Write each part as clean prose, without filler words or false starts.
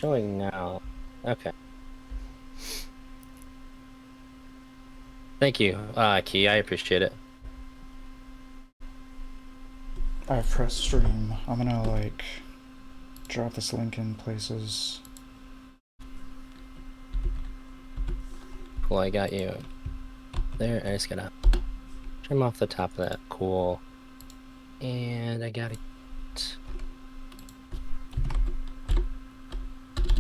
Showing now. Okay. Thank you, Key. I appreciate it. I've pressed stream. I'm gonna like drop this link in places. Cool, I got you. There, I just gotta trim off the top of that. Cool. And I gotta get...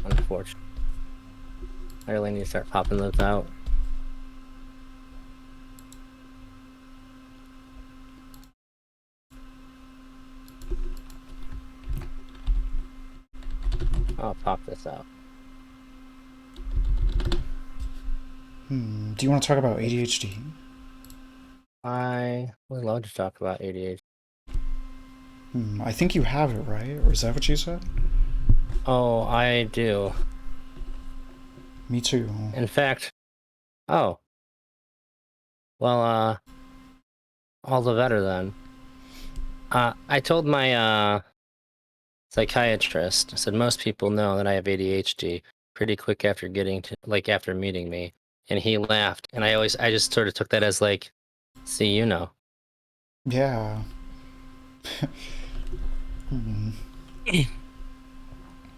Unfortunately. I really need to start popping those out. I'll pop this out. Do you want to talk about ADHD? I would love to talk about ADHD. I think you have it, right? Or is that what you said? Oh, I do. Me too. In fact, oh. Well, all the better then. I told my, psychiatrist, I said most people know that I have ADHD pretty quick after getting to, like, after meeting me. And he laughed. And I just sort of took that as like, see, you know. Yeah.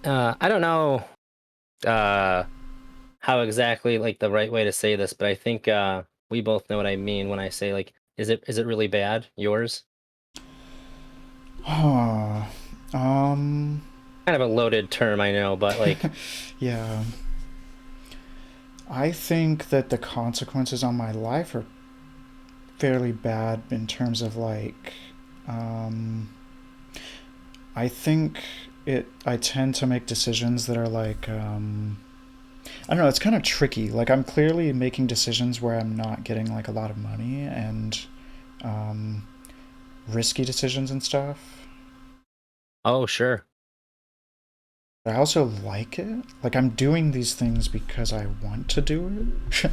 I don't know, how exactly, like, the right way to say this, but I think, we both know what I mean when I say, like, is it really bad? Yours? Huh. Um. Kind of a loaded term, I know, but like, Yeah. I think that the consequences on my life are fairly bad in terms of like. Um, I think I tend to make decisions that are like. I don't know. It's kind of tricky. Like I'm clearly making decisions where I'm not getting like a lot of money and um, risky decisions and stuff. oh, sure. I also like it. Like I'm doing these things because I want to do it.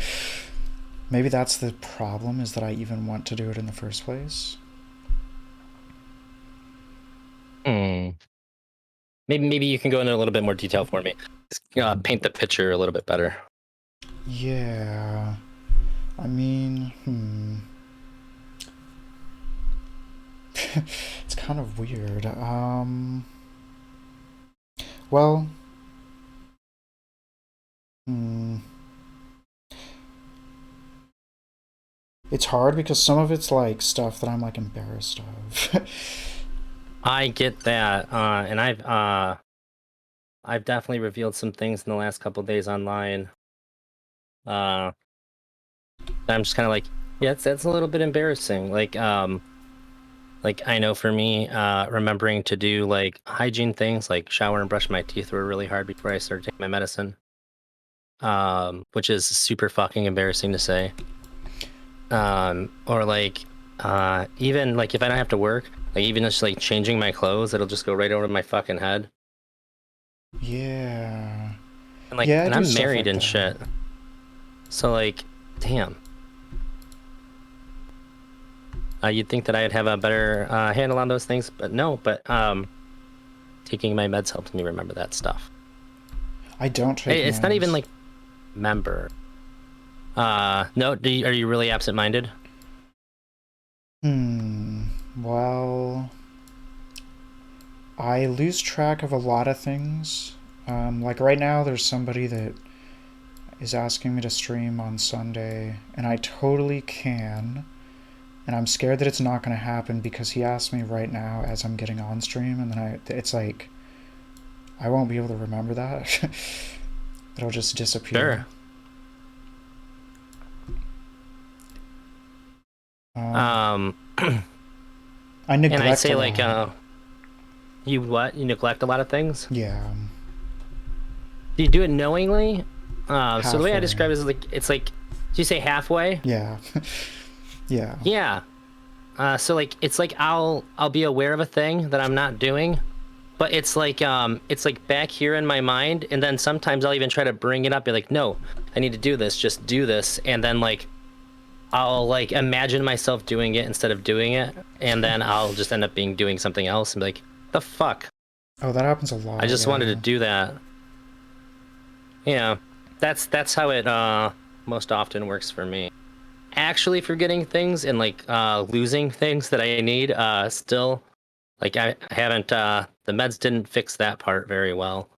Maybe that's the problem is that I even want to do it in the first place. Hmm. Maybe you can go into a little bit more detail for me. Just, paint the picture a little bit better. Yeah. I mean, it's kind of weird. Well, hmm. It's hard because some of it's like stuff that I'm like embarrassed of. I get that, and I've definitely revealed some things in the last couple days online. Uh, I'm just kind of like, yeah, that's a little bit embarrassing. Like I know for me, remembering to do like hygiene things, like shower and brush my teeth, were really hard before I started taking my medicine. Which is super fucking embarrassing to say. Or like, even like if I don't have to work, like even just like changing my clothes, it'll just go right over my fucking head. Yeah. And like, Yeah, I and do I'm stuff married like and that. shit. So like, damn. You'd think that I'd have a better handle on those things, but no. But taking my meds helps me remember that stuff. I don't take It's not even meds. like member. No. Are you really absent-minded? Well, I lose track of a lot of things. Like right now, there's somebody that is asking me to stream on Sunday, and I totally can. And I'm scared that it's not going to happen because he asked me right now as I'm getting on stream, and then it's like I won't be able to remember that. It'll just disappear. Sure. Um, Um, I and I neglect a say like, lot. you what? You neglect a lot of things. Yeah, Do you do it knowingly? So the way I halfway. describe it is like, it's like, do you say halfway? Yeah, yeah, Yeah. So like, it's like I'll be aware of a thing that I'm not doing, but it's like back here in my mind, and then sometimes I'll even try to bring it up, be like, no, I need to do this, just do this, and then like I'll like imagine myself doing it instead of doing it, and then I'll just end up doing something else and be like, the fuck? Oh, that happens a I lot. just wanted to Yeah. do that. Yeah, that's how it most often works for me. Actually forgetting things and like losing things that I need still like I haven't the meds didn't fix that part very well.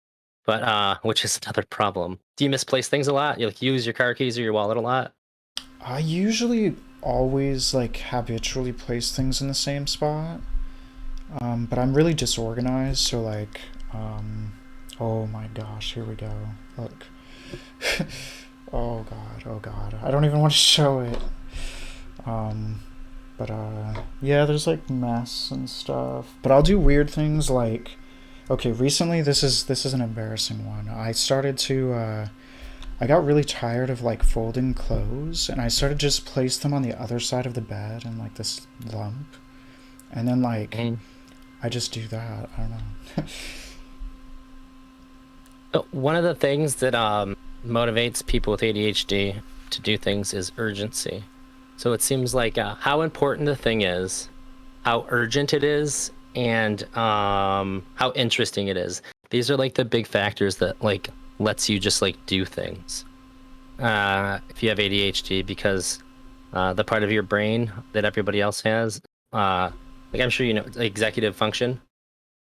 But which is another problem. Do you misplace things a lot? You like use your car keys or your wallet a lot? I usually always like habitually place things in the same spot, but I'm really disorganized. So like, oh my gosh, here we go. Look. Oh god. I don't even want to show it. Um, but yeah, there's like mess and stuff. But I'll do weird things like, okay, recently this is an embarrassing one. I got really tired of like folding clothes, and I started just place them on the other side of the bed in like this lump, and then like Mm. I just do that. I don't know. One of the things that motivates people with ADHD to do things is urgency. So it seems like how important the thing is, how urgent it is, and how interesting it is. These are like the big factors that like lets you just like do things. If you have ADHD, because the part of your brain that everybody else has, like I'm sure you know, executive function.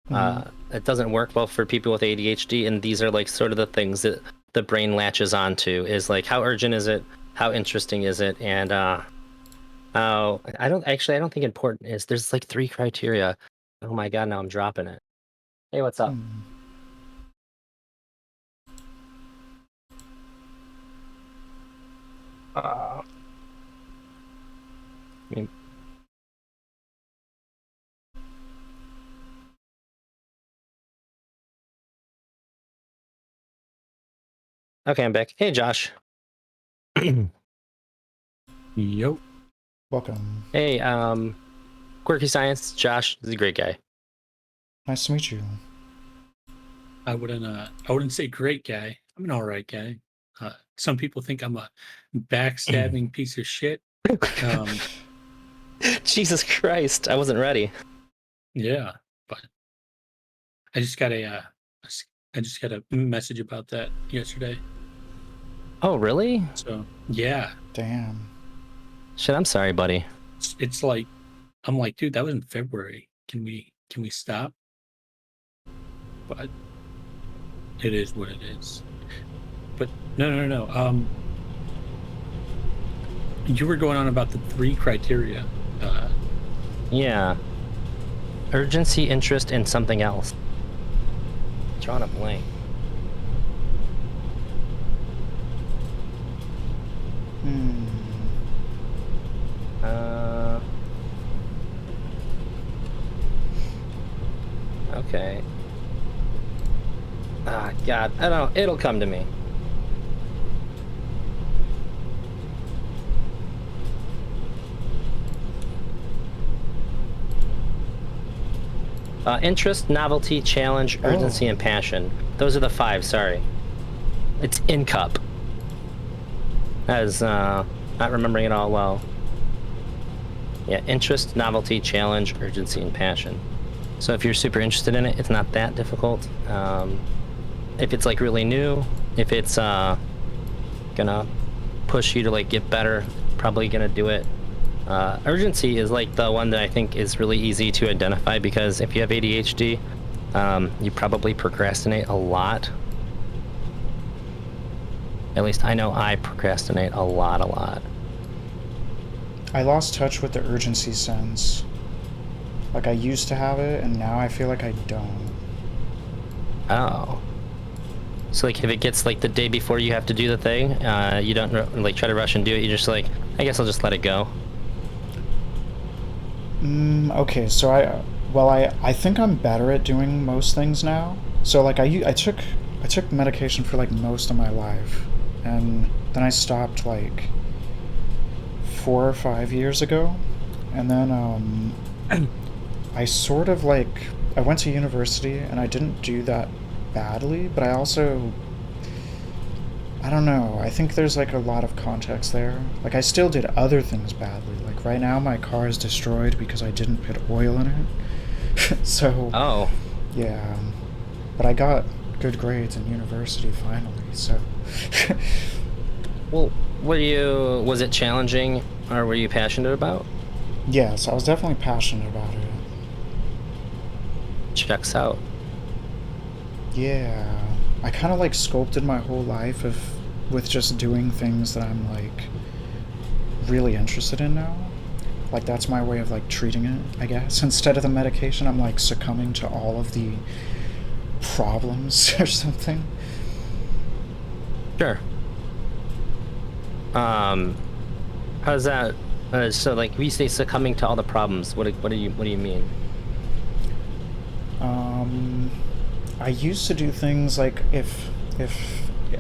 Hmm. It doesn't work well for people with ADHD, and these are like sort of the things that the brain latches onto is like how urgent is it, how interesting is it, and how I don't think important is. There's like three criteria. Oh my god, now I'm dropping it. Hey, what's up? Hmm. Uh, I mean, okay, I'm back. Hey, Josh. Yo, Welcome. Hey, Quirky Science. Josh is a great guy. Nice to meet you. I wouldn't say great guy. I'm an all right guy. Some people think I'm a backstabbing piece of shit. Um, Jesus Christ, I wasn't ready. yeah, but I just got I just got a message about that yesterday. Oh, really? So yeah, Damn. Shit, I'm sorry, buddy. it's like I'm like, dude, that was in February. Can we stop? But it is what it is. But no. You were going on about the three criteria. Yeah. Urgency, interest, and something else. Drawing a blank. Hmm. Okay. Ah, God, I don't know. It'll come to me. Interest, novelty, challenge, urgency, Oh. and passion. Those are the five, sorry. It's in cup. As, not remembering it all well. Yeah, interest, novelty, challenge, urgency, and passion. So if you're super interested in it, it's not that difficult. If it's like really new, if it's gonna push you to like get better, probably gonna do it. Urgency is like the one that I think is really easy to identify because if you have ADHD, you probably procrastinate a lot. At least I know I procrastinate a lot. I lost touch with the urgency sense. Like I used to have it, and now I feel like I don't. Oh. So like if it gets like the day before you have to do the thing, you don't like try to rush and do it. You're just like, I guess I'll just let it go. Okay, so I think I'm better at doing most things now. So like I took medication for like most of my life, and then I stopped like 4 or 5 years ago, and then I sort of like I went to university and I didn't do that badly, but I don't know. I think there's like a lot of context there. Like I still did other things badly. Like right now my car is destroyed because I didn't put oil in it. So, Oh, yeah. But I got good grades in university finally. So, Well, was it challenging or were you passionate about? yes, I was definitely passionate about it. Checks out. Yeah, I kind of like sculpted my whole life with just doing things that I'm like really interested in now. Like that's my way of like treating it, I guess. Instead of the medication, I'm like succumbing to all of the problems or something. Sure. How's that? So like we say succumbing to all the problems. What do you mean? Um, I used to do things like if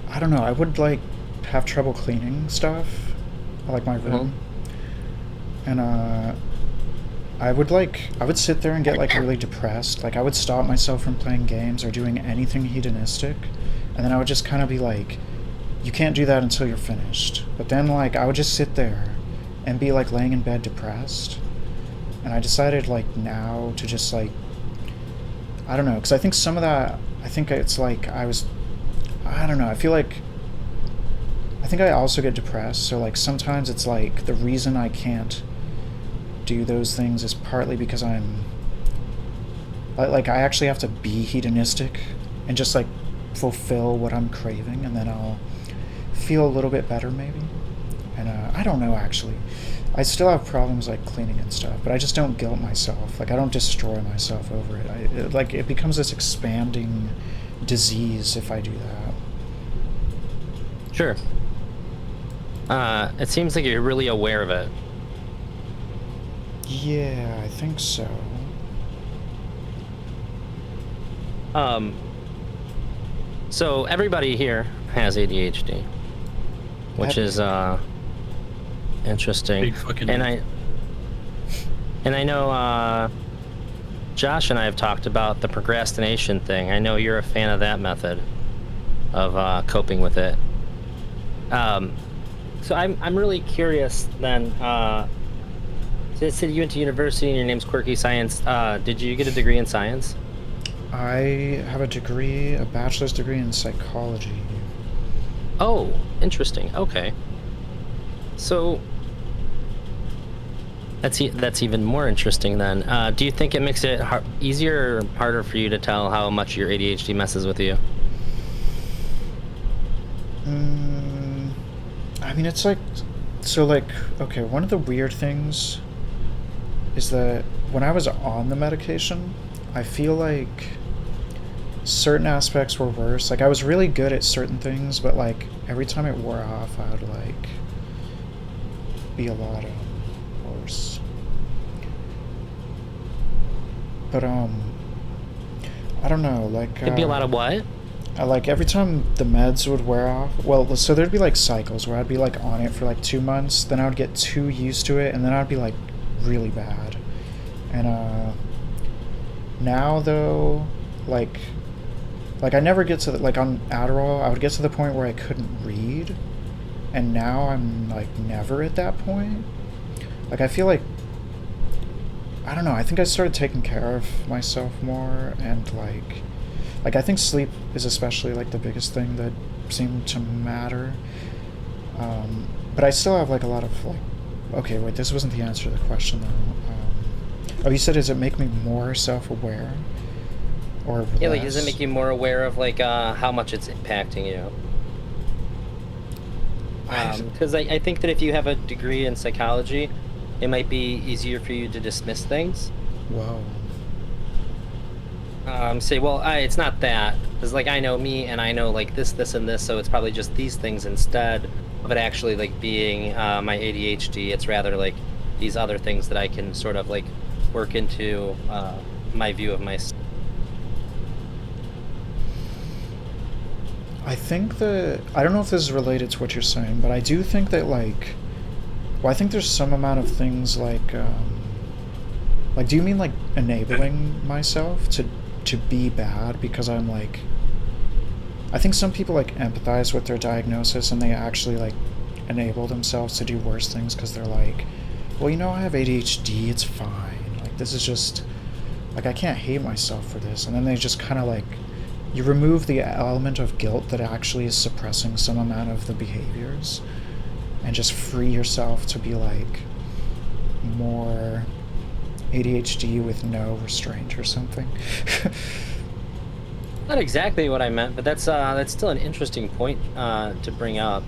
I don't know, I would like have trouble cleaning stuff, like my room, and I would sit there and get like really depressed. Like I would stop myself from playing games or doing anything hedonistic, and then I would just kind of be like, you can't do that until you're finished. But then like I would just sit there and be like laying in bed depressed, and I decided like now to just like, I don't know, because I think some of that, I think it's like I don't know, I think I also get depressed, so like sometimes it's like the reason I can't do those things is partly because I'm, like I actually have to be hedonistic and just like fulfill what I'm craving, and then I'll feel a little bit better maybe. And I don't know actually. I still have problems like cleaning and stuff, but I just don't guilt myself. Like I don't destroy myself over it. Like it becomes this expanding disease if I do that. Sure. It seems like you're really aware of it. Yeah, I think so. Um, so everybody here has ADHD, which is interesting. Big fucking. And I know Josh and I have talked about the procrastination thing. I know you're a fan of that method of coping with it. So I'm really curious then. Since you went to university and your name's Quirky Science, did you get a degree in science? I have a bachelor's degree in psychology. Oh, interesting. Okay. So that's even more interesting then. Do you think it makes it easier or harder for you to tell how much your ADHD messes with you? I mean, it's like, so like, okay, one of the weird things is that when I was on the medication, I feel like certain aspects were worse. Like I was really good at certain things, but like every time it wore off, I would like be a lot worse. But I don't know, like It'd be a lot of what? like every time the meds would wear off, well, so there'd be like cycles where I'd be like on it for like 2 months, then I would get too used to it, and then I'd be like really bad. And now though, like I never get to the, like on Adderall, I would get to the point where I couldn't read, and now I'm like never at that point. Like I feel like, I don't know, I think I started taking care of myself more, and like I think sleep is especially like the biggest thing that seemed to matter. But I still have like a lot of like, okay, wait, this wasn't the answer to the question though. Oh, you said, does it make me more self-aware? Or Yeah, like less? does it make you more aware of like how much it's impacting you? Because I think that if you have a degree in psychology, it might be easier for you to dismiss things. Whoa. Say, well, it's not that, because like I know me and I know like this and this, so it's probably just these things instead of it actually like being my ADHD. It's rather like these other things that I can sort of like work into my view of myself. I think that, I don't know if this is related to what you're saying, but I do think that like, well, I think there's some amount of things like, do you mean like enabling myself to be bad because I'm like, I think some people like empathize with their diagnosis and they actually like enable themselves to do worse things because they're like, well, you know, I have ADHD, it's fine. Like this is just, like I can't hate myself for this. And then they just kind of like you remove the element of guilt that actually is suppressing some amount of the behaviors, and just free yourself to be like more ADHD with no restraint or something. Not exactly what I meant, but that's still an interesting point to bring up.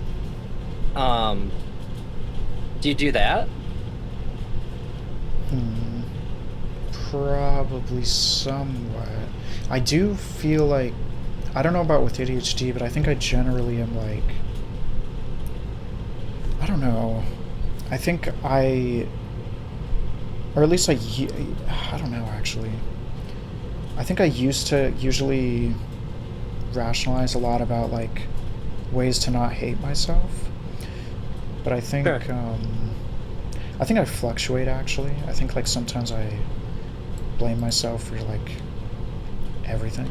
Do you do that? Probably somewhat. I do feel like, I don't know about with ADHD, but I think I generally am like, I don't know. I think or at least I don't know actually. I think I used to usually rationalize a lot about like ways to not hate myself, but Sure. I think I fluctuate actually. I think like sometimes I blame myself for like everything.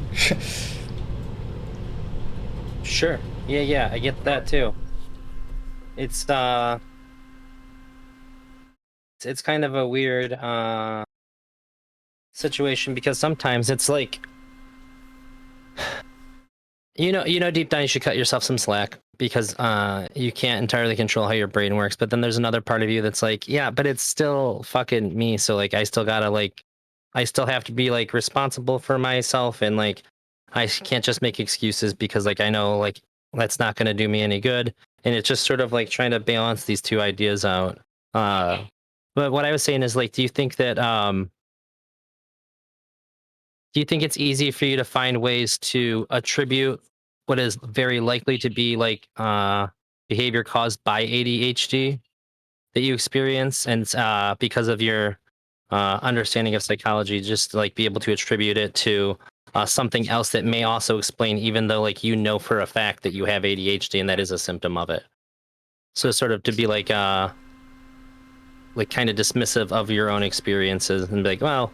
Sure. Yeah, I get that too. It's it's kind of a weird situation because sometimes it's like deep down you should cut yourself some slack because you can't entirely control how your brain works, but then there's another part of you that's like, yeah, but it's still fucking me, so like I still have to be like responsible for myself, and like I can't just make excuses because like I know like that's not going to do me any good, and it's just sort of like trying to balance these two ideas out. uh but what I was saying is like, do you think it's easy for you to find ways to attribute what is very likely to be like behavior caused by ADHD that you experience, and because of your understanding of psychology, just like be able to attribute it to something else that may also explain, even though like for a fact that you have ADHD and that is a symptom of it. So sort of to be like kind of dismissive of your own experiences and be like, well,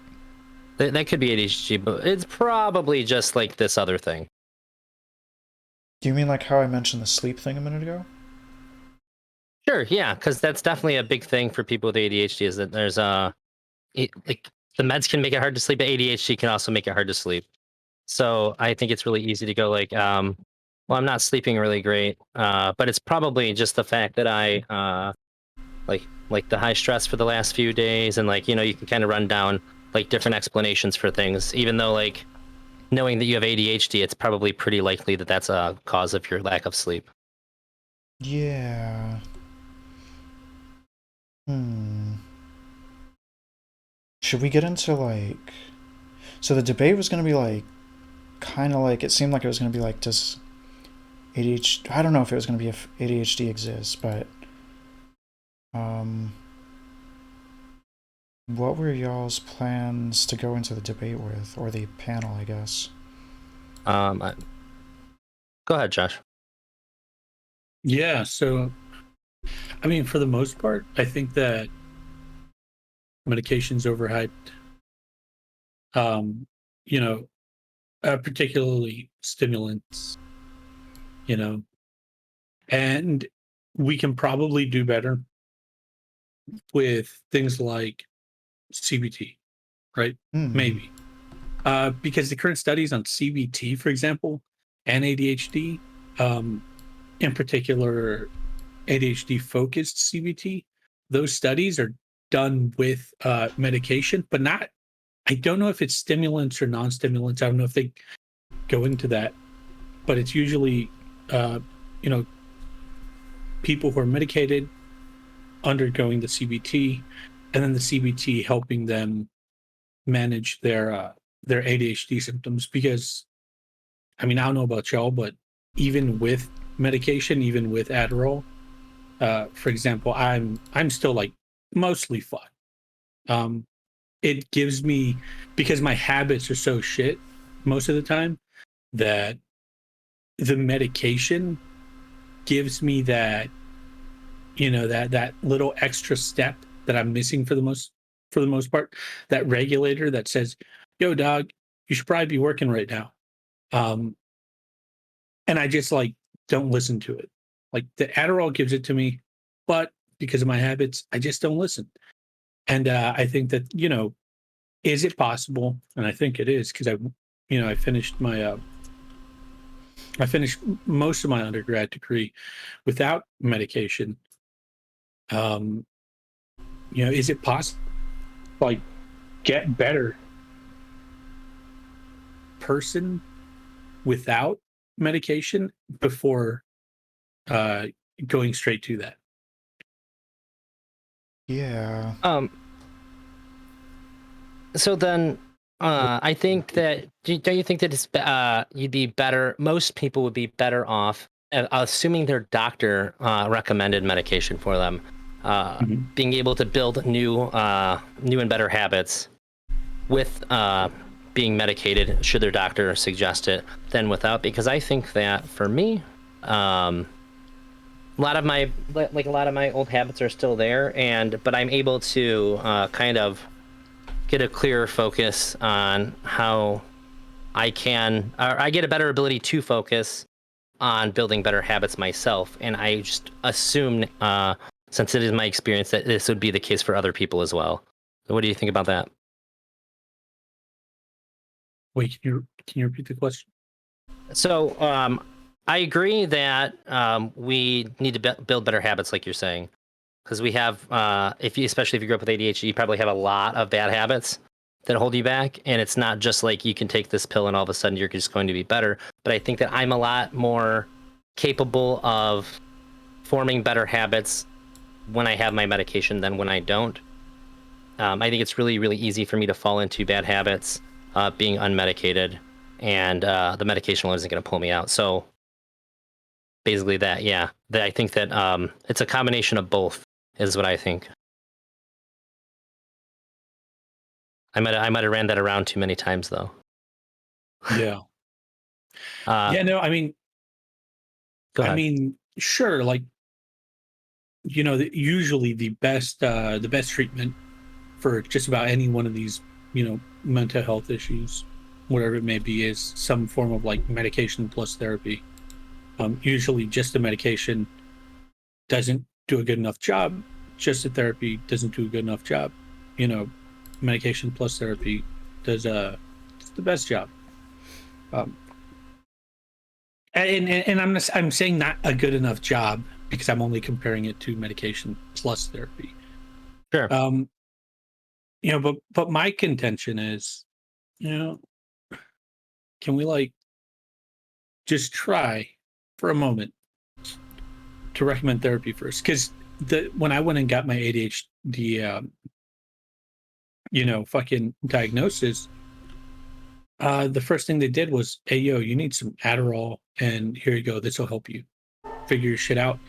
that could be ADHD, but it's probably just like this other thing. Do you mean like how I mentioned the sleep thing a minute ago? Sure, yeah, because that's definitely a big thing for people with ADHD is that there's like the meds can make it hard to sleep, but ADHD can also make it hard to sleep. So I think it's really easy to go like, well, I'm not sleeping really great, but it's probably just the fact that I like the high stress for the last few days, and like you can kind of run down like different explanations for things, even though like knowing that you have ADHD, it's probably pretty likely that that's a cause of your lack of sleep. Yeah. Hmm. Should we get into like, so the debate was going to be like, kind of like, it seemed like it was going to be like, does ADHD, I don't know if it was going to be if ADHD exists, but um, what were y'all's plans to go into the debate with, or the panel, I guess? I- Go ahead, Josh. Yeah. So, I mean, for the most part, I think that medication's overhyped. Um, you know, particularly stimulants, you know, and we can probably do better with things like CBT, right? Hmm. Maybe. Because the current studies on CBT, for example, and ADHD, in particular, ADHD focused CBT, those studies are done with medication, but not, I don't know if it's stimulants or non stimulants. I don't know if they go into that, but it's usually, uh, you know, people who are medicated undergoing the CBT, and then the CBT helping them manage their ADHD symptoms. Because I mean, I don't know about y'all, but even with medication, even with Adderall, for example, I'm still like mostly fine. Um, it gives me, because my habits are so shit most of the time, that the medication gives me that, that little extra step that I'm missing for the most part, that regulator that says, yo dog, you should probably be working right now. um and I just like don't listen to it. Like the Adderall gives it to me, but because of my habits I just don't listen. And I think that, is it possible, and I think it is, because I finished my I finished most of my undergrad degree without medication. Is it possible, like, get better person without medication before going straight to that? Yeah. So then, I think that don't you think that it's you'd be better? Most people would be better off, assuming their doctor recommended medication for them, being able to build new and better habits with being medicated, should their doctor suggest it, than without. Because I think that for me, a lot of my old habits are still there, but I'm able to kind of get a clearer focus on how I get a better ability to focus on building better habits myself. And I just assume, since it is my experience, that this would be the case for other people as well. So what do you think about that? Wait, can you repeat the question? So I agree that we need to build better habits, like you're saying, because we have, especially if you grew up with ADHD, you probably have a lot of bad habits that hold you back. And it's not just like you can take this pill and all of a sudden you're just going to be better. But I think that I'm a lot more capable of forming better habits when I have my medication than when I don't. I think it's really, really easy for me to fall into bad habits being unmedicated, and the medication isn't going to pull me out. So basically that, yeah. I think that it's a combination of both is what I think. I might have ran that around too many times though. Yeah. No, I mean, go ahead. I mean, sure, like, usually the best treatment for just about any one of these, mental health issues, whatever it may be, is some form of like medication plus therapy. Usually just the medication doesn't do a good enough job. Just the therapy doesn't do a good enough job. Medication plus therapy does the best job. And I'm saying not a good enough job because I'm only comparing it to medication plus therapy. Sure. But my contention is, can we like just try for a moment to recommend therapy first? Because when I went and got my ADHD, fucking diagnosis, the first thing they did was, hey, yo, you need some Adderall, and here you go. This will help you figure your shit out.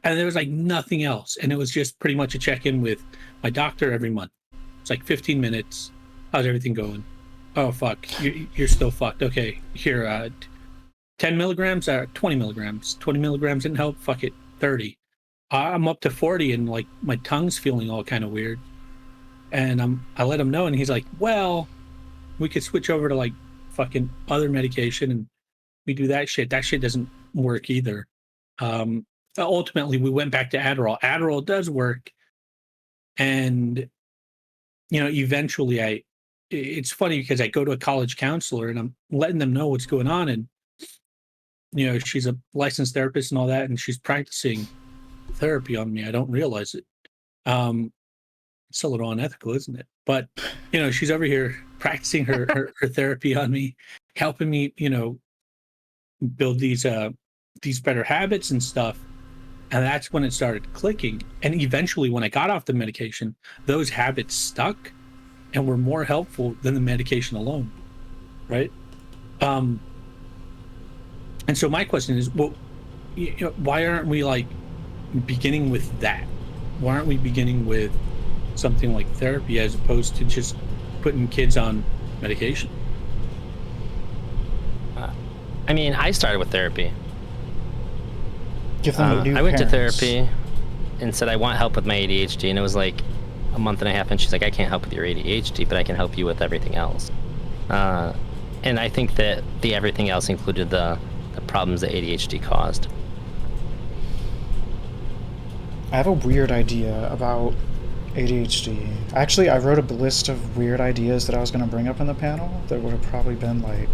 And there was like nothing else. And it was just pretty much a check-in with my doctor every month. It's like 15 minutes. How's everything going? Oh, fuck. You're still fucked. Okay, here, 10 milligrams or 20 milligrams. 20 milligrams didn't help. Fuck it, 30. I'm up to 40 and like my tongue's feeling all kind of weird. And I let him know, and he's like, well, we could switch over to like fucking other medication and we do that shit. That shit doesn't work either. Ultimately, we went back to Adderall. Adderall does work. And, eventually it's funny because I go to a college counselor and I'm letting them know what's going on. And, she's a licensed therapist and all that, and she's practicing therapy on me. I don't realize it. It's a little unethical, isn't it? But, she's over here practicing her therapy on me, helping me, build these better habits and stuff. And that's when it started clicking. And eventually, when I got off the medication, those habits stuck and were more helpful than the medication alone, right? And so my question is, well, why aren't we like beginning with that? Why aren't we beginning with something like therapy as opposed to just putting kids on medication? I mean, I started with therapy. Give them new I went to parents. therapy and said I want help with my ADHD, and it was like a month and a half, and she's like, I can't help with your ADHD, but I can help you with everything else. And I think that the everything else included the problems that ADHD caused. I have a weird idea about ADHD. Actually, I wrote a list of weird ideas that I was going to bring up in the panel that would have probably been like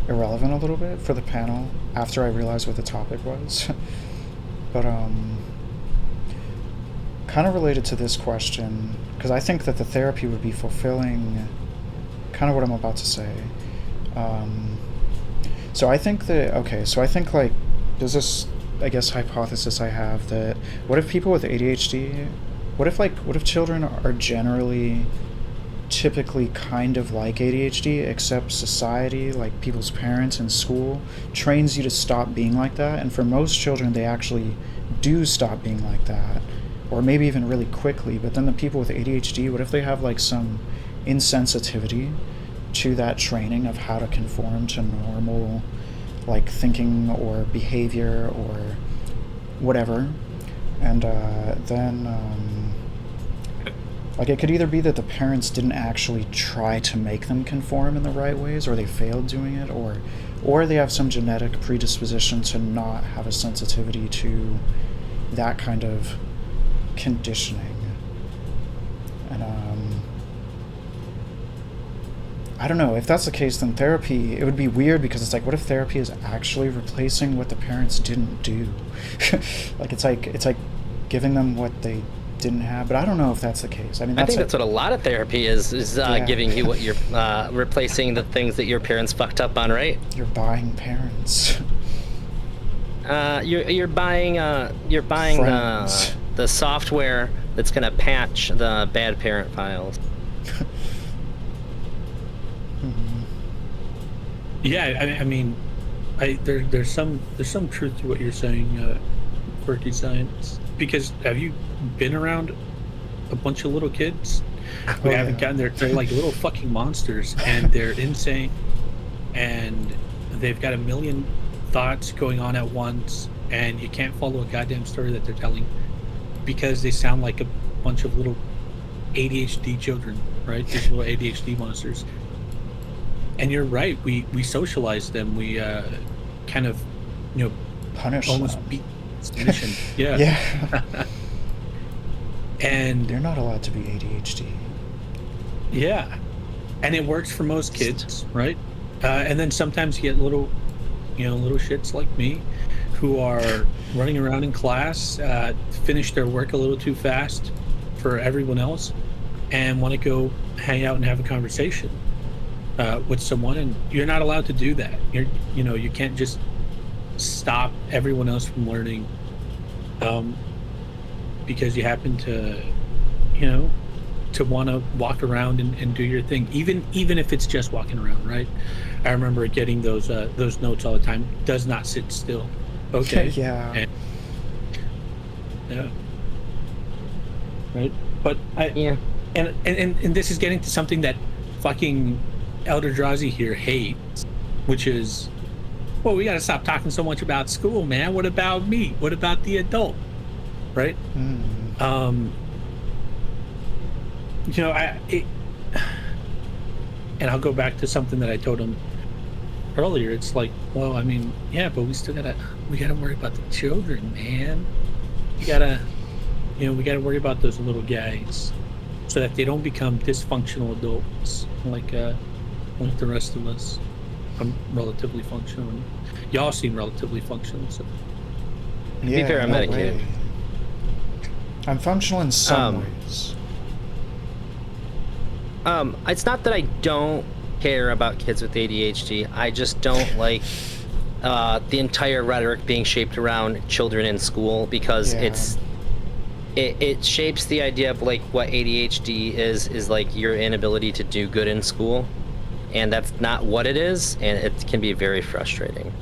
irrelevant a little bit for the panel after I realized what the topic was. But kind of related to this question, because I think that the therapy would be fulfilling kind of what I'm about to say. So I think that, okay, so I think like there's this, I guess, hypothesis I have that what if people with ADHD, what if children are generally typically kind of like ADHD, except society, like people's parents and school, trains you to stop being like that, and for most children they actually do stop being like that, or maybe even really quickly. But then the people with ADHD, what if they have like some insensitivity to that training of how to conform to normal like thinking or behavior or whatever, and then like it could either be that the parents didn't actually try to make them conform in the right ways, or they failed doing it, or they have some genetic predisposition to not have a sensitivity to that kind of conditioning. And I don't know, if that's the case, then therapy, it would be weird, because it's like, what if therapy is actually replacing what the parents didn't do? Like it's like giving them what they didn't have, but I don't know if that's the case. I mean, I think that's what a lot of therapy is Yeah. giving you what you're replacing the things that your parents fucked up on, right? You're buying parents. You're buying Friends. the software that's gonna patch the bad parent files. Mhm. Yeah, I mean, there's some truth to what you're saying, quirky science. Because have you been around a bunch of little kids who Oh, haven't yeah. gotten they're like little fucking monsters, and they're insane, and they've got a million thoughts going on at once, and you can't follow a goddamn story that they're telling because they sound like a bunch of little ADHD children, right? These little ADHD monsters. And you're right, we socialize them, we kind of, Punish almost them. beat submission. Yeah. Yeah. And They're not allowed to be ADHD. yeah, and it works for most kids, right? And then sometimes you get little shits like me who are running around in class, finish their work a little too fast for everyone else, and want to go hang out and have a conversation with someone, and you're not allowed to do that. You can't just stop everyone else from learning because you happen to want to walk around and do your thing, even if it's just walking around, right? I remember getting those notes all the time. Does not sit still. Okay. Yeah. And, yeah. Right. But Yeah. and this is getting to something that fucking ElderDrazi here hates, which is, well, we got to stop talking so much about school, man. What about me? What about the adult? Right? Mm. And I'll go back to something that I told him earlier. It's like, well, I mean, yeah, but we gotta worry about the children, man. We gotta worry about those little guys so that they don't become dysfunctional adults like the rest of us. I'm relatively functional. Y'all seem relatively functional, so. Yeah, fair, I'm no medicated. way. I'm functional in some ways. It's not that I don't care about kids with ADHD. I just don't like the entire rhetoric being shaped around children in school, because Yeah. it shapes the idea of like what ADHD is like your inability to do good in school, and that's not what it is, and it can be very frustrating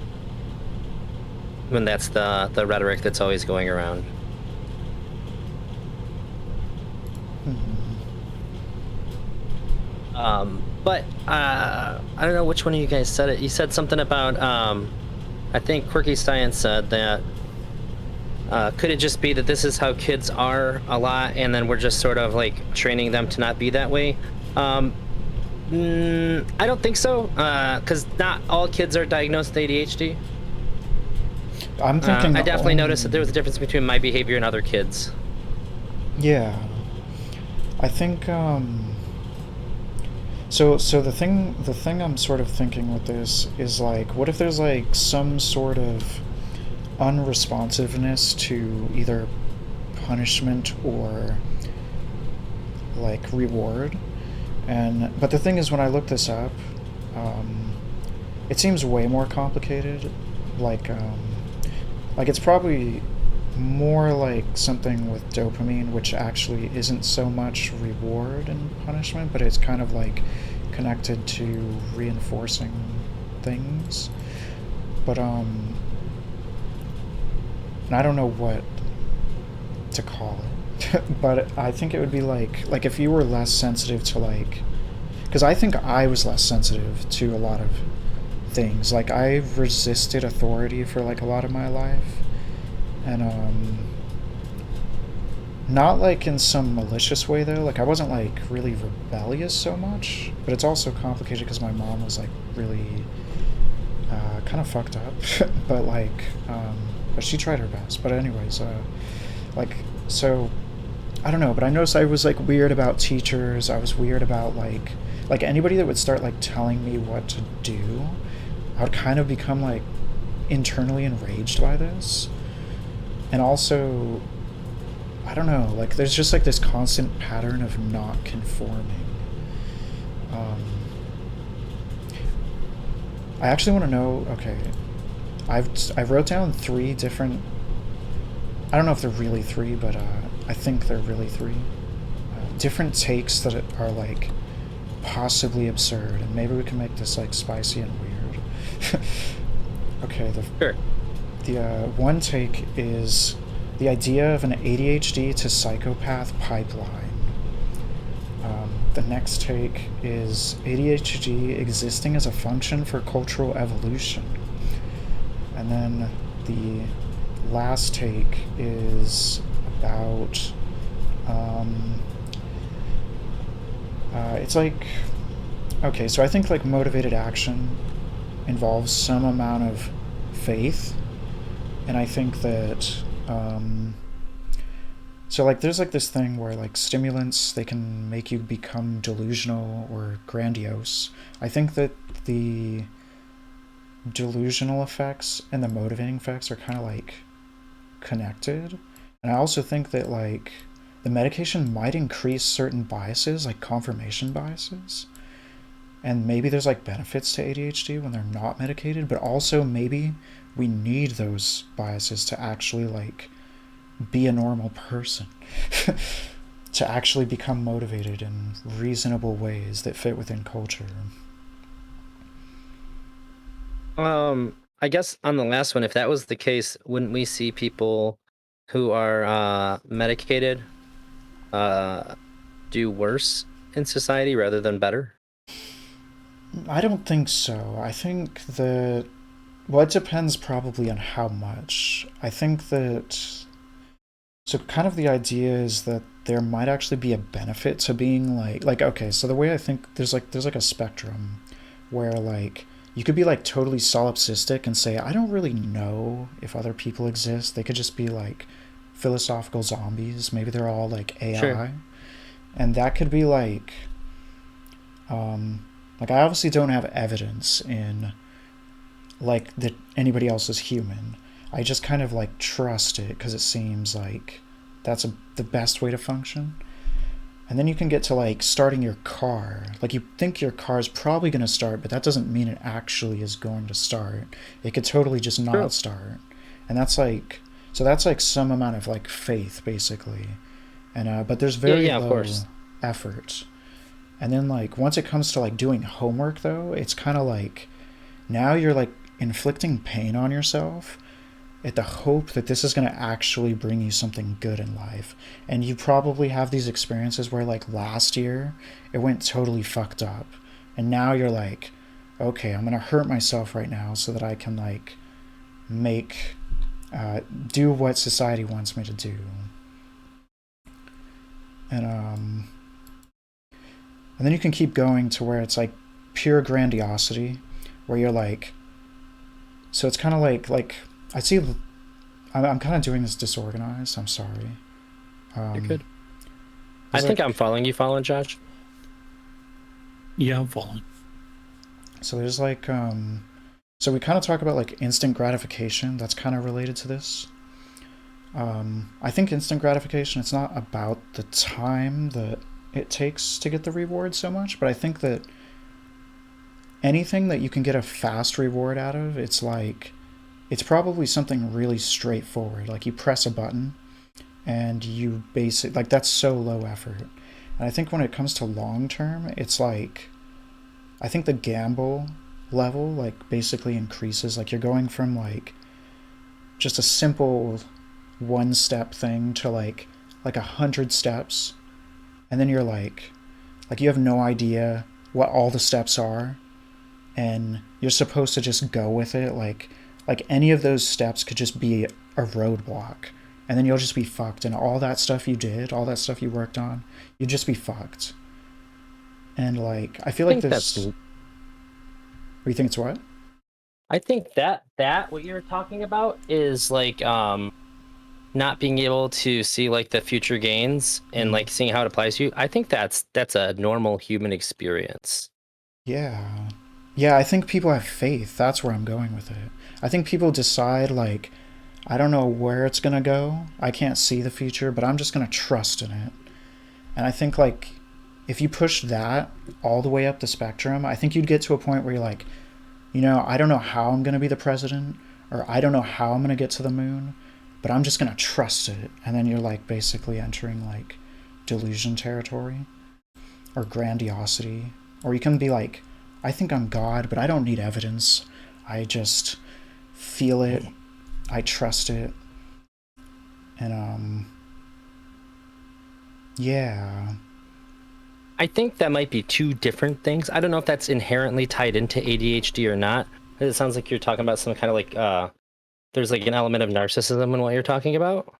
when that's the rhetoric that's always going around. But I don't know which one of you guys said it. You said something about I think Quirky Science said that could it just be that this is how kids are a lot, and then we're just sort of like training them to not be that way? I don't think so, because not all kids are diagnosed with ADHD. I'm thinking I definitely noticed that there was a difference between my behavior and other kids. Yeah. I think So the thing I'm sort of thinking with this is like, what if there's like some sort of unresponsiveness to either punishment or like reward? And but the thing is, when I look this up, um, it seems way more complicated. Like like it's probably more like something with dopamine, which actually isn't so much reward and punishment, but it's kind of like connected to reinforcing things. But and I don't know what to call it, but I think it would be like if you were less sensitive to like, because I think I was less sensitive to a lot of things. Like I've resisted authority for like a lot of my life, and not like in some malicious way though. Like I wasn't like really rebellious so much, but it's also complicated because my mom was like really kind of fucked up, but like but she tried her best. But anyways, like so I don't know, but I noticed I was like weird about teachers. I was weird about like anybody that would start like telling me what to do. I would kind of become like internally enraged by this. And also, I don't know, like there's just like this constant pattern of not conforming. Um, I actually want to know. Okay, I wrote down three different. I don't know if they're really three, but I think they're really three different takes that are like possibly absurd, and maybe we can make this like spicy and weird. Okay, Sure. the one take is the idea of an ADHD to psychopath pipeline. The next take is ADHD existing as a function for cultural evolution. And then the last take is about. It's like. Okay, so I think like motivated action involves some amount of faith, and I think that so like there's like this thing where like stimulants, they can make you become delusional or grandiose. I think that the delusional effects and the motivating effects are kind of like connected. And I also think that like the medication might increase certain biases, like confirmation biases. And maybe there's like benefits to ADHD when they're not medicated, but also maybe we need those biases to actually like be a normal person. To actually become motivated in reasonable ways that fit within culture. I guess on the last one, if that was the case, wouldn't we see people who are medicated do worse in society rather than better? I don't think so. I think that, well, it depends probably on how much. I think that, so kind of the idea is that there might actually be a benefit to being like okay, so the way I think there's like a spectrum where like you could be like totally solipsistic and say I don't really know if other people exist. They could just be like philosophical zombies. Maybe they're all like AI. Sure. And that could be like I obviously don't have evidence in like that anybody else is human. I just kind of like trust it because it seems like the best way to function. And then you can get to like starting your car. Like you think your car is probably going to start, but that doesn't mean it actually is going to start. It could totally just True. not start. And that's like, so that's like some amount of like faith basically. And but there's Yeah, very yeah, of low course. effort. And then like once it comes to like doing homework though, it's kind of like now you're like inflicting pain on yourself at the hope that this is going to actually bring you something good in life. And you probably have these experiences where like last year it went totally fucked up. And now you're like, okay, I'm going to hurt myself right now so that I can like make do what society wants me to do. And and then you can keep going to where it's like pure grandiosity, where you're like, so it's kind of like I see. I'm kind of doing this disorganized. I'm sorry. You're Um, good. I it's think I'm like following you, Josh. Yeah, I'm following. So there's like so we kind of talk about like instant gratification. That's kind of related to this. I think instant gratification, it's not about the time that it takes to get the reward so much, but I think that anything that you can get a fast reward out of, it's like, it's probably something really straightforward. Like you press a button and you like that's so low effort. And I think when it comes to long term, it's like, I think the gamble level like basically increases. Like you're going from like just a simple one step thing to like 100 steps, and then you're like you have no idea what all the steps are, and you're supposed to just go with it. Like any of those steps could just be a roadblock, and then you'll just be fucked, and all that stuff you did, all that stuff you worked on, you'd just be fucked. And like I feel I like think that's. this. You think it's what? I think that what you're talking about is like not being able to see like the future gains and like seeing how it applies to you. I think that's a normal human experience. Yeah. Yeah, I think people have faith. That's where I'm going with it. I think people decide, like, I don't know where it's going to go. I can't see the future, but I'm just going to trust in it. And I think, like, if you push that all the way up the spectrum, I think you'd get to a point where you're like, you know, I don't know how I'm going to be the president, or I don't know how I'm going to get to the moon, but I'm just going to trust it. And then you're, like, basically entering, like, delusion territory or grandiosity. Or you can be like, I think I'm God, but I don't need evidence. I just feel it. I trust it. And yeah. I think that might be two different things. I don't know if that's inherently tied into ADHD or not. It sounds like you're talking about some kind of like there's like an element of narcissism in what you're talking about.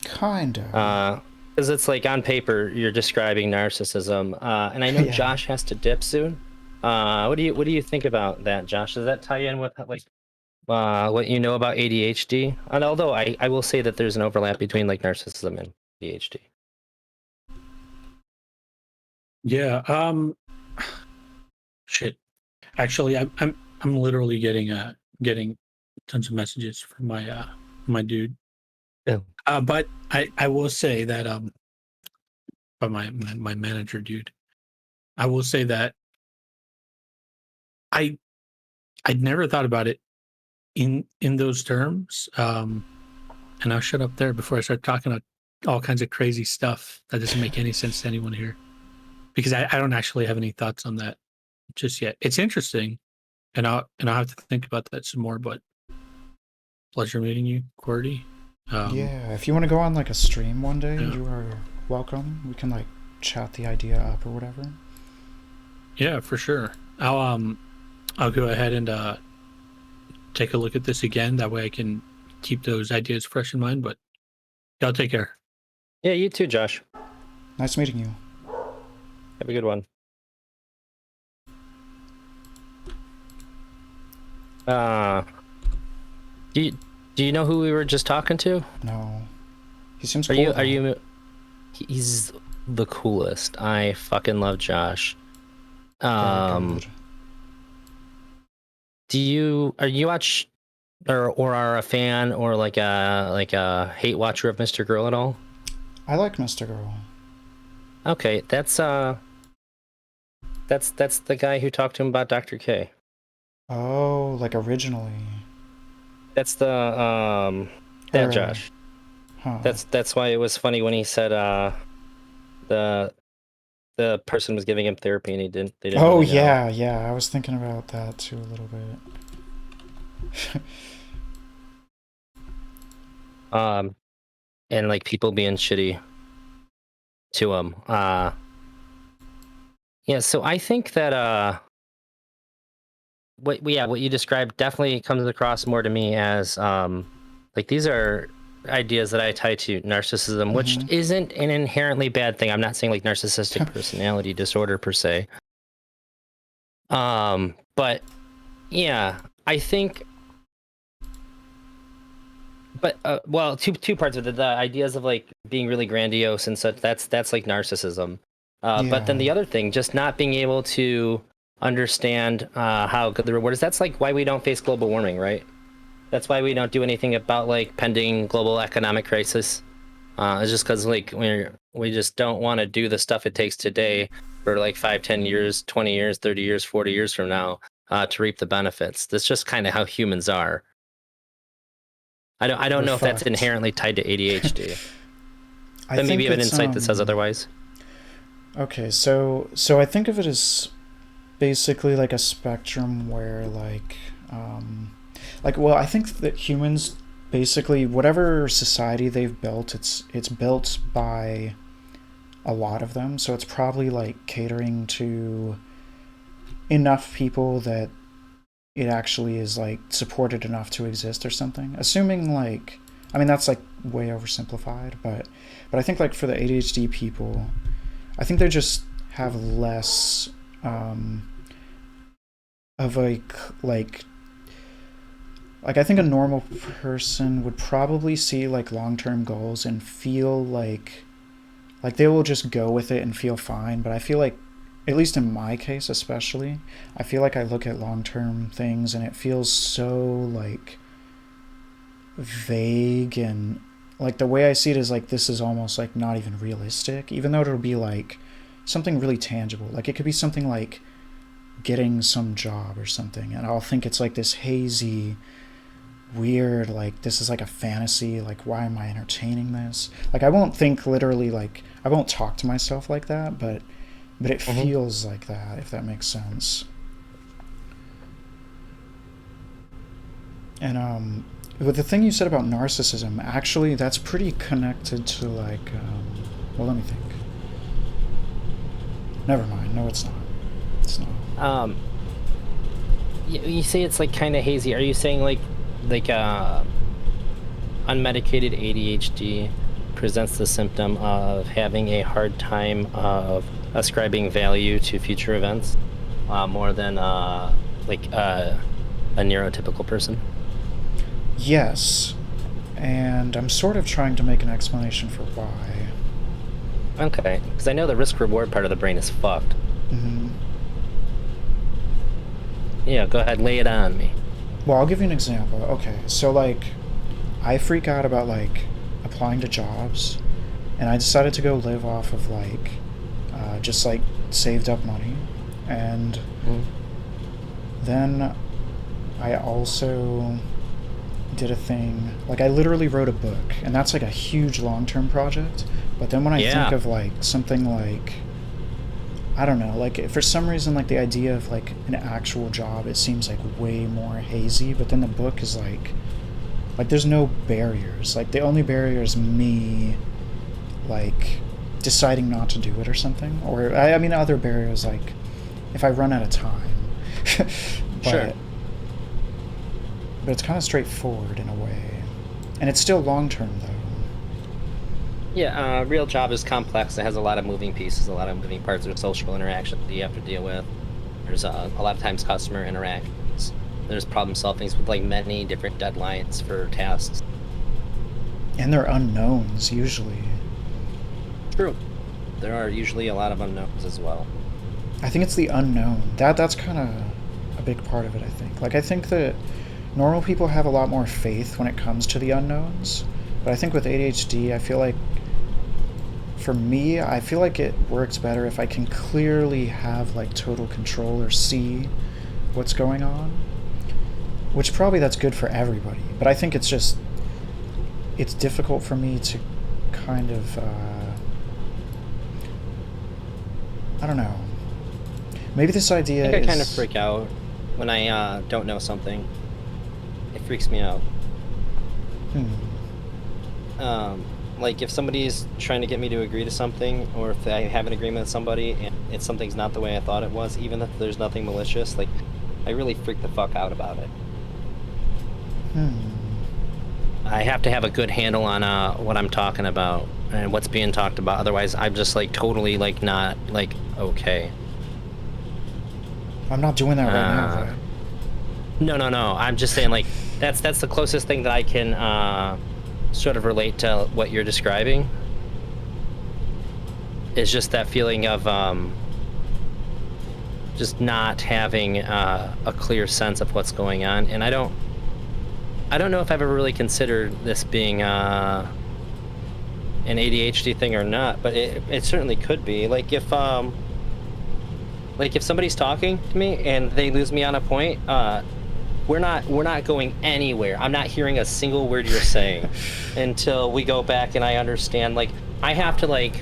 Kinda. Because it's like on paper you're describing narcissism. And I know Yeah. Josh has to dip soon. What do you think about that, Josh? Does that tie in with like what you know about ADHD? And although I will say that there's an overlap between like narcissism and ADHD. Yeah. Shit. Actually, I'm literally getting tons of messages from my dude. Yeah. But I will say that by my manager dude, I will say that I'd never thought about it in those terms. And I'll shut up there before I start talking about all kinds of crazy stuff that doesn't make any sense to anyone here, because I don't actually have any thoughts on that just yet. It's interesting, and I'll have to think about that some more. But pleasure meeting you, QWERTY. Yeah, if you want to go on like a stream one day, Yeah. you are welcome. We can like chat the idea up or whatever. Yeah, for sure. I'll go ahead and take a look at this again. That way I can keep those ideas fresh in mind. But y'all take care. Yeah, you too, Josh. Nice meeting you. Have a good one. Do you know who we were just talking to? No. He seems Are cool. you he's the coolest. I fucking love Josh. Very good. Are you watch or are a fan or like a hate watcher of Mr. Girl at all? I like Mr. Girl. Okay, that's the guy who talked to him about Dr. K. Oh, like originally. That's that Or, Josh. Huh. That's why it was funny when he said the person was giving him therapy and they didn't Oh really know. yeah. I was thinking about that too a little bit. And like people being shitty to him. Yeah, so I think that what you described definitely comes across more to me as like these are ideas that I tie to narcissism, which isn't an inherently bad thing. I'm not saying like narcissistic personality disorder per se. But yeah, I think but well, two parts of it. The ideas of like being really grandiose and such, that's like narcissism. But then Yeah. the other thing, just not being able to understand how good the reward is. That's like why we don't face global warming, right? That's why we don't do anything about like pending global economic crisis. It's just because like we just don't want to do the stuff it takes today for like 5, 10 years, 20 years, 30 years, 40 years from now to reap the benefits. That's just kind of how humans are. I don't We're know if that's fucked. inherently tied to ADHD, I but maybe think you have an it's insight that says otherwise. okay, so I think of it as basically like a spectrum where like well, I think that humans basically whatever society they've built, it's built by a lot of them, so it's probably like catering to enough people that it actually is like supported enough to exist or something. Assuming like I mean that's like way oversimplified, but I think like for the ADHD people, I think they just have less of a like I think a normal person would probably see like long-term goals and feel like they will just go with it and feel fine, but I feel like at least in my case especially, I feel like I look at long-term things and it feels so like vague, and like the way I see it is like this is almost like not even realistic, even though it'll be like something really tangible. Like it could be something like getting some job or something, and I'll think it's like this hazy weird, like this is like a fantasy, like why am I entertaining this? Like I won't think literally, like I won't talk to myself like that, but it Mm-hmm. feels like that, if that makes sense. And with the thing you said about narcissism, actually that's pretty connected to like well, let me think. Never mind. No, it's not. It's not. Um, you say it's like kind of hazy. Are you saying like unmedicated ADHD presents the symptom of having a hard time of ascribing value to future events more than like a neurotypical person? Yes, and I'm sort of trying to make an explanation for why. Okay, because I know the risk reward part of the brain is fucked. hmm Yeah, go ahead, lay it on me. Well, I'll give you an example. Okay, so like, I freak out about like applying to jobs, and I decided to go live off of like just like saved up money, and Mm. then I also did a thing like I literally wrote a book, and that's like a huge long-term project. But then when I think Yeah. of like something like I don't know, like for some reason like the idea of like an actual job, it seems like way more hazy, but then the book is like there's no barriers. Like the only barrier is me like deciding not to do it or something. Or I mean other barriers like if I run out of time. but Sure. but it's kind of straightforward in a way. And it's still long term though. Yeah, real job is complex. It has a lot of moving pieces, a lot of moving parts. There's social interaction that you have to deal with. There's a lot of times customer interactions. There's problem solvings with like many different deadlines for tasks. And they're unknowns usually. True. There are usually a lot of unknowns as well. I think it's the unknown. That's kind of a big part of it, I think. Like I think that normal people have a lot more faith when it comes to the unknowns, but I think with ADHD, I feel like for me, I feel like it works better if I can clearly have like total control or see what's going on, which probably that's good for everybody. But I think it's just it's difficult for me to kind of I don't know. Maybe this I idea think I kind of is freak out when I don't know something. It freaks me out. hmm, Like if somebody's trying to get me to agree to something, or if I have an agreement with somebody and something's not the way I thought it was, even if there's nothing malicious, like I really freak the fuck out about it. hmm. I have to have a good handle on what I'm talking about and what's being talked about. Otherwise, I'm just like totally like not like okay. I'm not doing that right now, Uh, right? no. I'm just saying like that's the closest thing that I can sort of relate to what you're describing. is just that feeling of just not having a clear sense of what's going on. And I don't know if I've ever really considered this being an ADHD thing or not, but it certainly could be. Like if somebody's talking to me and they lose me on a point, we're not going anywhere. I'm not hearing a single word you're saying until we go back and I understand. Like I have to have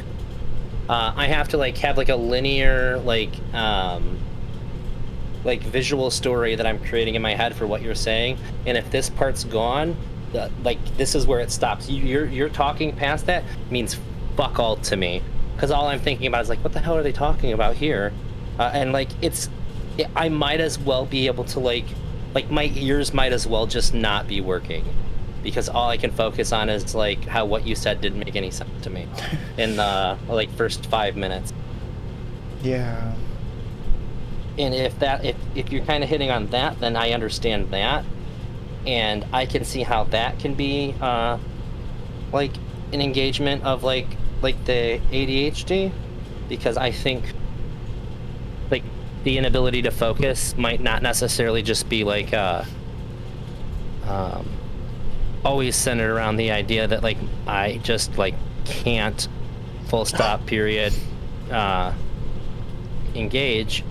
like a linear like visual story that I'm creating in my head for what you're saying. And if this part's gone, like this is where it stops. You're talking past that means fuck all to me, because all I'm thinking about is like, what the hell are they talking about here? And like I might as well be able to like my ears might as well just not be working, because all I can focus on is like how what you said didn't make any sense to me in the like first 5 minutes. Yeah. And if you're kind of hitting on that, then I understand that, and I can see how that can be like an engagement of like the ADHD, because I think like the inability to focus might not necessarily just be like always centered around the idea that like I just like can't full stop period engage,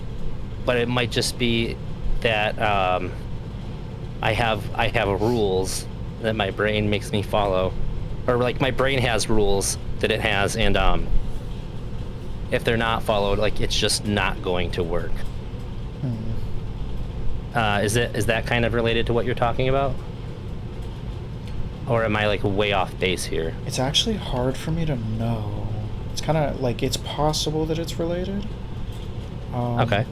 but it might just be that I have rules that my brain makes me follow, or like my brain has rules that it has, and if they're not followed, like it's just not going to work. Is that kind of related to what you're talking about, or am I like way off base here? It's actually hard for me to know. It's kind of like it's possible that it's related. Okay.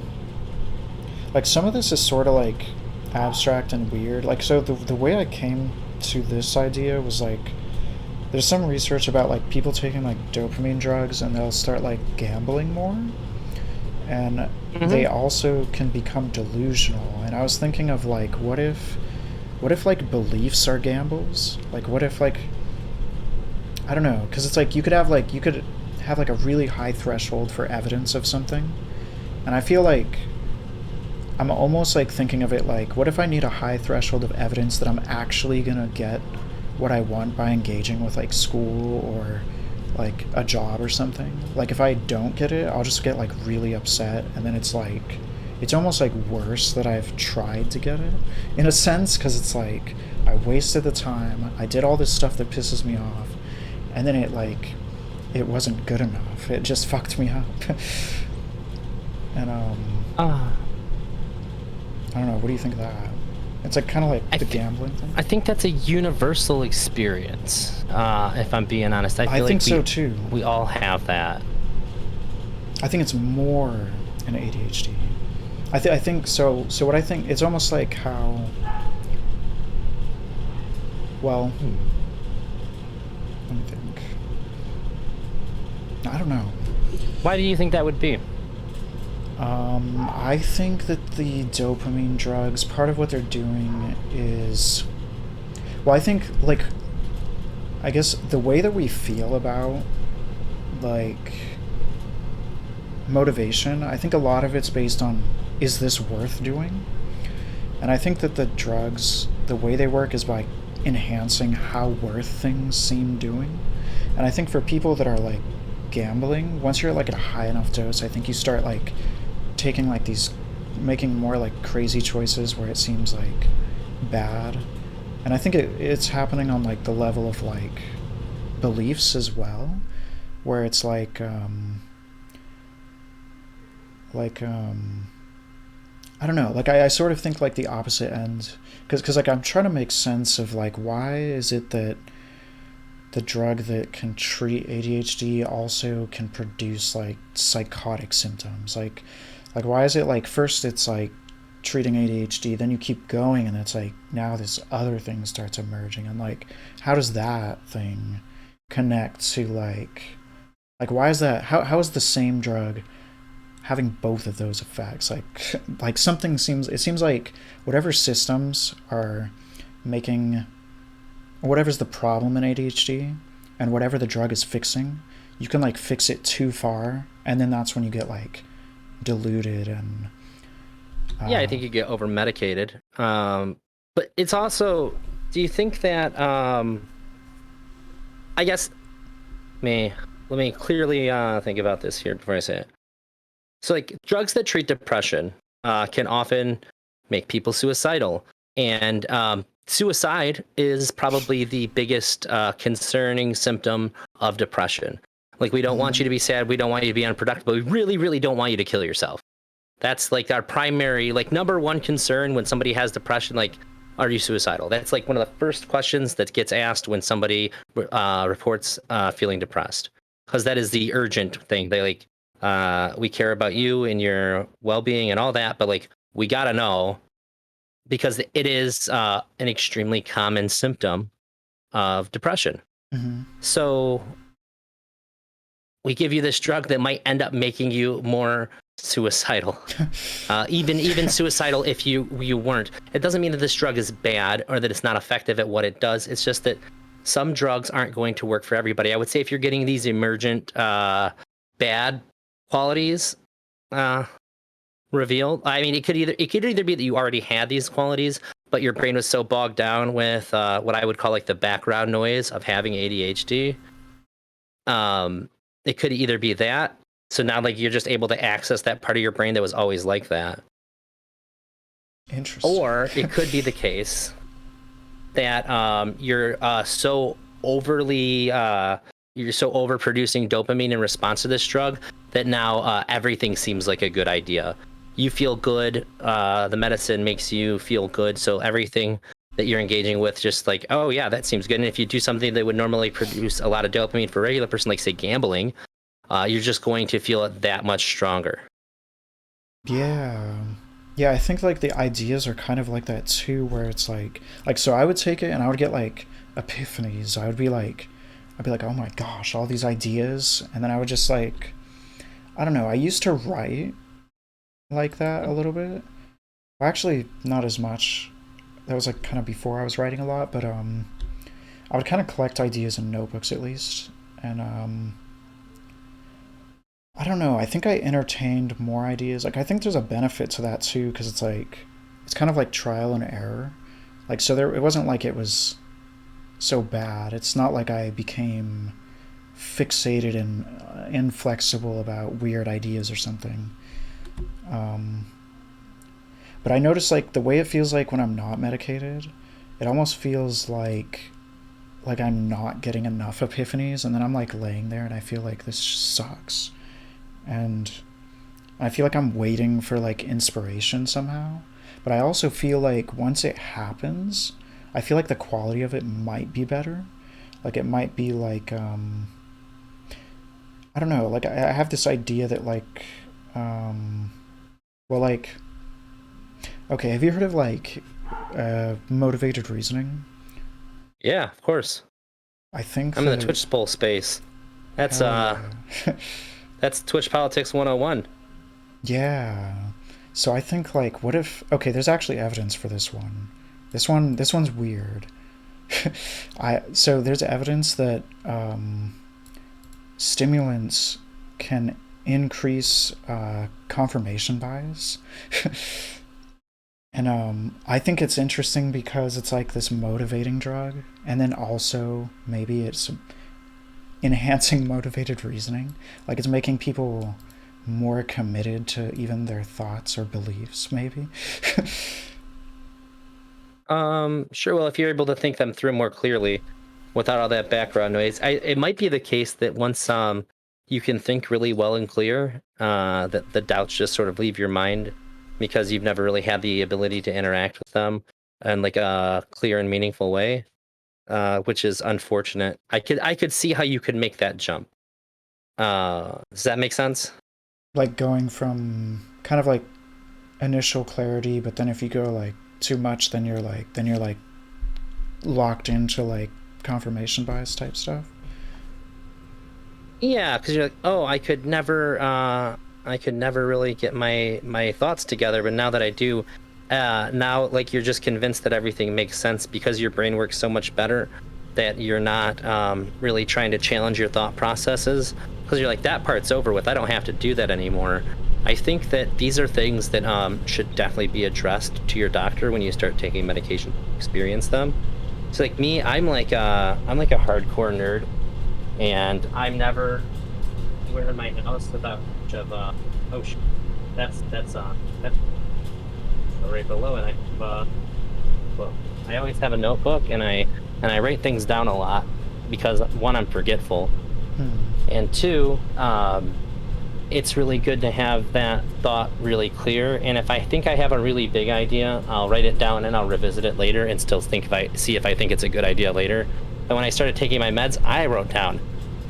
Like some of this is sort of like abstract and weird. Like so the way I came to this idea was like there's some research about like people taking like dopamine drugs and they'll start like gambling more, and they also can become delusional. And I was thinking of like what if like beliefs are gambles? Like what if like I don't know, because it's like you could have like a really high threshold for evidence of something, and I feel like I'm almost like thinking of it like, what if I need a high threshold of evidence that I'm actually gonna get what I want by engaging with like school or like a job or something? Like if I don't get it, I'll just get like really upset, and then it's like it's almost like worse that I've tried to get it in a sense, because it's like I wasted the time, I did all this stuff that pisses me off, and then it wasn't good enough. It just fucked me up. And I don't know, what do you think of that? It's like kind of like the gambling thing. I think that's a universal experience, if I'm being honest. I feel think like so too. We all have that. I think it's more an ADHD. I think so. So what I think, it's almost like how, well, let me think. I don't know. Why do you think that would be? I think that the dopamine drugs, part of what they're doing is, well, I think, like, I guess the way that we feel about, like, motivation, I think a lot of it's based on, is this worth doing? And I think that the drugs, the way they work is by enhancing how worth things seem doing. And I think for people that are, like, gambling, once you're, like, at a high enough dose, I think you start, like, taking like these, making more like crazy choices where it seems like bad. And I think it's happening on like the level of like beliefs as well, where it's like I don't know, like I sort of think like the opposite end, because like I'm trying to make sense of like why is it that the drug that can treat ADHD also can produce like psychotic symptoms. Like why is it like first it's like treating ADHD, then you keep going and it's like now this other thing starts emerging, and like how does that thing connect to like why is that, how is the same drug having both of those effects? Like something seems, it seems like whatever systems are making, whatever's the problem in ADHD and whatever the drug is fixing, you can like fix it too far, and then that's when you get like diluted and Yeah, I think you get over medicated. But it's also, do you think that I guess let me clearly think about this here before I say it. So like drugs that treat depression can often make people suicidal, and suicide is probably the biggest concerning symptom of depression. Like, we don't want you to be sad, we don't want you to be unproductive, but we really, really don't want you to kill yourself. That's like our primary, like, number one concern when somebody has depression. Like, are you suicidal? That's like one of the first questions that gets asked when somebody reports feeling depressed, because that is the urgent thing. They like, we care about you and your well-being and all that, but like, we gotta know, because it is an extremely common symptom of depression. Mm-hmm. So we give you this drug that might end up making you more suicidal, even suicidal if you weren't. It doesn't mean that this drug is bad or that it's not effective at what it does. It's just that some drugs aren't going to work for everybody. I would say if you're getting these emergent bad qualities revealed, I mean, it could either be that you already had these qualities, but your brain was so bogged down with what I would call like the background noise of having ADHD. It could either be that, so now like you're just able to access that part of your brain that was always like that. Interesting. Or it could be the case that you're so overproducing dopamine in response to this drug that now everything seems like a good idea. You feel good, the medicine makes you feel good, so everything that you're engaging with just like, oh yeah, that seems good. And if you do something that would normally produce a lot of dopamine for a regular person, like say gambling, you're just going to feel it that much stronger. Yeah. Yeah, I think like the ideas are kind of like that too, where it's like so I would take it and I would get like epiphanies. I'd be like, oh my gosh, all these ideas, and then I would just like, I don't know, I used to write like that a little bit. Well, actually not as much. That was like kind of before I was writing a lot, but I would kind of collect ideas in notebooks at least, and I don't know, I think I entertained more ideas. Like, I think there's a benefit to that too, because it's like, it's kind of like trial and error. Like, so it wasn't like it was so bad. It's not like I became fixated and inflexible about weird ideas or something. But I notice like the way it feels like when I'm not medicated, it almost feels like I'm not getting enough epiphanies, and then I'm like laying there and I feel like this sucks. And I feel like I'm waiting for like inspiration somehow. But I also feel like once it happens, I feel like the quality of it might be better. Like it might be like I don't know, like I have this idea that like well, like, okay, have you heard of like motivated reasoning? Yeah, of course. I think I'm in the Twitch poll space. That's that's Twitch Politics 101. Yeah. So I think like, what if, okay, there's actually evidence for this one. This one's weird. So there's evidence that stimulants can increase confirmation bias. And I think it's interesting because it's like this motivating drug, and then also maybe it's enhancing motivated reasoning. Like it's making people more committed to even their thoughts or beliefs, maybe. Sure. Well, if you're able to think them through more clearly without all that background noise, it might be the case that once you can think really well and clear, that the doubts just sort of leave your mind because you've never really had the ability to interact with them in like a clear and meaningful way, which is unfortunate. I could see how you could make that jump. Does that make sense? Like going from kind of like initial clarity, but then if you go like too much, then you're like locked into like confirmation bias type stuff. Yeah, because you're like, oh, I could never really get my thoughts together, but now that I do, now like you're just convinced that everything makes sense because your brain works so much better. that you're not really trying to challenge your thought processes, because you're like, that part's over with, I don't have to do that anymore. I think that these are things that should definitely be addressed to your doctor when you start taking medication to experience them. So like me, I'm like a hardcore nerd, and I'm never anywhere in my house without much of oh shit, that's right below, and well, I always have a notebook, and I write things down a lot, because one, I'm forgetful, and two, it's really good to have that thought really clear. And if I think I have a really big idea, I'll write it down and I'll revisit it later and still think if I think it's a good idea later. And when I started taking my meds, I wrote down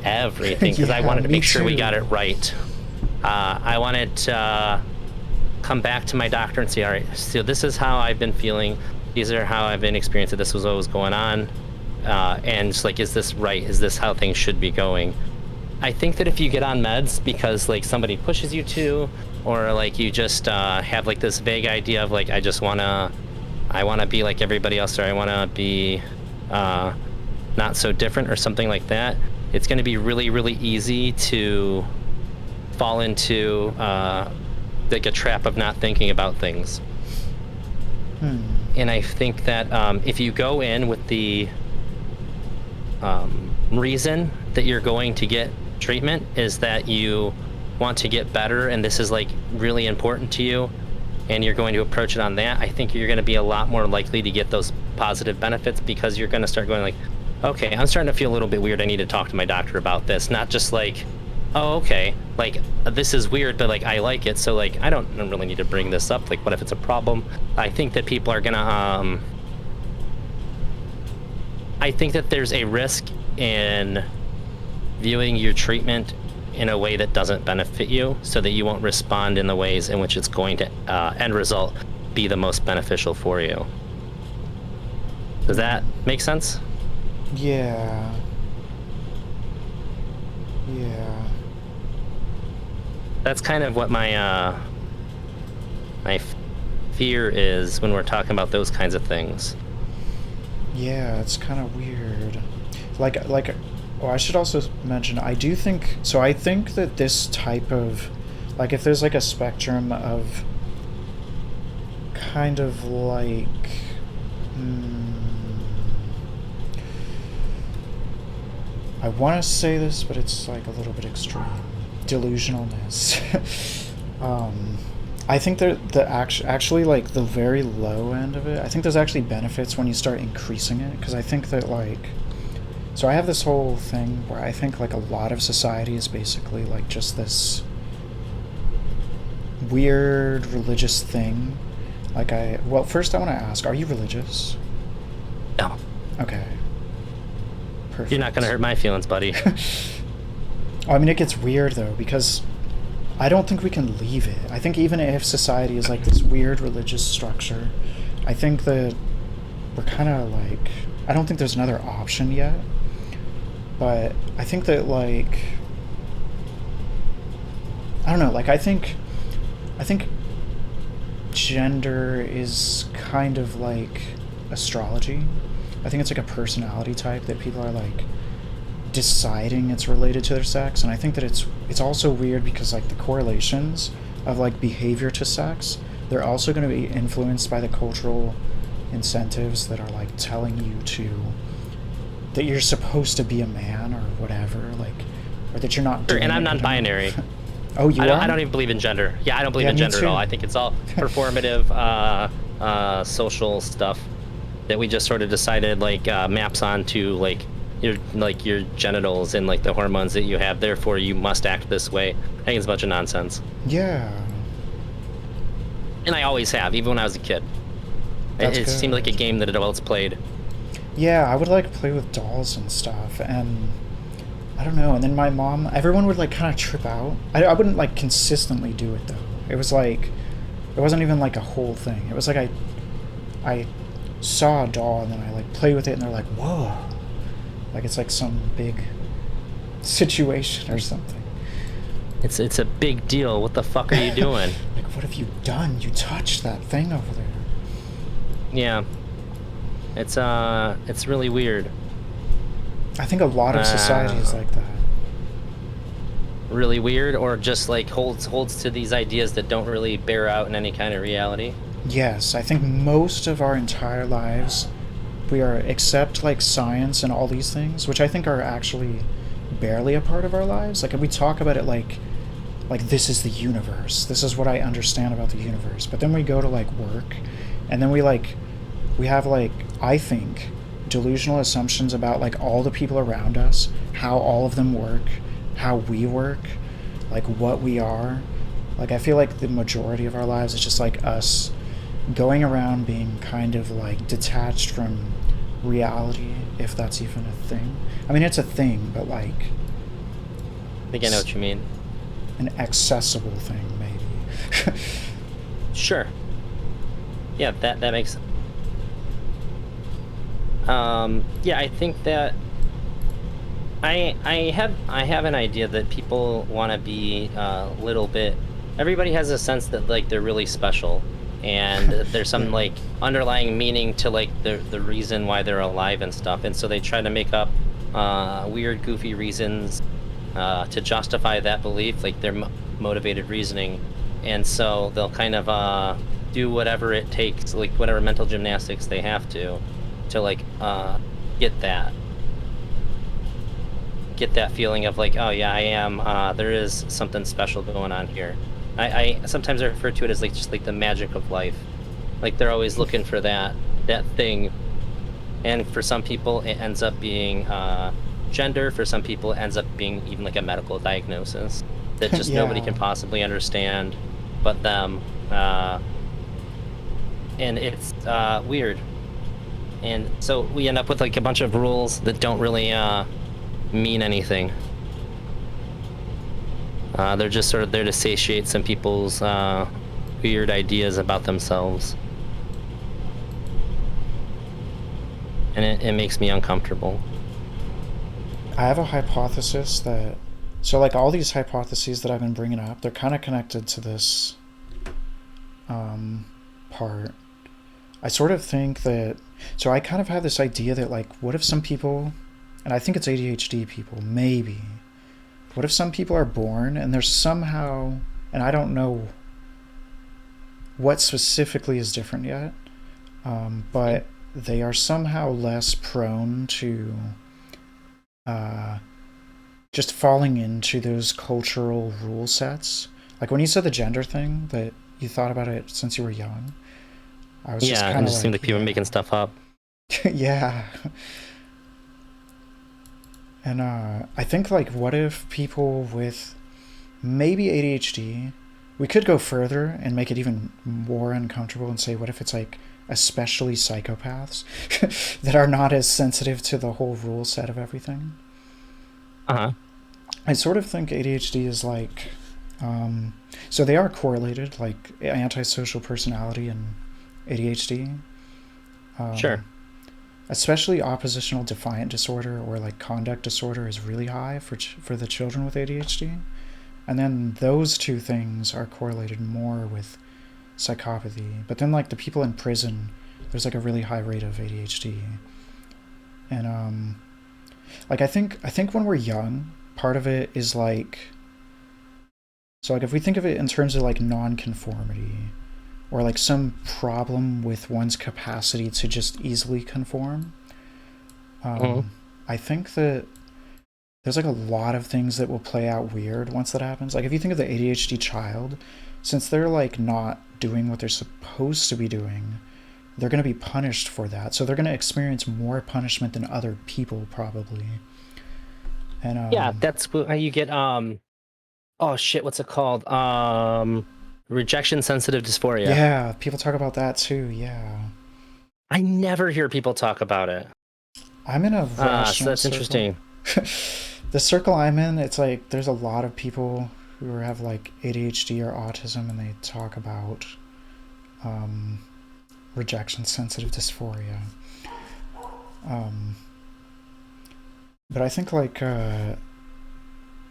everything, because I wanted to make sure we got it right. I wanted to come back to my doctor and say, all right, so this is how I've been feeling. These are how I've been experiencing. This was what was going on. And it's like, is this right? Is this how things should be going? I think that if you get on meds because like somebody pushes you to, or like you just have like this vague idea of like, I want to be like everybody else, or I want to be not so different, or something like that, it's going to be really, really easy to fall into like a trap of not thinking about things. And I think that if you go in with the reason that you're going to get treatment is that you want to get better, and this is like really important to you, and you're going to approach it on that, I think you're going to be a lot more likely to get those positive benefits, because you're going to start going like, okay, I'm starting to feel a little bit weird, I need to talk to my doctor about this. Not just like, oh, okay, like this is weird, but like I like it, so like I don't really need to bring this up. Like, what if it's a problem? I think that people are gonna I think that there's a risk in viewing your treatment in a way that doesn't benefit you, so that you won't respond in the ways in which it's going to end result be the most beneficial for you. Does that make sense? Yeah. That's kind of what my fear is when we're talking about those kinds of things. Yeah, it's kind of weird. Like, oh, I should also mention, I think that this type of, like, if there's like a spectrum of kind of like, I want to say this, but it's like a little bit extreme. Delusionalness. I think that actually like the very low end of it, I think there's actually benefits when you start increasing it, because I think that like, so I have this whole thing where I think like a lot of society is basically like just this weird religious thing. Like well, first I want to ask, are you religious? No. Okay. Perfect. You're not gonna hurt my feelings, buddy. I mean, it gets weird though, because I don't think we can leave it. I think even if society is like this weird religious structure, I think that we're kind of like, I don't think there's another option yet, but I think that like, I don't know, like I think gender is kind of like astrology. I think it's like a personality type that people are like deciding it's related to their sex, and I think that it's also weird because like the correlations of like behavior to sex, they're also going to be influenced by the cultural incentives that are like telling you that you're supposed to be a man or whatever, like, or that you're not doing and I'm non-binary. Oh, you are? I don't even believe in gender. Yeah, I don't believe in gender at all. I think it's all performative social stuff that we just sort of decided like maps onto like your genitals and like the hormones that you have, therefore you must act this way. I think it's a bunch of nonsense. Yeah. And I always have, even when I was a kid. It seemed like a game that adults played. Yeah, I would like play with dolls and stuff, and I don't know, and then my mom, everyone would like kind of trip out. I wouldn't like consistently do it though. It was like, it wasn't even like a whole thing. It was like I saw a doll and then I like play with it and they're like, whoa. Like it's like some big situation or something. It's a big deal. What the fuck are you doing? Like, what have you done? You touched that thing over there. Yeah. It's really weird. I think a lot of society is like that. Really weird, or just like holds to these ideas that don't really bear out in any kind of reality. Yes, I think most of our entire lives, we are, except like science and all these things, which I think are actually barely a part of our lives. Like we talk about it like this is the universe. This is what I understand about the universe. But then we go to like work, and then we have like, I think, delusional assumptions about like all the people around us, how all of them work, how we work, like what we are. Like I feel like the majority of our lives is just like us going around being kind of like detached from reality, if that's even a thing. I mean, it's a thing, but like I think I know what you mean. an accessible thing, maybe. Sure. Yeah, that makes. Yeah, I think that I have an idea that people want to be a little bit. Everybody has a sense that like they're really special, and there's some Yeah. like underlying meaning to like the reason why they're alive and stuff, and so they try to make up weird, goofy reasons to justify that belief, like their motivated reasoning, and so they'll kind of do whatever it takes, like whatever mental gymnastics they have to like get that get that feeling of like, oh yeah, I am. There is something special going on here. I sometimes I refer to it as like just like the magic of life. Like they're always looking for that thing, and for some people it ends up being gender. For some people it ends up being even like a medical diagnosis that just nobody Yeah. can possibly understand but them. And it's weird. And so we end up with like a bunch of rules that don't really mean anything. They're just sort of there to satiate some people's weird ideas about themselves. And it makes me uncomfortable. I have a hypothesis that, so like all these hypotheses that I've been bringing up, they're kind of connected to this part. I sort of think that, so I kind of have this idea that like, what if some people, and I think it's ADHD people, maybe, what if some people are born and they're somehow, and I don't know what specifically is different yet, but they are somehow less prone to uh, just falling into those cultural rule sets. Like when you said the gender thing, that you thought about it since you were young, I was just Yeah, kind and it of just seems like, like people are yeah. making stuff up. Yeah. And I think like, what if people with maybe ADHD, we could go further and make it even more uncomfortable and say, what if it's like especially psychopaths that are not as sensitive to the whole rule set of everything? Uh-huh. I sort of think ADHD is like, so they are correlated, like antisocial personality and ADHD. Sure. Um, Especially oppositional defiant disorder or like conduct disorder is really high for the children with ADHD. And then those two things are correlated more with psychopathy. But then like the people in prison, there's like a really high rate of ADHD. And like I think when we're young, part of it is like, so like if we think of it in terms of like non-conformity or like some problem with one's capacity to just easily conform, Mhm. I think that there's like a lot of things that will play out weird once that happens. Like if you think of the ADHD child, since they're like not doing what they're supposed to be doing, they're going to be punished for that. So they're going to experience more punishment than other people probably. And Yeah, that's how you get oh shit, what's it called? Rejection sensitive dysphoria. yeah, people talk about that too. Yeah. I never hear people talk about it. I'm in a So rational that's circle. interesting. The circle I'm in, it's like there's a lot of people who have like ADHD or autism, and they talk about um, rejection sensitive dysphoria. Um, but I think like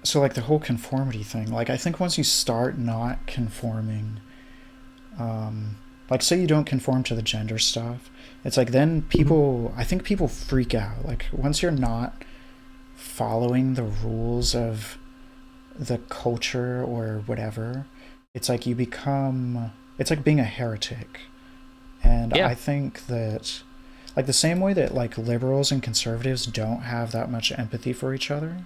so like the whole conformity thing. Like I think once you start not conforming, like say you don't conform to the gender stuff, it's like then Mhm. people. I think people freak out. Like once you're not following the rules of the culture or whatever, it's like you become, it's like being a heretic. And Yeah. I think that, like, the same way that, like, liberals and conservatives don't have that much empathy for each other,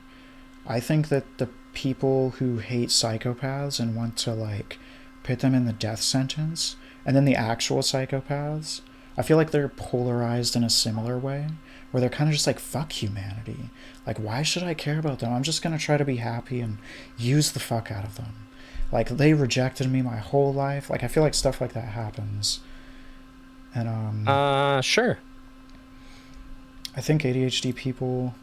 I think that the people who hate psychopaths and want to, like, put them in the death sentence, and then the actual psychopaths, I feel like they're polarized in a similar way, where they're kind of just like, fuck humanity. Like, why should I care about them? I'm just going to try to be happy and use the fuck out of them. Like, they rejected me my whole life. Like, I feel like stuff like that happens. And, Sure. I think ADHD people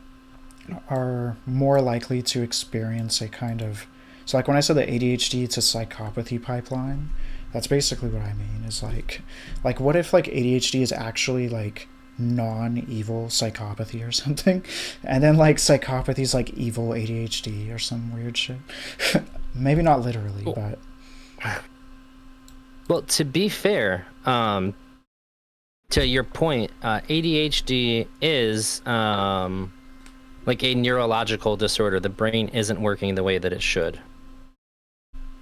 are more likely to experience a kind of, so like when I said that ADHD, it's a psychopathy pipeline, that's basically what I mean. Is like what if like ADHD is actually like non-evil psychopathy or something, and then like psychopathy is like evil ADHD or some weird shit. Maybe not literally, but Well, to be fair, to your point, ADHD is like a neurological disorder. The brain isn't working the way that it should.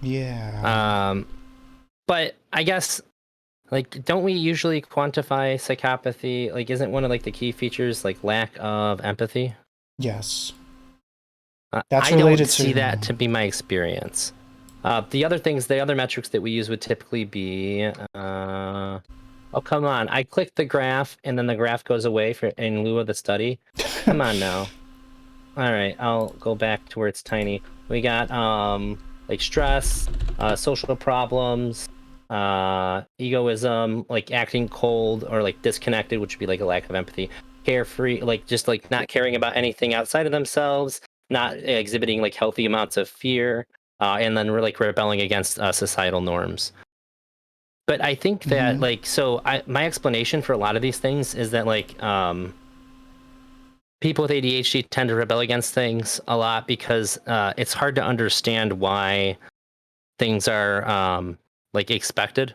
yeah. But I guess, like, don't we usually quantify psychopathy? Like, isn't one of like the key features like lack of empathy? Yes. That's I don't related see to that to be my experience. The other metrics that we use would typically be, oh come on! I clicked the graph and then the graph goes away for in lieu of the study. Come on now. All right, I'll go back to where it's tiny. We got like stress, social problems, egoism, like acting cold or like disconnected, which would be like a lack of empathy. Carefree, like just like not caring about anything outside of themselves, not exhibiting like healthy amounts of fear, and then we're like rebelling against societal norms. But I think that like my explanation for a lot of these things is that like people with ADHD tend to rebel against things a lot because it's hard to understand why things are like expected.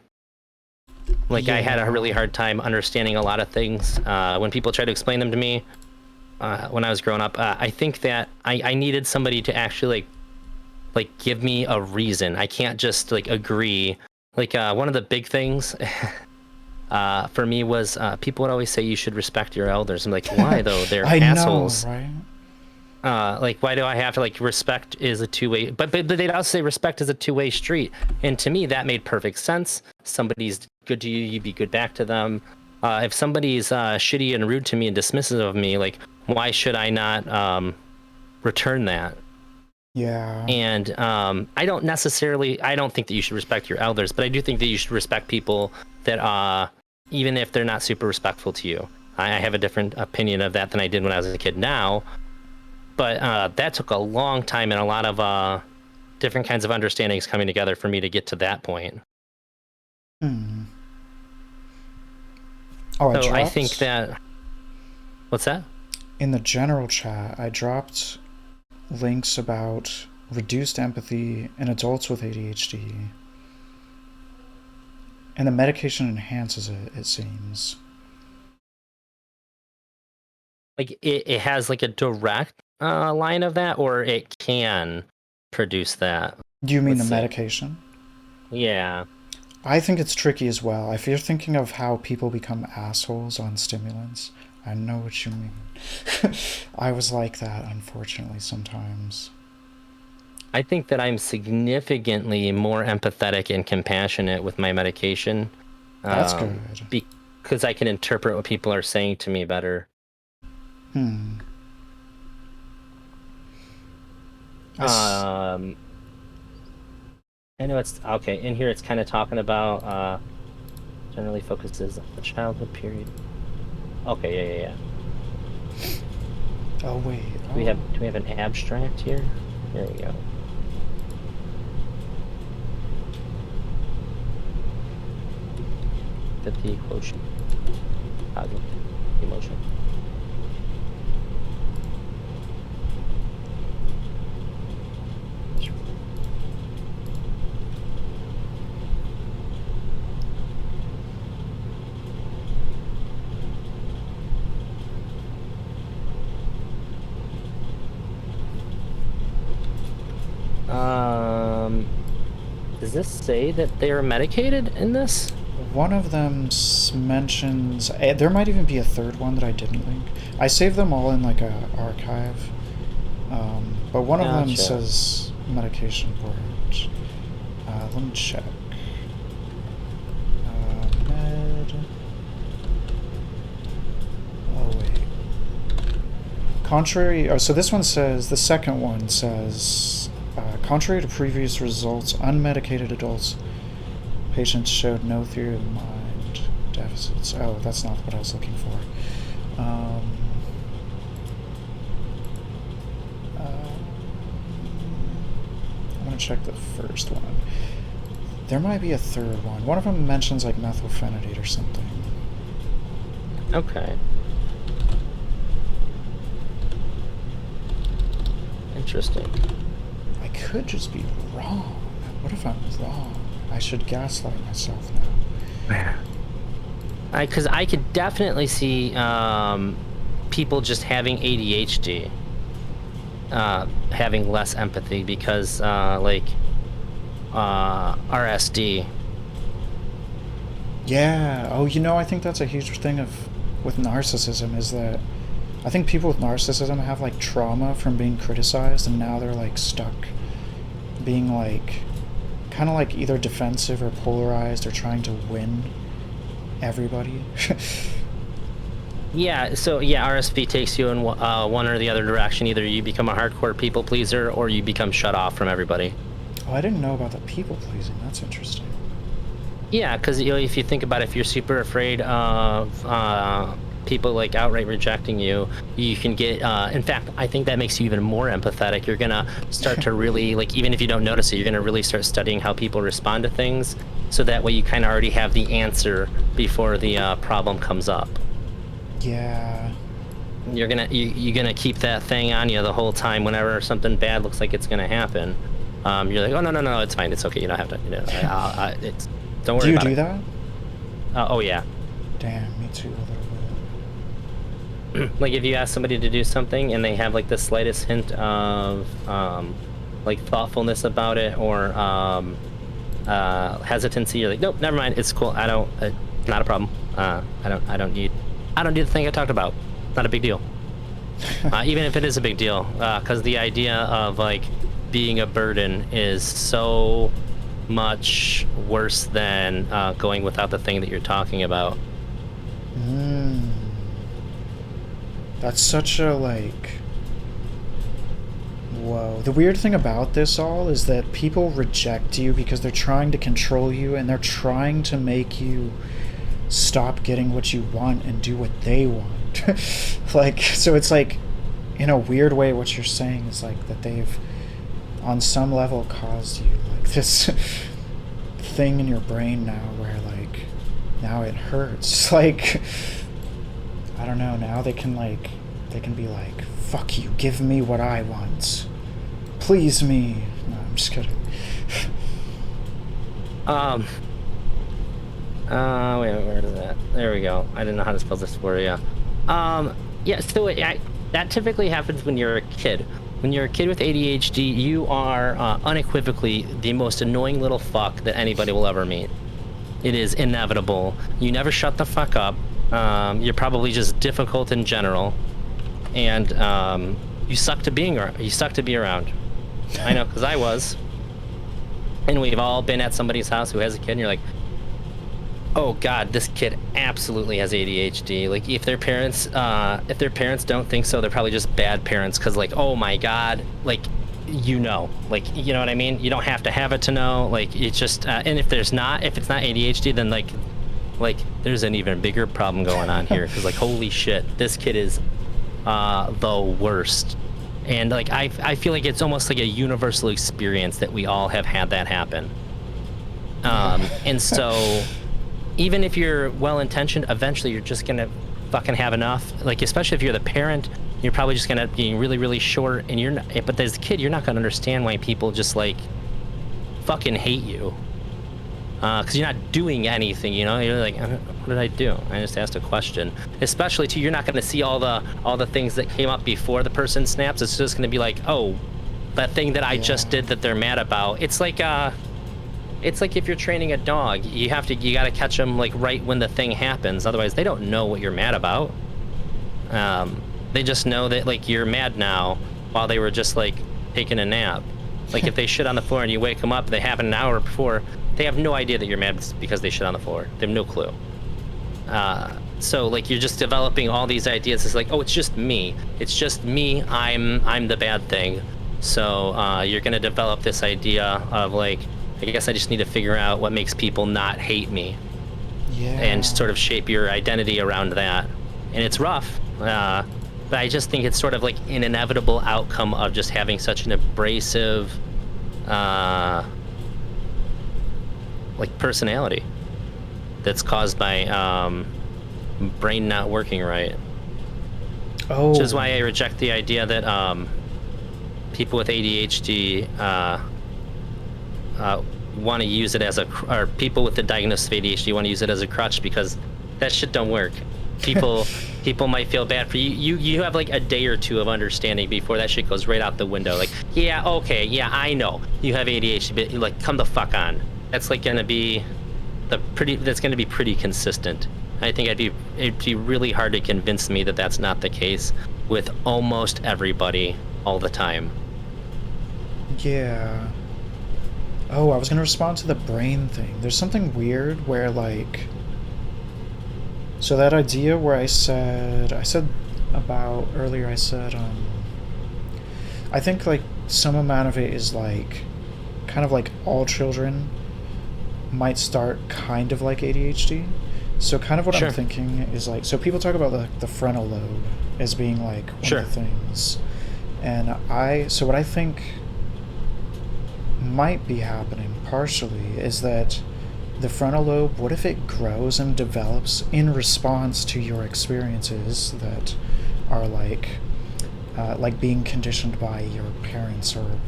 Like I had a really hard time understanding a lot of things when people try to explain them to me when I was growing up. I think that I needed somebody to actually like give me a reason. I can't just like agree. Like one of the big things for me was people would always say you should respect your elders. I'm like, why though? They're I assholes. know, right? Like, why do I have to like respect is a two-way? But they'd also say respect is a two-way street, and to me that made perfect sense. Somebody's good to you, you be good back to them. If somebody's shitty and rude to me and dismissive of me, like, why should I not return that? Yeah. And I don't think that you should respect your elders, but I do think that you should respect people that, even if they're not super respectful to you. I have a different opinion of that than I did when I was a kid now. But that took a long time and a lot of different kinds of understandings coming together for me to get to that point. Oh, I think that... What's that? In the general chat, I dropped links about reduced empathy in adults with ADHD. And the medication enhances it, it seems. Like, it has, like, a direct line of that, or it can produce that? Do you mean the medication? Yeah. I think it's tricky as well. If you're thinking of how people become assholes on stimulants, I know what you mean. I was like that, unfortunately, sometimes. I think that I'm significantly more empathetic and compassionate with my medication. That's good. Because I can interpret what people are saying to me better. I know it's okay. In here, it's kind of talking about generally focuses on the childhood period. Okay, yeah. Oh wait. Do we have an abstract here? Here we go. The quotient, positive emotion. Does this say that they are medicated in this? One of them mentions... there might even be a third one that I didn't link. I saved them all in like a archive. But one of them Gotcha. says medication board. Let me check. Med... Oh, wait. Contrary... Oh, so this one says... The second one says... contrary to previous results, unmedicated adults patients showed no theory of mind deficits. Oh, that's not what I was looking for. I'm gonna check the first one. There might be a third one. One of them mentions like methylphenidate or something. Okay. Interesting. I could just be wrong. What if I'm wrong? I should gaslight myself now. Because I could definitely see people just having ADHD having less empathy because RSD. Yeah. Oh, you know, I think that's a huge thing with narcissism is that I think people with narcissism have like trauma from being criticized, and now they're like stuck being like kind of like either defensive or polarized or trying to win everybody. Yeah, so yeah, RSV takes you in one or the other direction. Either you become a hardcore people pleaser or you become shut off from everybody. Oh, I didn't know about the people pleasing. That's interesting. Yeah, because if you think about it, if you're super afraid of people like outright rejecting you, you can get. In fact, I think that makes you even more empathetic. You're gonna start to really like, even if you don't notice it, you're gonna really start studying how people respond to things, so that way you kind of already have the answer before the problem comes up. Yeah. You're gonna keep that thing on you the whole time. Whenever something bad looks like it's gonna happen, you're like, oh no, it's fine, it's okay. You don't have to. You know, it's don't worry. Do you about do it. that? Oh yeah. Damn, me too. A little bit. Like if you ask somebody to do something and they have like the slightest hint of like thoughtfulness about it or hesitancy, you're like, nope, never mind, it's cool. I don't. Not a problem. I don't need the thing I talked about. Not a big deal. Even if it is a big deal, because the idea of like being a burden is so much worse than going without the thing that you're talking about. That's such a like... Whoa. The weird thing about this all is that people reject you because they're trying to control you and they're trying to make you stop getting what you want and do what they want. Like, so it's like, in a weird way, what you're saying is like that they've, on some level, caused you like this thing in your brain now where like, now it hurts. Like, I don't know, now they can be like, fuck you, give me what I want. Please me. No, I'm just kidding. Wait, where is that? There we go. I didn't know how to spell this for you. Yeah, so that typically happens when you're a kid. When you're a kid with ADHD, you are unequivocally the most annoying little fuck that anybody will ever meet. It is inevitable. You never shut the fuck up. You're probably just difficult in general, and you suck to be around. I know, because I was. And we've all been at somebody's house who has a kid, and you're like, oh God, this kid absolutely has ADHD. Like if their parents don't think so, they're probably just bad parents. Cause like, oh my God, like, like, you know what I mean? You don't have to have it to know. Like it's just, and if it's not ADHD, then like there's an even bigger problem going on here. Cause like, holy shit, this kid is the worst. And like, I feel like it's almost like a universal experience that we all have had that happen. And so, even if you're well-intentioned, eventually you're just gonna fucking have enough. Like, especially if you're the parent, you're probably just gonna be really, really short. And you're not, but as a kid, you're not gonna understand why people just like fucking hate you, because you're not doing anything. You know, you're like, what did I do? I just asked a question. Especially too, you're not gonna see all the things that came up before the person snaps. It's just gonna be like, oh, that thing that I just did that they're mad about. It's like if you're training a dog, you gotta catch them like right when the thing happens. Otherwise, they don't know what you're mad about. They just know that like you're mad now while they were just like taking a nap. Like if they shit on the floor and you wake them up, they happened an hour before. They have no idea that you're mad because they shit on the floor. They have no clue. So like you're just developing all these ideas. It's like, oh, it's just me. It's just me. I'm the bad thing. So you're gonna develop this idea of like, I guess I just need to figure out what makes people not hate me. Yeah. And sort of shape your identity around that. And it's rough. But I just think it's sort of like an inevitable outcome of just having such an abrasive like personality that's caused by brain not working right. Oh. Which is why I reject the idea that people with ADHD want to use it as or people with the diagnosis of ADHD want to use it as a crutch, because that shit don't work. People might feel bad for you. You have like a day or two of understanding before that shit goes right out the window. Like, yeah, okay, yeah, I know you have ADHD, but like, come the fuck on. That's like gonna be that's gonna be pretty consistent. I think it'd be really hard to convince me that that's not the case with almost everybody all the time. Yeah. Oh, I was gonna respond to the brain thing. There's something weird where like, so that idea where I said about earlier, I said I think like some amount of it is like kind of like all children might start kind of like ADHD. So kind of what Sure. I'm thinking is like, so people talk about the frontal lobe as being like one Sure. of the things. And so what I think might be happening partially is that the frontal lobe, what if it grows and develops in response to your experiences that are like being conditioned by your parents or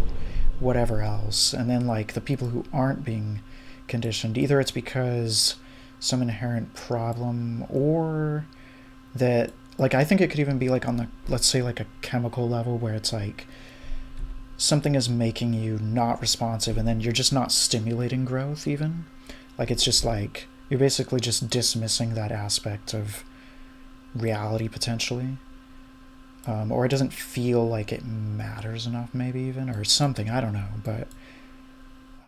whatever else, and then like the people who aren't being conditioned, either it's because some inherent problem, or that like I think it could even be like on the, let's say like a chemical level where it's like something is making you not responsive, and then you're just not stimulating growth even. Like it's just like you're basically just dismissing that aspect of reality potentially. Or it doesn't feel like it matters enough maybe even, or something, I don't know. But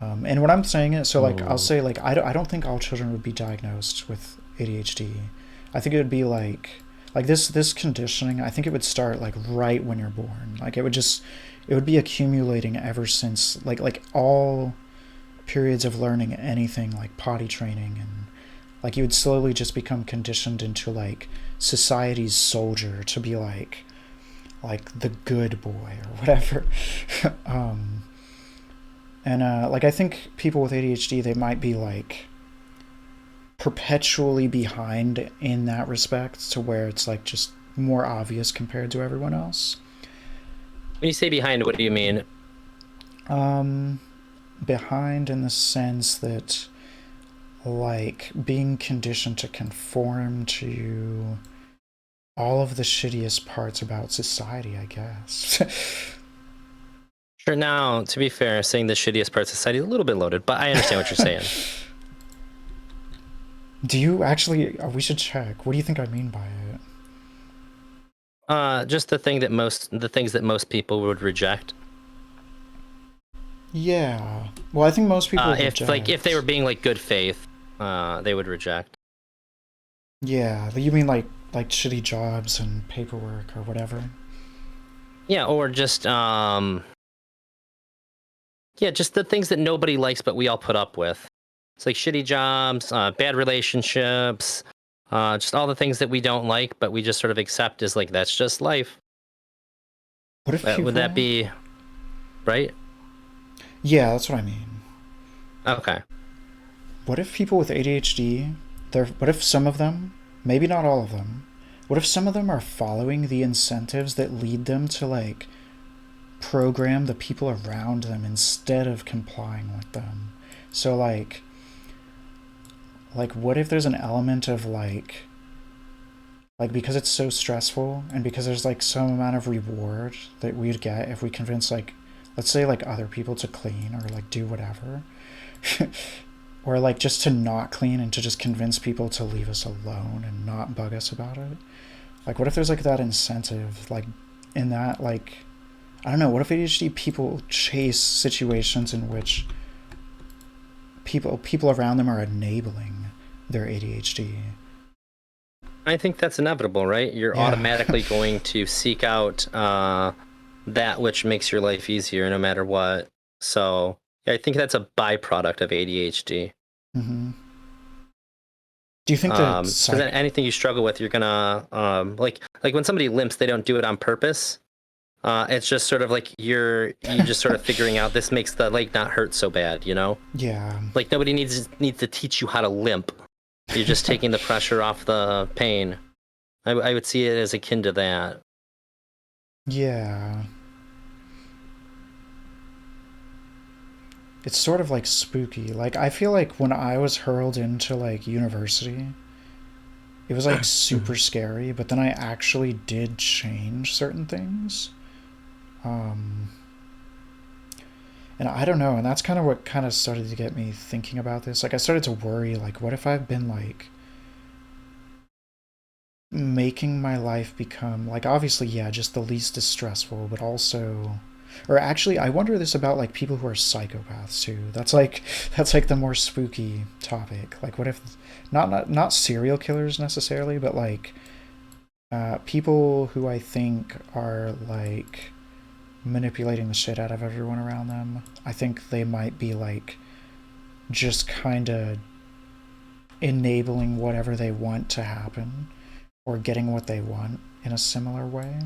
and what I'm saying is, so like I'll say like I don't think all children would be diagnosed with ADHD. I think it would be like this conditioning, I think it would start like right when you're born. Like it would be accumulating ever since like all periods of learning anything, like potty training, and like you would slowly just become conditioned into like society's soldier to be like the good boy or whatever. And like I think people with ADHD, they might be like perpetually behind in that respect, to where it's like just more obvious compared to everyone else. When you say behind, what do you mean? Behind in the sense that like being conditioned to conform to all of the shittiest parts about society, I guess. Sure. Now, to be fair, saying the shittiest parts of society is a little bit loaded, but I understand what you're saying. Do you actually? We should check. What do you think I mean by it? Just the things that most people would reject. Yeah. Well, I think most people if they were being like good faith, they would reject. Yeah, you mean like shitty jobs and paperwork or whatever? Yeah, or just just the things that nobody likes but we all put up with. It's like shitty jobs, bad relationships, just all the things that we don't like but we just sort of accept as like that's just life. What if people... Would that be right? Yeah, that's what I mean. Okay. What if people with ADHD, what if some of them, maybe not all of them, what if some of them are following the incentives that lead them to like program the people around them instead of complying with them? So like what if there's an element of like because it's so stressful, and because there's like some amount of reward that we'd get if we convince like let's say like other people to clean or like do whatever. Or like just to not clean and to just convince people to leave us alone and not bug us about it. Like what if there's like that incentive, like in that, like, I don't know, what if ADHD people chase situations in which people around them are enabling their ADHD? I think that's inevitable, right? You're Yeah. automatically going to seek out that which makes your life easier no matter what. So yeah, I think that's a byproduct of ADHD. Mm-hmm. Do you think that Because anything you struggle with, you're gonna like when somebody limps, they don't do it on purpose. It's just sort of like you just sort of figuring out this makes the leg not hurt so bad, you know? Yeah. Like nobody needs to teach you how to limp. You're just taking the pressure off the pain. I would see it as akin to that. Yeah. It's sort of like spooky. Like I feel like when I was hurled into like university, it was like super scary, but then I actually did change certain things. Um and I don't know, and that's kind of what kind of started to get me thinking about this. Like I started to worry, like what if I've been like making my life become like, obviously, yeah, just the least distressful, but also, or actually I wonder this about like people who are psychopaths too. That's like the more spooky topic. Like what if not serial killers necessarily, but like people who I think are like manipulating the shit out of everyone around them. I think they might be like just kind of enabling whatever they want to happen or getting what they want in a similar way.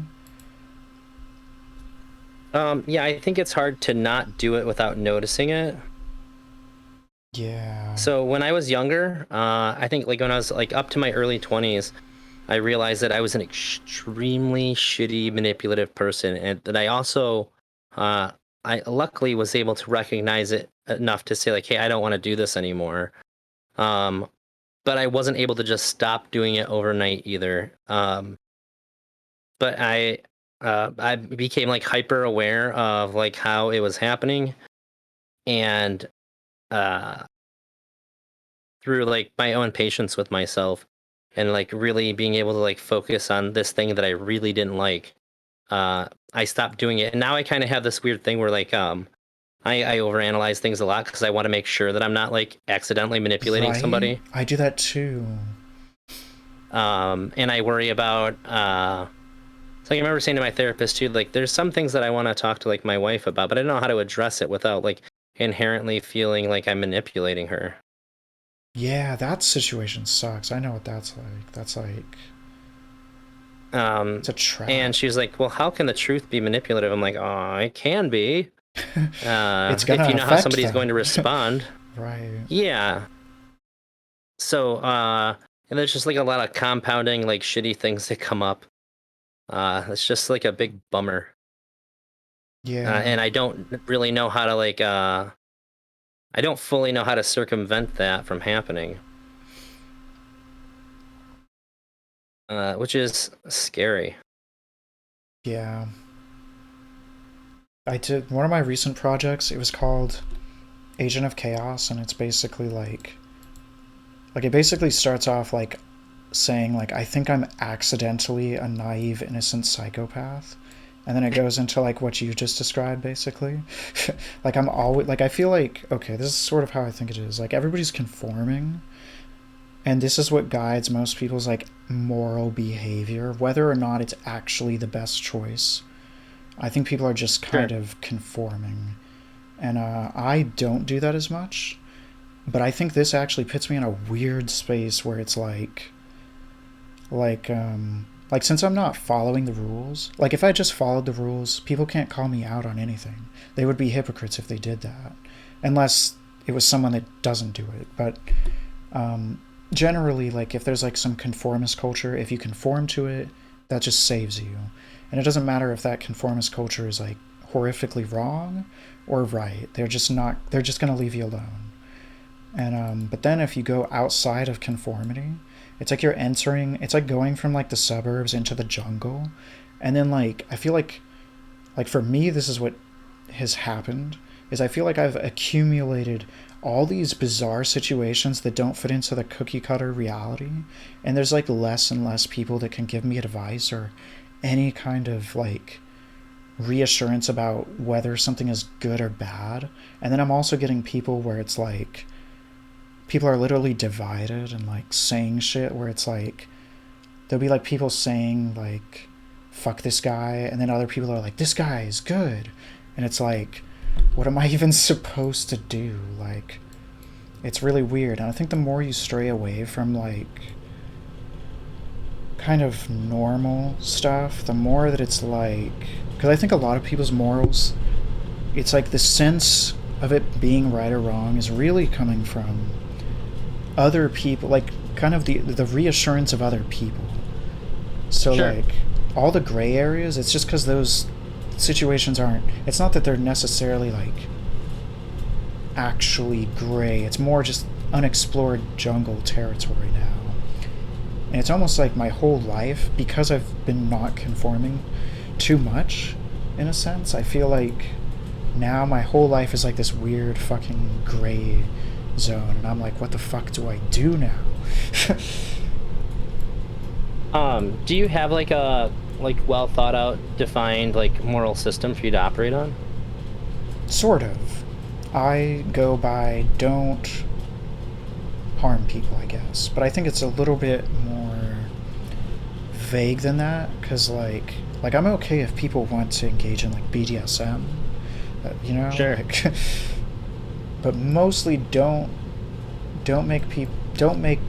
Yeah, I think it's hard to not do it without noticing it. Yeah. So when I was younger, I think like when I was like up to my early 20s, I realized that I was an extremely shitty, manipulative person, and that I also, I luckily was able to recognize it enough to say like, hey, I don't want to do this anymore. Um, but I wasn't able to just stop doing it overnight either. But I became like hyper aware of like how it was happening, and uh, through like my own patience with myself, and like really being able to like focus on this thing that I really didn't like. I stopped doing it, and now I kind of have this weird thing where like I overanalyze things a lot because I want to make sure that I'm not like accidentally manipulating Right? somebody. I do that too. And I worry about so I remember saying to my therapist too, like there's some things that I want to talk to like my wife about, but I don't know how to address it without like inherently feeling like I'm manipulating her. Yeah, that situation sucks. I know what that's like. That's like, Um, it's a trap. and she's like, "Well, how can the truth be manipulative?" I'm like, "Oh, it can be. It's If gonna you know how affect somebody's going to them. respond." Right. Yeah. So, and there's just like a lot of compounding, like shitty things that come up. It's just like a big bummer. Yeah. And I don't really know how to like, I don't fully know how to circumvent that from happening. Which is scary. Yeah. I did one of my recent projects. It was called Agent of Chaos, and it's basically like it basically starts off like saying like I think I'm accidentally a naive innocent psychopath, and then it goes into like what you just described basically. Like I'm always like I feel like okay, this is sort of how I think it is. Like everybody's conforming, and this is what guides most people's like moral behavior, whether or not it's actually the best choice. I think people are just kind Sure. of conforming, and I don't do that as much. But I think this actually puts me in a weird space where it's like since I'm not following the rules, like if I just followed the rules, people can't call me out on anything. They would be hypocrites if they did that, unless it was someone that doesn't do it. But um, generally, like if there's like some conformist culture, if you conform to it, that just saves you, and it doesn't matter if that conformist culture is like horrifically wrong or right. They're just not. They're just gonna leave you alone. And but then if you go outside of conformity, it's like you're entering. It's like going from like the suburbs into the jungle, and then like I feel like for me this is what has happened is I feel like I've accumulated all these bizarre situations that don't fit into the cookie cutter reality, and there's like less and less people that can give me advice or any kind of like reassurance about whether something is good or bad. And then I'm also getting people where it's like people are literally divided and like saying shit where it's like there'll be like people saying like fuck this guy, and then other people are like this guy is good, and it's like what am I even supposed to do? Like it's really weird. And I think the more you stray away from like kind of normal stuff, the more that it's like, because I think a lot of people's morals, it's like the sense of it being right or wrong is really coming from other people, like kind of the reassurance of other people. So Sure. like all the gray areas, it's just because those situations aren't, it's not that they're necessarily like actually gray, it's more just unexplored jungle territory now. And it's almost like my whole life, because I've been not conforming too much, in a sense, I feel like now my whole life is like this weird fucking gray zone, and I'm like, what the fuck do I do now? Do you have like a well thought out, defined like moral system for you to operate on? Sort of. I go by don't harm people, I guess. But I think it's a little bit more vague than that, because like I'm okay if people want to engage in like BDSM, you know? Sure. Like, but mostly don't make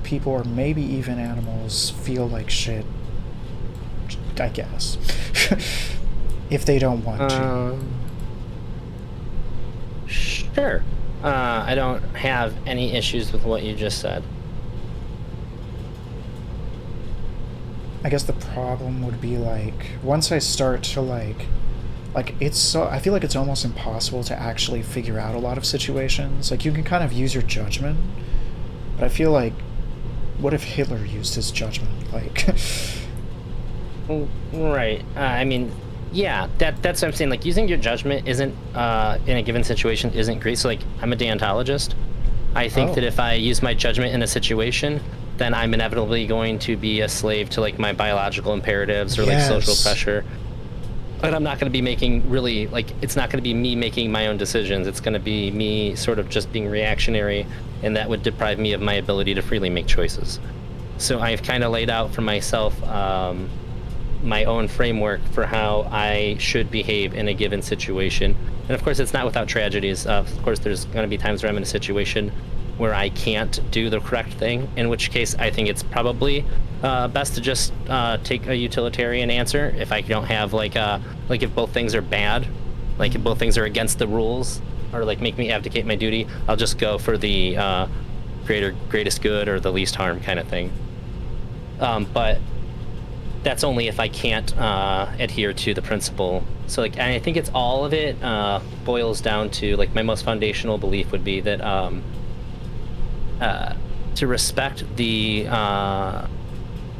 people or maybe even animals feel like shit, I guess. If they don't want to. Sure. I don't have any issues with what you just said. I guess the problem would be like once I start to like it's so, I feel like it's almost impossible to actually figure out a lot of situations. Like you can kind of use your judgment, but I feel like what if Hitler used his judgment? Like Right. I mean, yeah, that's what I'm saying. Like using your judgment isn't in a given situation isn't great. So like I'm a deontologist. I think that if I use my judgment in a situation, then I'm inevitably going to be a slave to like my biological imperatives or like social Yes. pressure. But I'm not going to be making really like it's not going to be me making my own decisions. It's going to be me sort of just being reactionary, and that would deprive me of my ability to freely make choices. So I've kind of laid out for myself my own framework for how I should behave in a given situation. And of course, it's not without tragedies. Of course, there's going to be times where I'm in a situation where I can't do the correct thing, in which case I think it's probably best to just take a utilitarian answer. If I don't have like if both things are bad, like if both things are against the rules or like make me abdicate my duty, I'll just go for the greatest good or the least harm kind of thing. But that's only if I can't adhere to the principle. So like, and I think it's all of it boils down to like my most foundational belief would be that to respect the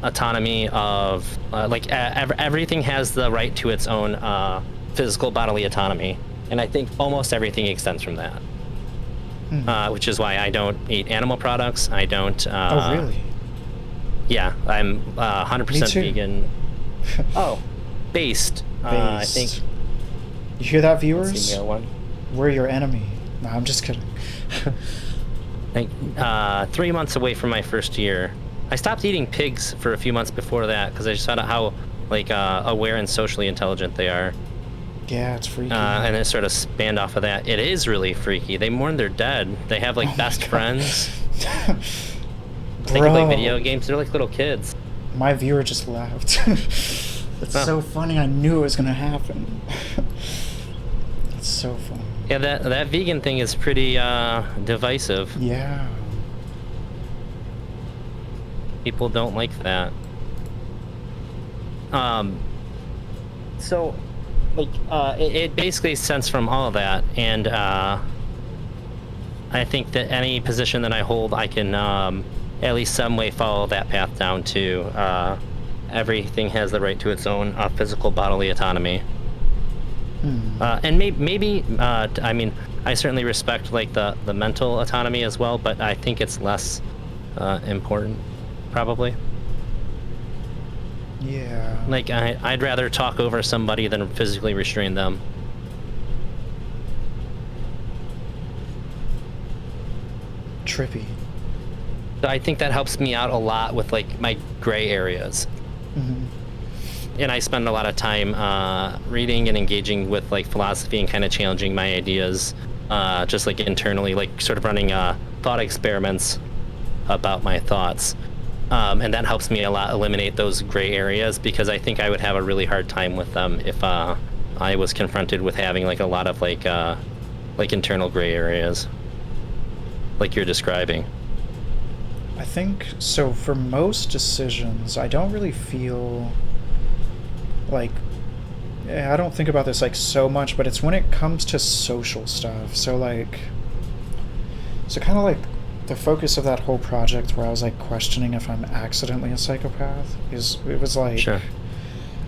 autonomy of everything has the right to its own physical bodily autonomy, and I think almost everything extends from that. Which is why I don't eat animal products. I don't. Oh really? Yeah, I'm 100% vegan. Oh, based. I think. You hear that, Let's see, viewers? yeah, one. We're your enemy. No, I'm just kidding. Like 3 months away from my first year. I stopped eating pigs for a few months before that because I just found out how like aware and socially intelligent they are. Yeah, it's freaky. And it sort of spanned off of that. It is really freaky. They mourn their dead. They have like best friends. They can play video games. They're like little kids. My viewer just laughed. It's so funny. I knew it was gonna happen. It's so funny. Yeah, that vegan thing is pretty divisive. Yeah. People don't like that. So, like, it basically stems from all of that, and I think that any position that I hold, I can at least some way follow that path down to everything has the right to its own physical bodily autonomy. And maybe I mean, I certainly respect like the mental autonomy as well, but I think it's less important, probably. Yeah. Like I'd rather talk over somebody than physically restrain them. Trippy. So I think that helps me out a lot with like my gray areas. And I spend a lot of time reading and engaging with like philosophy and kind of challenging my ideas, just like internally, like sort of running thought experiments about my thoughts. And that helps me a lot eliminate those gray areas, because I think I would have a really hard time with them if I was confronted with having like a lot of like internal gray areas, like you're describing. I think so. For most decisions, I don't really feel like, I don't think about this like so much, but it's when it comes to social stuff. So kind of like the focus of that whole project where I was like questioning if I'm accidentally a psychopath it was like, Sure.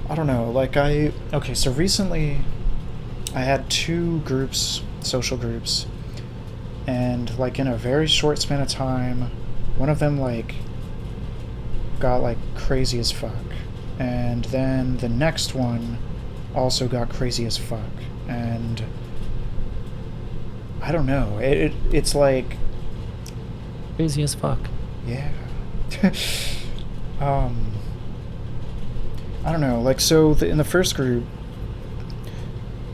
I don't know, like okay, so recently I had two groups, social groups, and like in a very short span of time, one of them like got like crazy as fuck, and then the next one also got crazy as fuck, and I don't know, it's like Crazy as fuck. yeah. I don't know, like, so in the first group,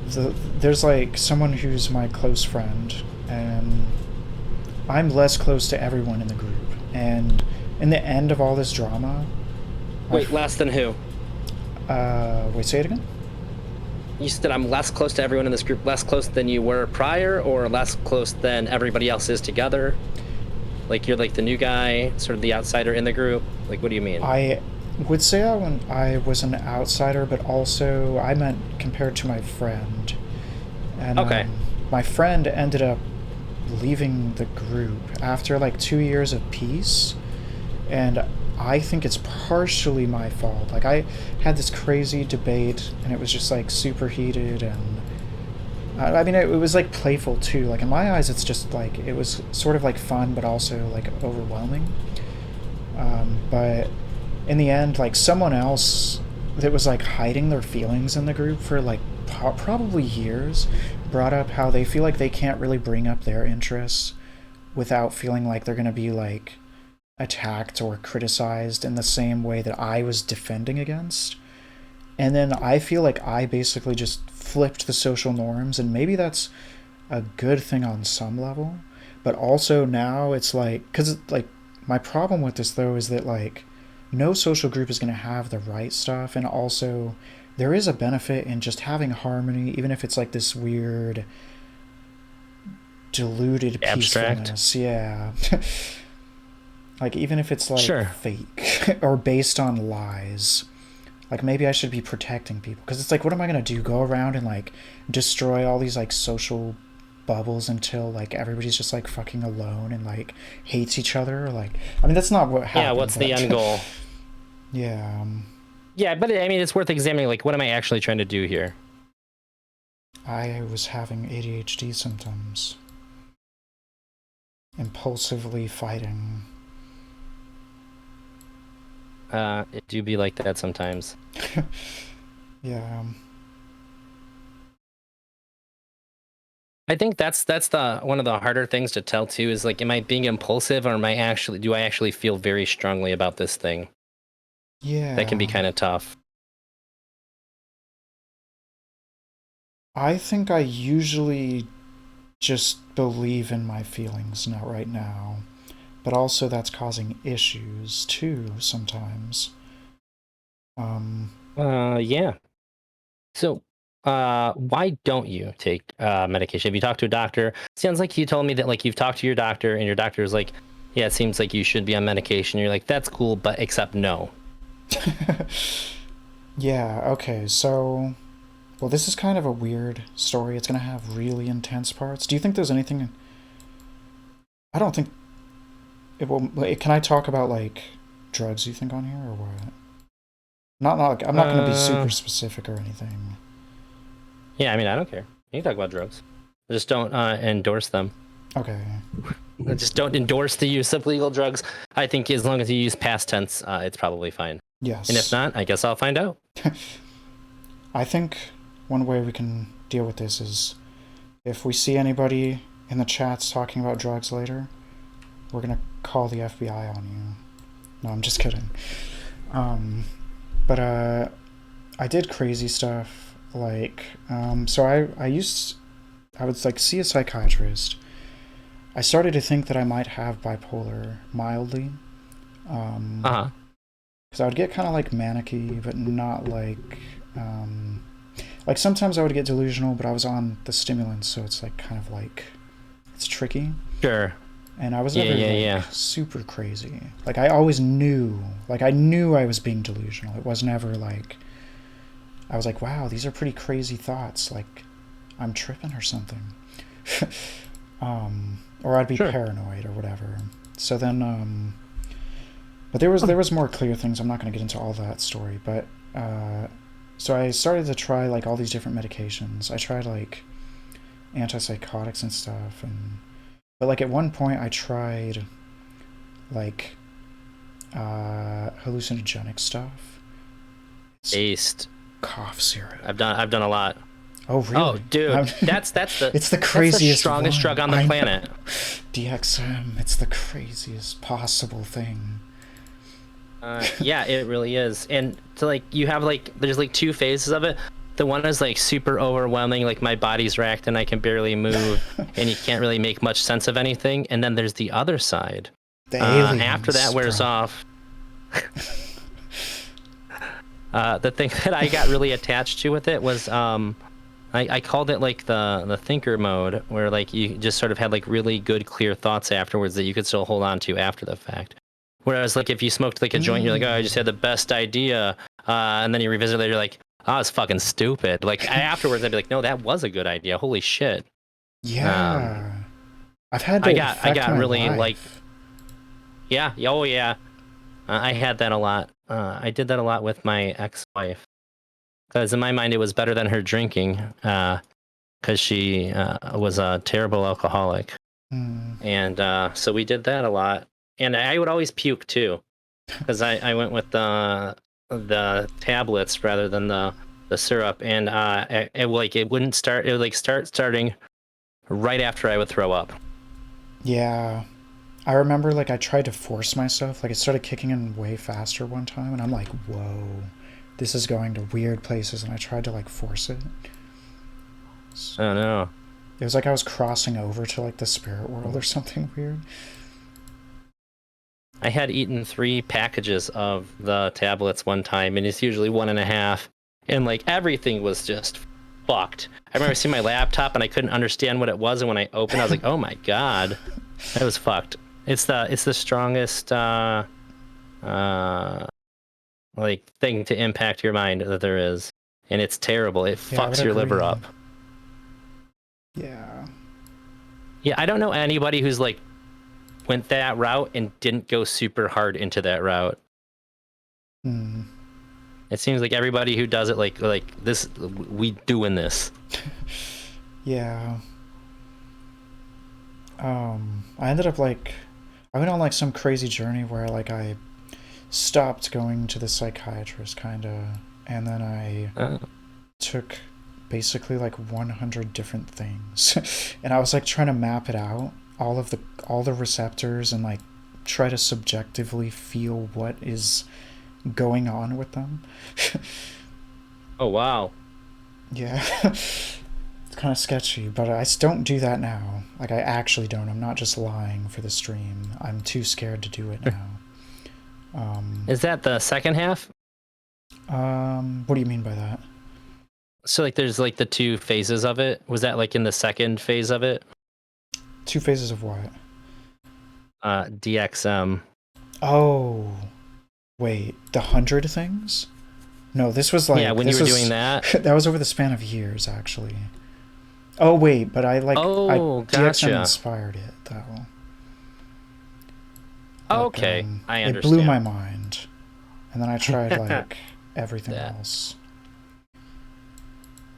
there's like someone who's my close friend, and I'm less close to everyone in the group, and in the end of all this drama, Wait, less than who? wait, say it again? You said I'm less close to everyone in this group, less close than you were prior, or less close than everybody else is together? Like you're like the new guy, sort of the outsider in the group? Like, what do you mean? I would say I was an outsider, but also I meant compared to my friend. And Okay. my friend ended up leaving the group after like 2 years of peace, and I think it's partially my fault. Like, I had this crazy debate, and it was just like super heated, and I mean, it was like playful too. Like, in my eyes, it's just like, it was sort of like fun, but also like overwhelming. But in the end, like, someone else that was like hiding their feelings in the group for like probably years brought up how they feel like they can't really bring up their interests without feeling like they're going to be like attacked or criticized in the same way that I was defending against. And then I feel like I basically just flipped the social norms, and maybe that's a good thing on some level, but also now it's like, because like my problem with this though is that like no social group is going to have the right stuff, and also there is a benefit in just having harmony, even if it's like this weird diluted Abstract. peacefulness. Yeah. Like, even if it's like Sure. fake or based on lies, like maybe I should be protecting people, because it's like, what am I gonna do, go around and like destroy all these like social bubbles until like everybody's just like fucking alone and like hates each other? Or, like, I mean, that's not what happened. Yeah, what's the end goal? Yeah. Yeah, but I mean, it's worth examining, like, what am I actually trying to do here? I was having ADHD symptoms, impulsively fighting. It do be like that sometimes. Yeah. I think that's the one of the harder things to tell too, is like, am I being impulsive, or do I actually feel very strongly about this thing? Yeah. That can be kind of tough. I think I usually just believe in my feelings, not right now. But also that's causing issues too sometimes. Yeah. So, why don't you take medication? Have you talked to a doctor? Sounds like you told me that like you've talked to your doctor, and your doctor is like, yeah, it seems like you should be on medication. You're like, that's cool, but except no. Yeah, okay, so, well, this is kind of a weird story. It's gonna have really intense parts. Do you think there's anything? I don't think it will. Can I talk about like drugs, you think, on here, or what? Not like, I'm not gonna be super Uh, specific or anything. Yeah, I mean, I don't care. You can talk about drugs. Just don't endorse them. Okay. Just don't endorse the use of legal drugs. I think as long as you use past tense, it's probably fine. Yes. And if not, I guess I'll find out. I think one way we can deal with this is if we see anybody in the chats talking about drugs later, we're gonna call the FBI on you. No, I'm just kidding. But I did crazy stuff. Like, so I would like see a psychiatrist. I started to think that I might have bipolar mildly. Because I would get kind of like manicky, but not like sometimes I would get delusional, but I was on the stimulants, so it's like kind of like it's tricky. Sure. And I was never super crazy. Like I always knew, like I knew I was being delusional. It was never like I was like, wow, these are pretty crazy thoughts. Like I'm tripping or something. Or I'd be paranoid or whatever. So then, but there was more clear things. I'm not going to get into all that story, but so I started to try like all these different medications. I tried like antipsychotics and stuff, but like at one point I tried like hallucinogenic stuff. Aced Cough syrup. I've done a lot. Oh really? Oh dude, that's the it's the craziest, that's the strongest drug on the planet. DXM. It's the craziest possible thing. Yeah, it really is. And to like you have like there's like two phases of it. The one is like super overwhelming, like my body's racked and I can barely move, and you can't really make much sense of anything. And then there's the other side. After that wears off. The thing that I got really attached to with it was I called it like the thinker mode, where like you just sort of had like really good clear thoughts afterwards that you could still hold on to after the fact. Whereas like if you smoked like a joint, you're like, oh, I just had the best idea, and then you revisit it later, you're like, oh, it's fucking stupid. Like afterwards, I'd be like, no, that was a good idea. Holy shit. Yeah. I've had I got really life. Like, yeah, oh yeah. I had that a lot. I did that a lot with my ex-wife. Because in my mind, it was better than her drinking, because she was a terrible alcoholic. And so we did that a lot. And I would always puke, too, because I went with the tablets rather than the syrup. And it wouldn't start. It would like starting right after I would throw up. Yeah. I remember like I tried to force myself. Like it started kicking in way faster one time. And I'm like, whoa. This is going to weird places, and I tried to like force it. Oh no. It was like I was crossing over to like the spirit world or something weird. I had eaten 3 packages of the tablets one time, and it's usually 1.5, and like everything was just fucked. I remember seeing my laptop and I couldn't understand what it was, and when I opened, I was like, oh my god, that was fucked. It's the strongest like thing to impact your mind that there is, and it's terrible. It fucks your liver up. Yeah, I don't know anybody who's like went that route and didn't go super hard into that route. It seems like everybody who does it like this, we doing this. Yeah. I ended up like I went on like some crazy journey where like I stopped going to the psychiatrist kinda, and then I took basically like 100 different things and I was like trying to map it out, all the receptors, and like try to subjectively feel what is going on with them. Oh wow. Yeah. It's kind of sketchy, but I don't do that now. Like I actually don't. I'm not just lying for the stream. I'm too scared to do it now. Is that the second half? What do you mean by that? So like there's like the 2 phases of it. Was that like in the second phase of it? 2 phases of what? DXM. Oh, wait, the 100 things? No, this was like when you were doing that. That was over the span of years, actually. Oh wait, but I like gotcha. DXM inspired it though. Okay, I understand. It blew my mind, and then I tried like everything else.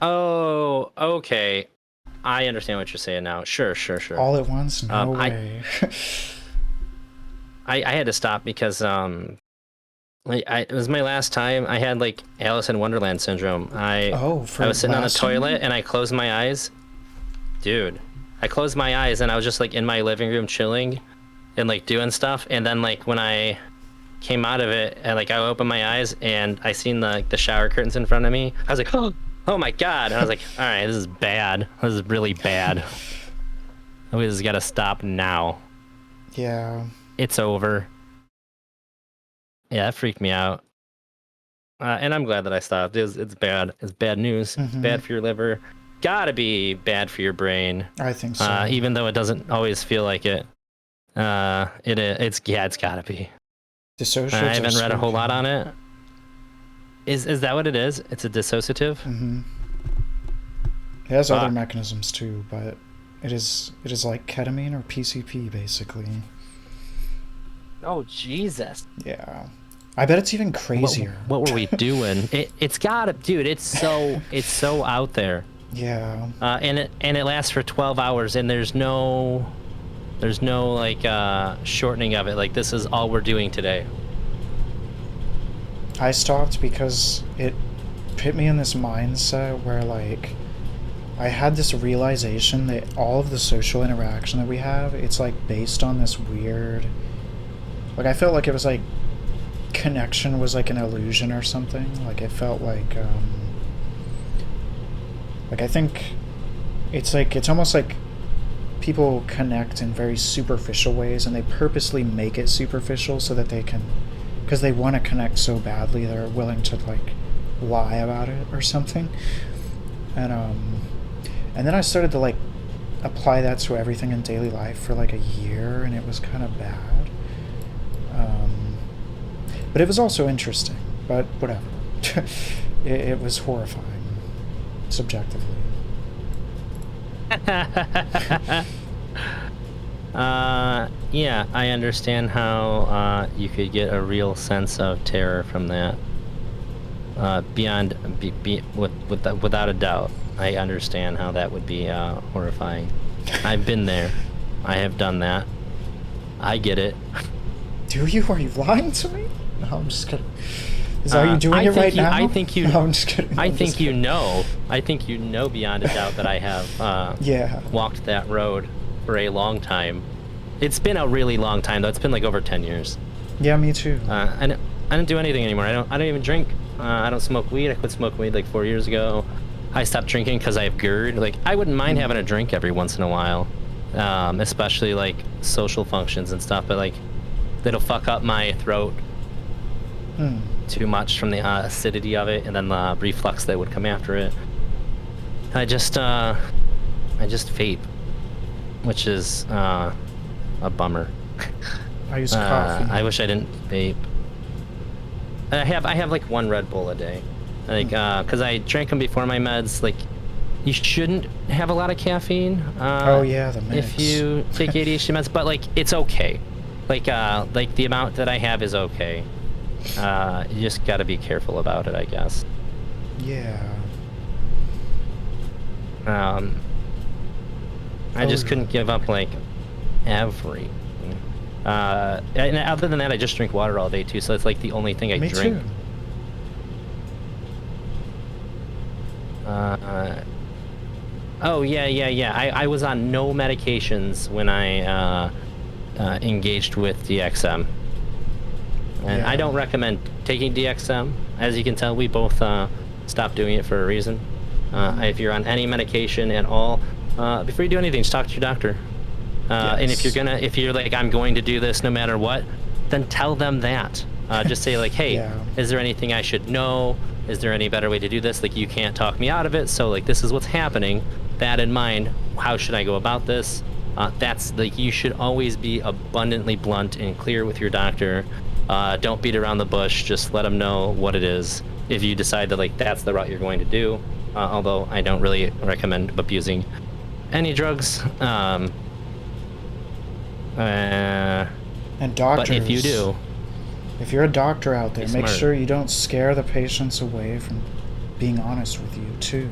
Oh, okay. I understand what you're saying now. Sure. All at once? No I, way. I had to stop because it was my last time. I had like Alice in Wonderland syndrome. I For was sitting on the last time? toilet and I closed my eyes. Dude, I closed my eyes and I was just like in my living room chilling and like doing stuff. And then like when I came out of it and like I opened my eyes and I seen the shower curtains in front of me. I was like, oh my God. And I was like, all right, this is bad. This is really bad. We just gotta stop now. Yeah. It's over. Yeah, that freaked me out. And I'm glad that I stopped. It's bad. It's bad news. It's bad for your liver. Gotta be bad for your brain. I think so. Even though it doesn't always feel like it. It's gotta be. Dissociatives I haven't read a whole lot on it. Is that what it is? It's a dissociative? Mm-hmm. It has other mechanisms too, but it is like ketamine or PCP basically. Oh Jesus! Yeah, I bet it's even crazier. What were we doing? It's gotta, dude. It's so out there. Yeah. And it lasts for 12 hours, and there's no like shortening of it. Like this is all we're doing today. I stopped because it put me in this mindset where like I had this realization that all of the social interaction that we have, it's like based on this weird, like I felt like it was like connection was like an illusion or something. Like it felt like I think it's almost like people connect in very superficial ways and they purposely make it superficial so that they can, because they want to connect so badly they're willing to like lie about it or something. And then I started to like apply that to everything in daily life for like a year, and it was kind of bad. But it was also interesting, but whatever. It was horrifying, subjectively. Yeah, I understand how you could get a real sense of terror from that. Without a doubt, I understand how that would be horrifying. I've been there. I have done that. I get it. Do you? Are you lying to me? No, I'm just kidding. Are you doing it right now? I think you. No, I'm just kidding. I think you know. I think you know beyond a doubt that I have walked that road for a long time. It's been a really long time though. It's been like over 10 years. Yeah, me too. I don't do anything anymore. I don't even drink. I don't smoke weed. I quit smoking weed like 4 years ago. I stopped drinking because I have GERD. Like I wouldn't mind having a drink every once in a while, especially like social functions and stuff. But like, it'll fuck up my throat too much from the acidity of it, and then the reflux that would come after it. I just vape, which is a bummer. I use coffee. I wish I didn't vape. I have like one Red Bull a day, like because I drank them before my meds. Like, you shouldn't have a lot of caffeine. Oh yeah, the mix. If you take ADHD meds, but like it's okay. Like the amount that I have is okay. You just got to be careful about it, I guess. Yeah. I just couldn't give up like everything. And other than that, I just drink water all day too. So it's like the only thing I Me drink. too. Oh yeah. I was on no medications when I engaged with DXM. And I don't recommend taking DXM. As you can tell, we both stopped doing it for a reason. If you're on any medication at all, before you do anything, just talk to your doctor. And if you're like, I'm going to do this no matter what, then tell them that. Just say like, hey, is there anything I should know? Is there any better way to do this? Like, you can't talk me out of it. So like, this is what's happening. That in mind, how should I go about this? That's like, you should always be abundantly blunt and clear with your doctor. Don't beat around the bush. Just let them know what it is. If you decide that like that's the route you're going to do, although I don't really recommend abusing any drugs. And doctors. But if you do, if you're a doctor out there, make smart. sure you don't scare the patients away from being honest with you too.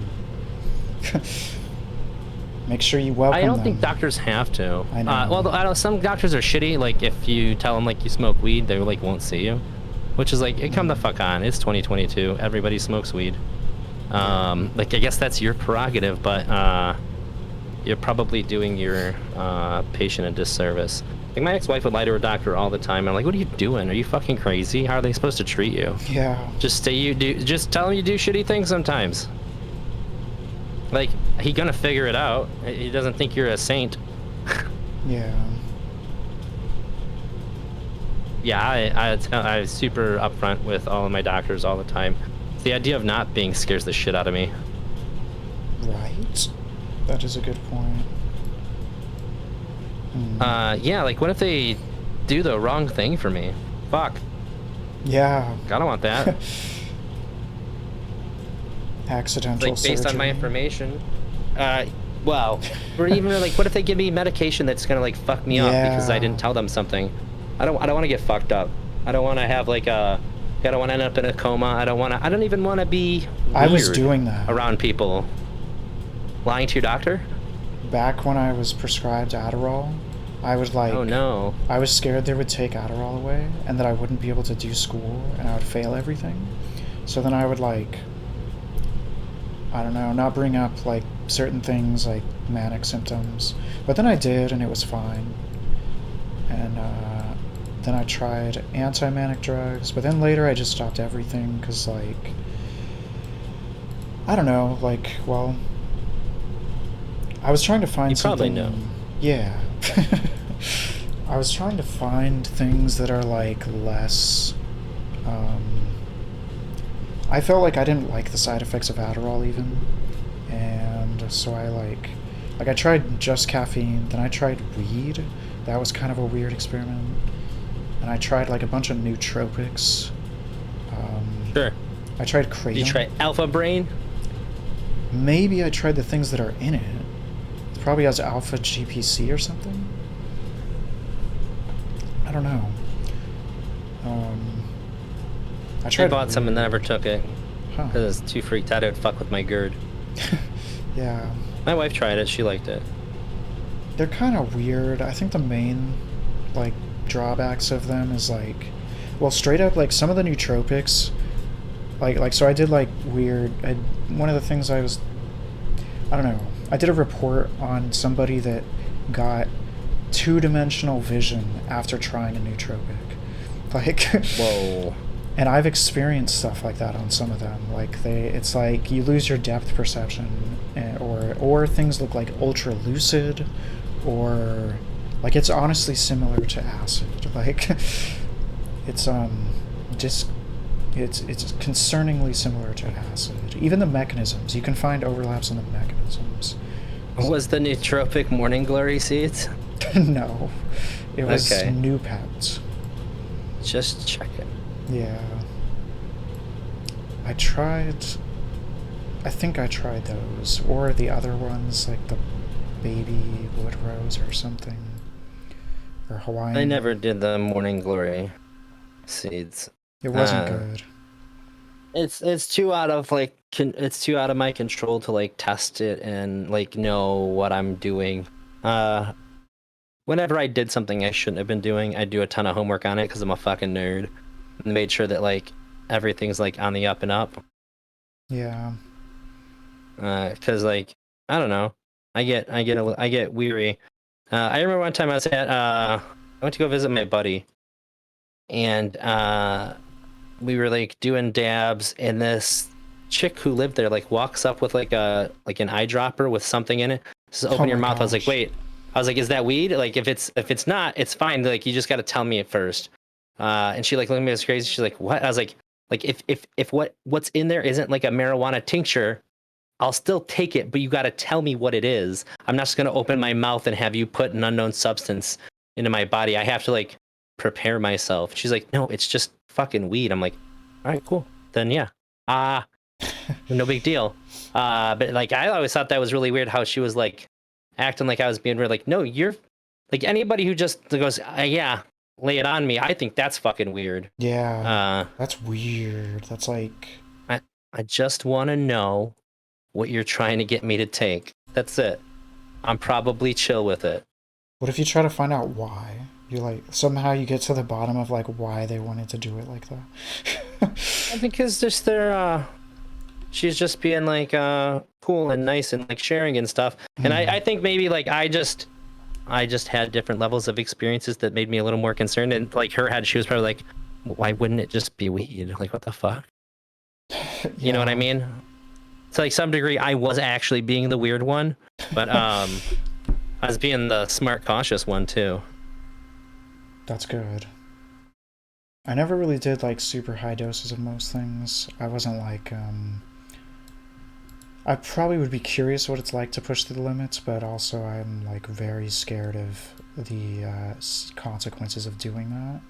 Make sure you welcome I don't them. think doctors have to. I know. Well, I know some doctors are shitty. Like, if you tell them, like, you smoke weed, they, like, won't see you. Which is, like, come the fuck on. It's 2022. Everybody smokes weed. Like, I guess that's your prerogative, but, you're probably doing your, patient a disservice. Like, my ex-wife would lie to her doctor all the time. I'm like, what are you doing? Are you fucking crazy? How are they supposed to treat you? Yeah. Just tell him you do shitty things sometimes. Like, he gonna figure it out. He doesn't think you're a saint. Yeah. Yeah, I was super upfront with all of my doctors all the time. The idea of not being scares the shit out of me. Right. That is a good point. Yeah, like, what if they do the wrong thing for me? Fuck. Yeah. I don't want that. Accidental Like, based on my surgery. information. Well, or even, like, what if they give me medication that's gonna, like, fuck me up because I didn't tell them something? I don't want to get fucked up. I don't want to have, like, I don't want to end up in a coma. I don't even want to be weird I was doing that around people. Lying to your doctor? back when I was prescribed Adderall. I was like, Oh no. I was scared they would take Adderall away and that I wouldn't be able to do school and I would fail everything. So then I would, like, I don't know, not bring up, like, certain things like manic symptoms. But then I did and it was fine. And then I tried anti-manic drugs, but then later I just stopped everything because, like, I don't know, like, well, I was trying to find You probably something. know. Yeah. I was trying to find things that are, like, less. I felt like I didn't like the side effects of Adderall even, and so I I tried just caffeine, then I tried weed. That was kind of a weird experiment, and I tried, like, a bunch of nootropics. Sure. I tried kratom. Did you try Alpha Brain? Maybe I tried the things that are in it. It probably has alpha GPC or something. I don't know. I I tried. bought some and never took it Huh. because I was too freaked out it would fuck with my GERD. Yeah. My wife tried it. She liked it. They're kind of weird. I think the main, like, drawbacks of them is, like, well, straight up, like, some of the nootropics, so I did, like, one of the things I don't know, I did a report on somebody that got two-dimensional vision after trying a nootropic. Like, Whoa. and I've experienced stuff like that on some of them. Like, it's like you lose your depth perception, or things look like ultra lucid, or, like, it's honestly similar to acid. Like, it's just it's concerningly similar to acid. Even the mechanisms, you can find overlaps in the mechanisms. Was the nootropic morning glory seeds? No, it was Okay. new pets. Just checking. Yeah. I think I tried those, or the other ones, like the baby wood rose or something, or Hawaiian. I never did the morning glory seeds. It wasn't good. It's too out of it's too out of my control to, like, test it and, like, know what I'm doing. Whenever I did something I shouldn't have been doing, I do a ton of homework on it because I'm a fucking nerd, and made sure that, like, everything's, like, on the up and up. Yeah. Because, like, I don't know, I get weary. I remember one time I went to go visit my buddy, and we were, like, doing dabs, and this chick who lived there, like, walks up with, like, an eyedropper with something in it. Says, open your my mouth. I was like, gosh. wait. I was like, is that weed? Like, if it's not, it's fine. Like, you just got to tell me at first. And she, like, looked at me as crazy. She's like, what? I was like, if what's in there isn't, like, a marijuana tincture, I'll still take it, but you got to tell me what it is. I'm not just going to open my mouth and have you put an unknown substance into my body. I have to, like, prepare myself. She's like, no, it's just fucking weed. I'm like, all right, cool. Then yeah. No big deal. But, like, I always thought that was really weird how she was, like, acting like I was being weird. Like, no, you're, like, anybody who just goes, yeah, lay it on me. I think that's fucking weird. Yeah. That's weird. That's like. I just want to know what you're trying to get me to take. That's it. I'm probably chill with it. What if you try to find out why? You like somehow you get to the bottom of like why they wanted to do it like that. Because just she's just being like cool and nice and like sharing and stuff. And I think maybe like I just had different levels of experiences that made me a little more concerned. And like her head, she was probably like, why wouldn't it just be weed? Like, what the fuck? You know what I mean? To like some degree, I was actually being the weird one, but I was being the smart, cautious one too. That's good. I never really did like super high doses of most things. I wasn't like I probably would be curious what it's like to push the limits, but also I'm like very scared of the consequences of doing that.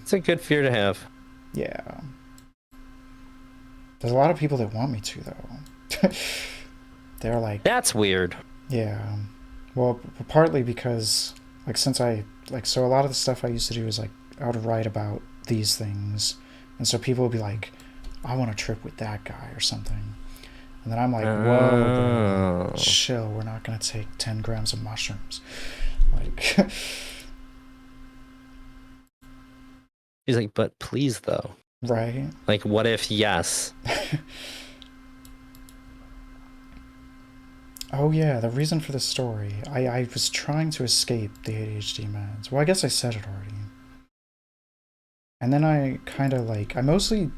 It's a good fear to have. Yeah. There's a lot of people that want me to though. They're like, that's weird. Yeah. Well, partly because like since I like so a lot of the stuff I used to do is like I would write about these things, and so people would be like, I want to trip with that guy or something. And then I'm like, whoa, bro, chill. We're not going to take 10 grams of mushrooms. Like, he's like, but please, though. Right? Like, what if yes? Oh, yeah, the reason for the story. I was trying to escape the ADHD meds. Well, I guess I said it already. And then I kind of like, I mostly,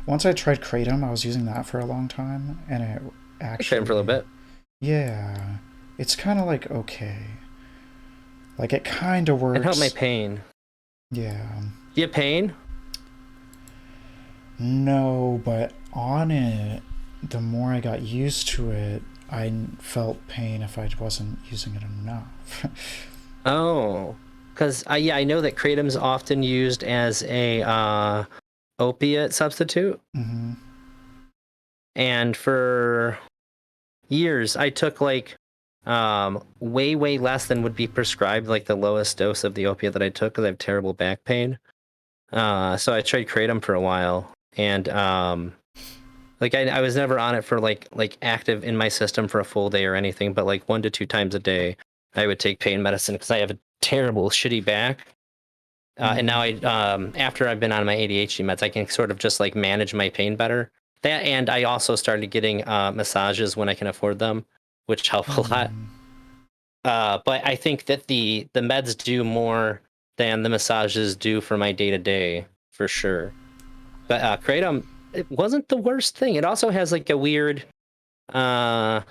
once I tried Kratom, I was using that for a long time, and it actually... Kratom for a little bit. Yeah. It's kind of like, okay. Like, it kind of works. It helped my pain. Yeah. You have pain? No, but on it, the more I got used to it, I felt pain if I wasn't using it enough. Oh. Because, yeah, I know that Kratom's often used as a opiate substitute. Mm-hmm. And for years, I took, like, way, way less than would be prescribed, like the lowest dose of the opiate that I took because I have terrible back pain. So I tried Kratom for a while. And, like, I was never on it for, like active in my system for a full day or anything, but, like, 1 to 2 times a day, I would take pain medicine because I have a terrible, shitty back. And now after I've been on my ADHD meds, I can sort of just, like, manage my pain better. That, and I also started getting massages when I can afford them, which help a lot. But I think that the meds do more than the massages do for my day-to-day, for sure. But Kratom, it wasn't the worst thing. It also has, like, a weird... it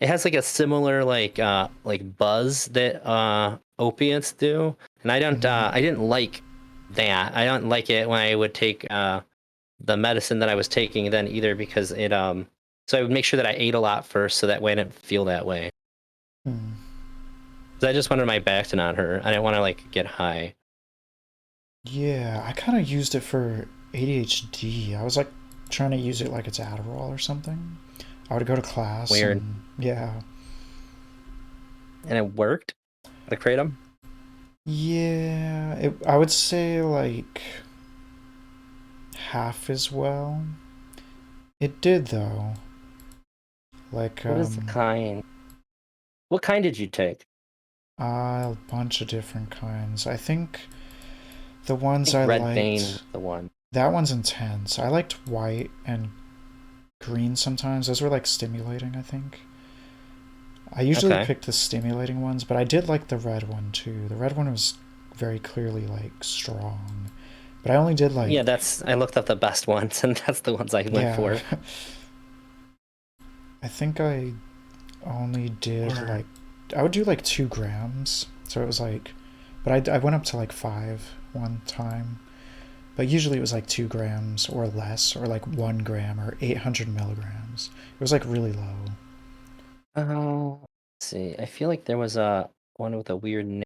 has, like, a similar, like buzz that opiates do. And I don't... I didn't like that. I don't like it when I would take the medicine that I was taking then either, because it... So I would make sure that I ate a lot first, so that way I didn't feel that way. Because I just wanted my back to not hurt. I didn't want to, like, get high. Yeah, I kind of used it for ADHD. I was, like, trying to use it like it's Adderall or something. I would go to class. Weird. Yeah. And it worked? The Kratom? Yeah, I would say, like, half as well. It did, though. Like, What is the kind? What kind did you take? A bunch of different kinds. I think the ones I Red liked... Vein, the one. That one's intense. I liked white and green sometimes. Those were, like, stimulating, I think. I usually picked the stimulating ones, but I did like the red one, too. The red one was very clearly, like, strong. But I only did, like... Yeah, I looked up the best ones, and that's the ones I went for. I think I only did, like... I would do, like, 2 grams. So it was, like... But I went up to, like, 5 one time. But usually it was, like, 2 grams or less, or, like, 1 gram or 800 milligrams. It was, like, really low. Oh, let's see. I feel like there was a one with a weird name.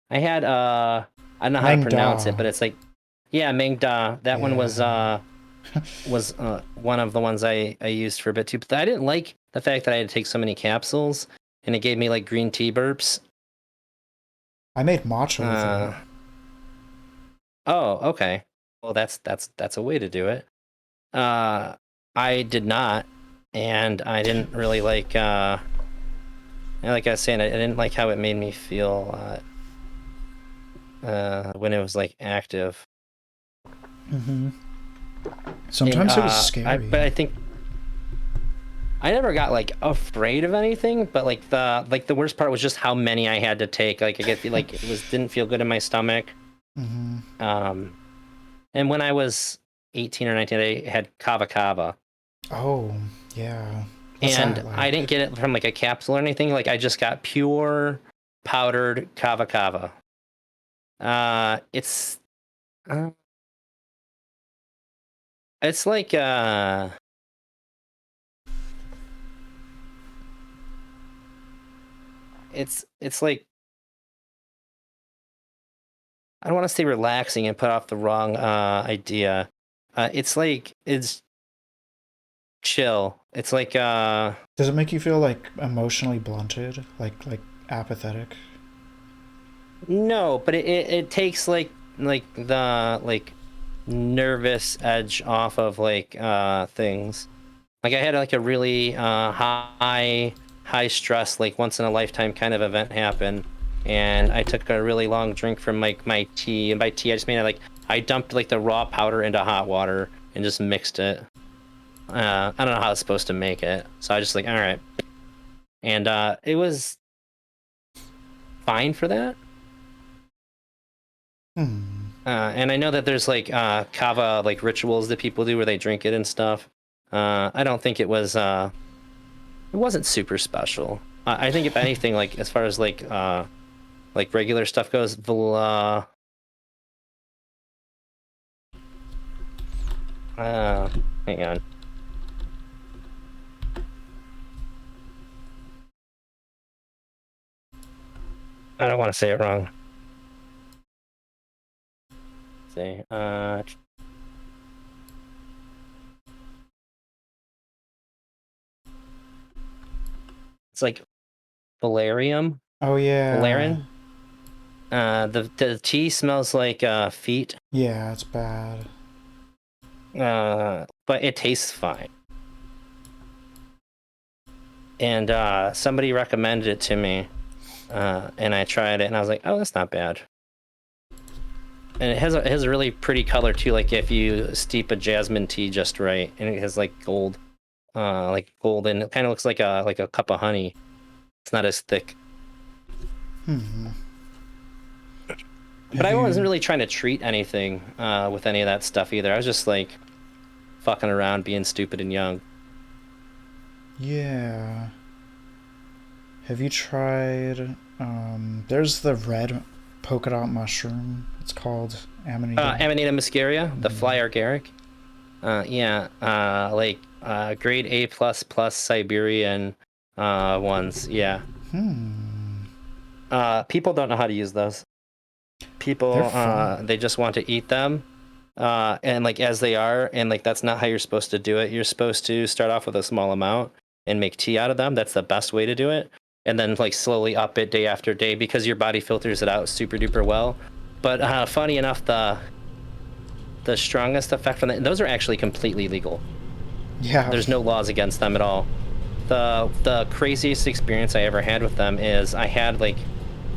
I had I don't know how to pronounce it, but it's like, yeah, Mengda. That one was one of the ones I used for a bit too. But I didn't like the fact that I had to take so many capsules, and it gave me, like, green tea burps. I made matcha with it. Oh, okay. Well, that's a way to do it. I did not, and I didn't really like I was saying, I didn't like how it made me feel when it was like active. Mm-hmm. And, Sometimes it was scary. but I think I never got like afraid of anything, but like the worst part was just how many I had to take. Like I get like didn't feel good in my stomach. Mm-hmm. And when I was 18 or 19, I had kava kava. Oh, yeah. What's And that like? I didn't get it from like a capsule or anything. Like I just got pure powdered kava kava. It's uh, it's like it's like, I don't want to say relaxing and put off the wrong idea. It's like it's chill. It's like Does it make you feel like emotionally blunted, like apathetic? no, but it takes like the like nervous edge off of like things. Like I had like a really high stress, like once in a lifetime kind of event happen, and I took a really long drink from like my tea, and by tea I just mean I dumped like the raw powder into hot water and just mixed it. I don't know how it's supposed to make it, so I just like, all right, and it was fine for that. And I know that there's like kava like rituals that people do where they drink it and stuff. I don't think it wasn't super special. I think if anything, like as far as like regular stuff goes, hang on. I don't want to say it wrong. Let's see, it's like valerium. Oh yeah. Valerian. The tea smells like feet. Yeah, it's bad. But it tastes fine. And somebody recommended it to me, and I tried it, and I was like, "Oh, that's not bad." And it has a really pretty color too. Like if you steep a jasmine tea just right, and it has like gold, like golden. It kind of looks like a cup of honey. It's not as thick. But I wasn't really trying to treat anything with any of that stuff either. I was just like fucking around, being stupid and young. Yeah. Have you tried? There's the red polka dot mushroom. It's called Amanita. Amanita muscaria, the fly agaric. Yeah, like grade A plus plus Siberian ones. Yeah. People don't know how to use those. People they just want to eat them. And like as they are, and like that's not how you're supposed to do it. You're supposed to start off with a small amount and make tea out of them. That's the best way to do it. And then like slowly up it day after day because your body filters it out super duper well. But funny enough, the strongest effect from those are actually completely legal. Yeah. There's no laws against them at all. The craziest experience I ever had with them is I had like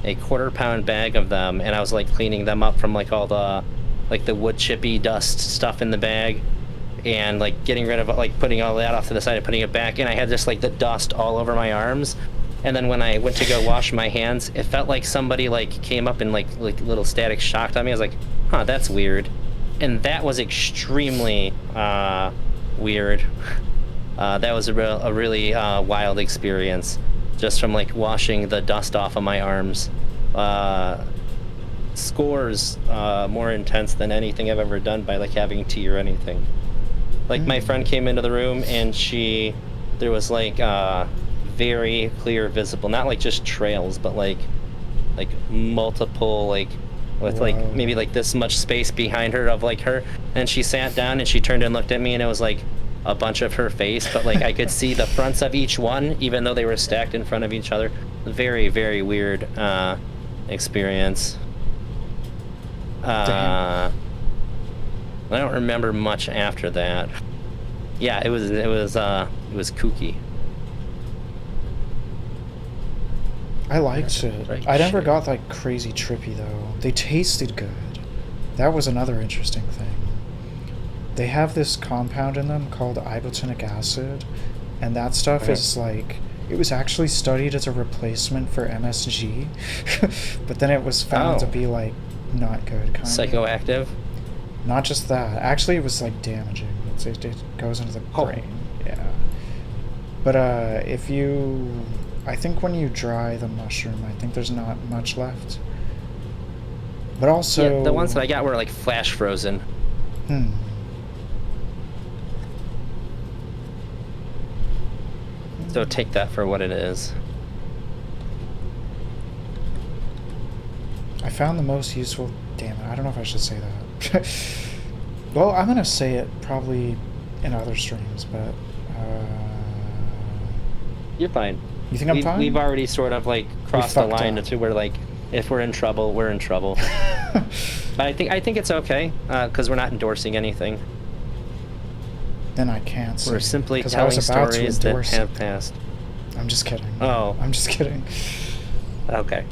a 1/4 pound bag of them, and I was like cleaning them up from like all the like the wood chippy dust stuff in the bag, and like getting rid of it, like putting all that off to the side and putting it back, and I had just like the dust all over my arms. And then when I went to go wash my hands, it felt like somebody like came up and like little static shocked on me. I was like, huh, that's weird. And that was extremely weird. That was a really wild experience, just from like washing the dust off of my arms. Scores more intense than anything I've ever done by like having tea or anything. Like my friend came into the room and there was like very clear visible, not like just trails, but like multiple like with like maybe like this much space behind her of like her, and she sat down and she turned and looked at me, and it was like a bunch of her face, but like I could see the fronts of each one even though they were stacked in front of each other. Very, very weird experience. I don't remember much after that. Yeah, it was kooky. I liked it. Right, I never shit. got like crazy trippy though. They tasted good. That was another interesting thing. They have this compound in them called ibotenic acid, and that stuff is like, it was actually studied as a replacement for MSG, but then it was found to be like not good, kind of. Psychoactive. Not just that. Actually, it was like damaging. It goes into the brain. Yeah. But if you, I think when you dry the mushroom, I think there's not much left. But also, yeah, the ones that I got were like flash frozen. So take that for what it is. I found the most useful. Damn it! I don't know if I should say that. Well, I'm gonna say it probably in other streams, but You're fine. You think I'm fine? We've already sort of like crossed the line to where like if we're in trouble, we're in trouble. But I think it's okay because we're not endorsing anything. Then I can't say. We're simply telling stories that have passed. I'm just kidding. Oh. I'm just kidding. Okay.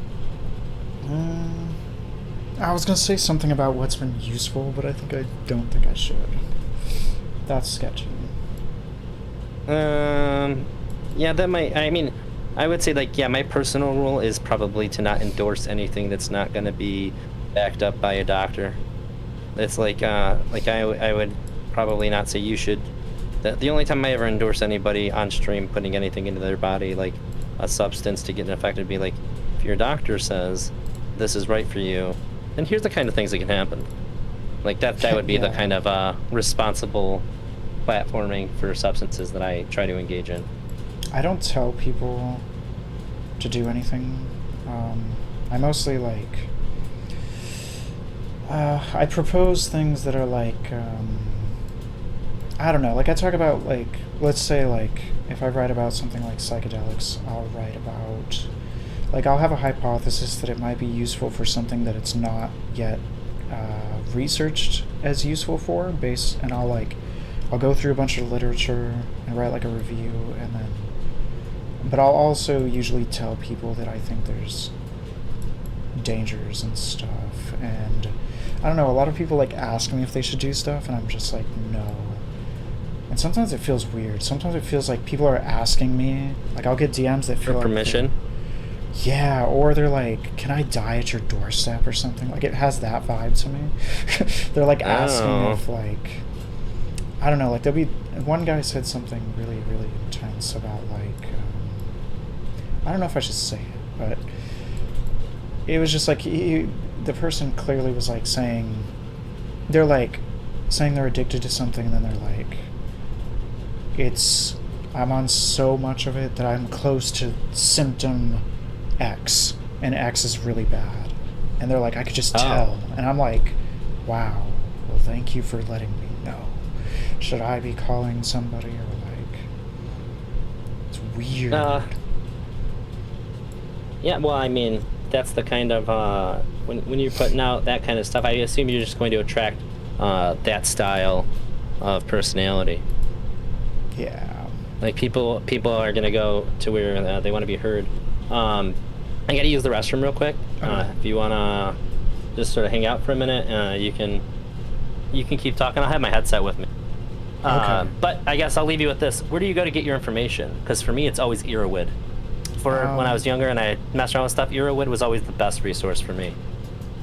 I was gonna say something about what's been useful, but I don't think I should. That's sketchy. Yeah, that might. I mean, I would say like, yeah, my personal rule is probably to not endorse anything that's not going to be backed up by a doctor. It's like I would probably not say you should. The only time I ever endorse anybody on stream putting anything into their body, like a substance to get infected, would be like, if your doctor says this is right for you, then here's the kind of things that can happen. Like that would be the kind of responsible platforming for substances that I try to engage in. I don't tell people to do anything. I mostly like I propose things that are like I don't know, like I talk about, like, let's say, like, if I write about something like psychedelics, I'll write about, like, I'll have a hypothesis that it might be useful for something that it's not yet researched as useful for, and I'll go through a bunch of literature and write, like, a review, and then, but I'll also usually tell people that I think there's dangers and stuff, and I don't know, a lot of people, like, ask me if they should do stuff, and I'm just like, no. And sometimes it feels weird. Sometimes it feels like people are asking me. Like, I'll get DMs that feel for permission. Like, yeah, or they're like, "Can I die at your doorstep or something?" Like, it has that vibe to me. They're like asking if, like, I don't know. Like, there'll be one guy said something really, really intense about, like, I don't know if I should say it, but it was just like the person clearly was like saying they're addicted to something, and then they're like, I'm on so much of it that I'm close to symptom X, and X is really bad. And they're like, I could just tell. And I'm like, wow, well, thank you for letting me know. Should I be calling somebody, or like, it's weird. Yeah, well, I mean, that's the kind of, when you're putting out that kind of stuff, I assume you're just going to attract that style of personality. Yeah. Like, people are going to go to where they want to be heard. I got to use the restroom real quick. If you want to just sort of hang out for a minute, you can keep talking. I'll have my headset with me. Okay. But I guess I'll leave you with this. Where do you go to get your information? Because for me, it's always Erowid. When I was younger and I messed around with stuff, Erowid was always the best resource for me.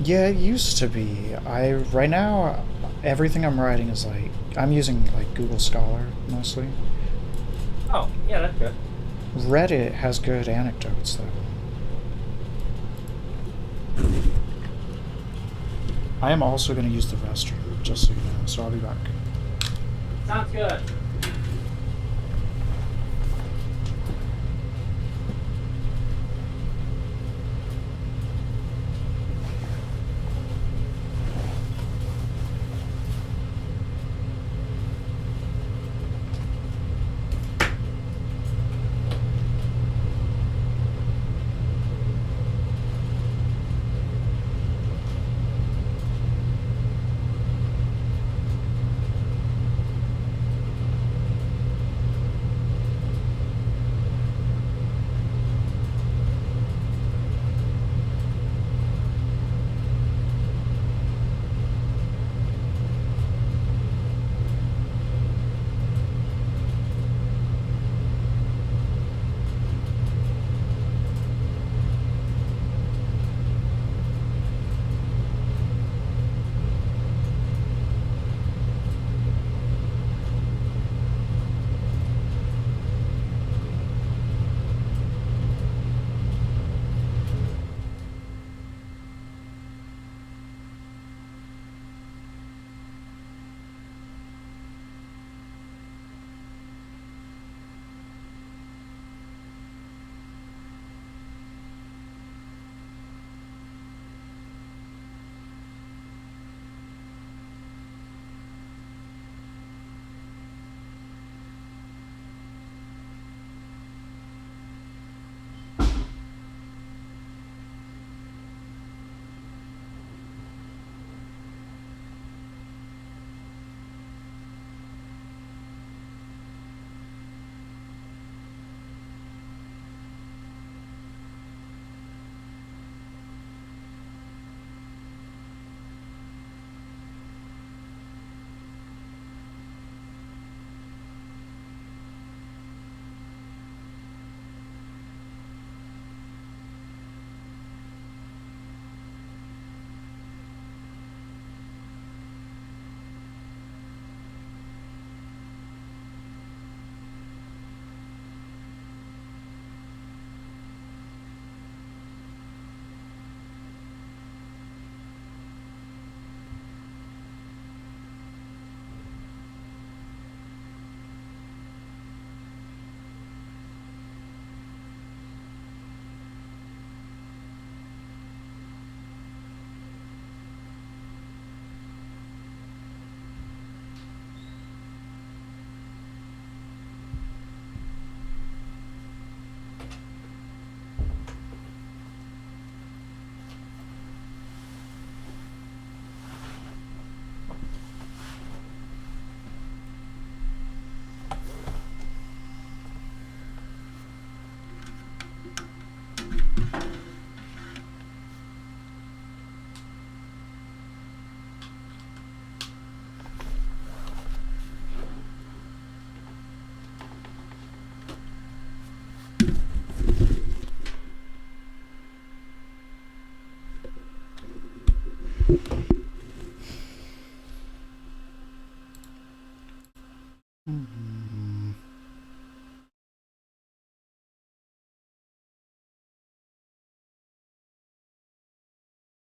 Yeah, it used to be. Right now, everything I'm writing is like, I'm using like Google Scholar mostly. Oh, yeah, that's good. Reddit has good anecdotes though. I am also going to use the restroom, just so you know, so I'll be back. Sounds good.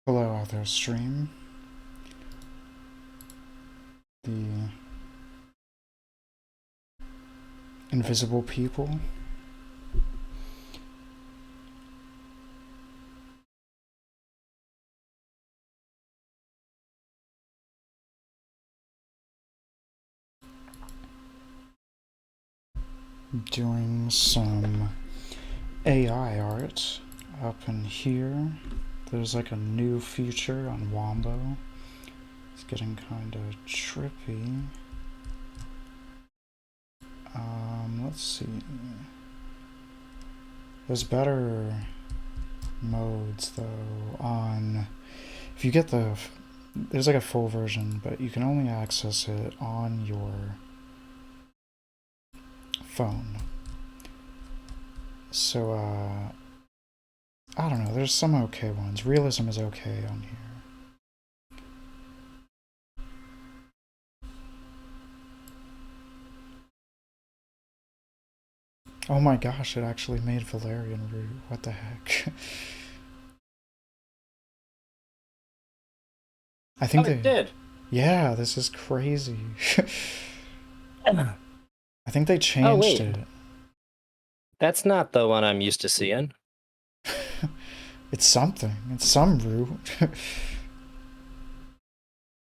Hello, other stream. The invisible people. Doing some AI art up in here. There's like a new feature on Wombo. It's getting kind of trippy. Let's see. There's better modes though on, if you get there's like a full version, but you can only access it on your phone. So, I don't know, there's some okay ones. Realism is okay on here. Oh my gosh, it actually made Valerian root. What the heck? I think it did. Yeah, this is crazy. I think they changed it. That's not the one I'm used to seeing. It's something. It's some root.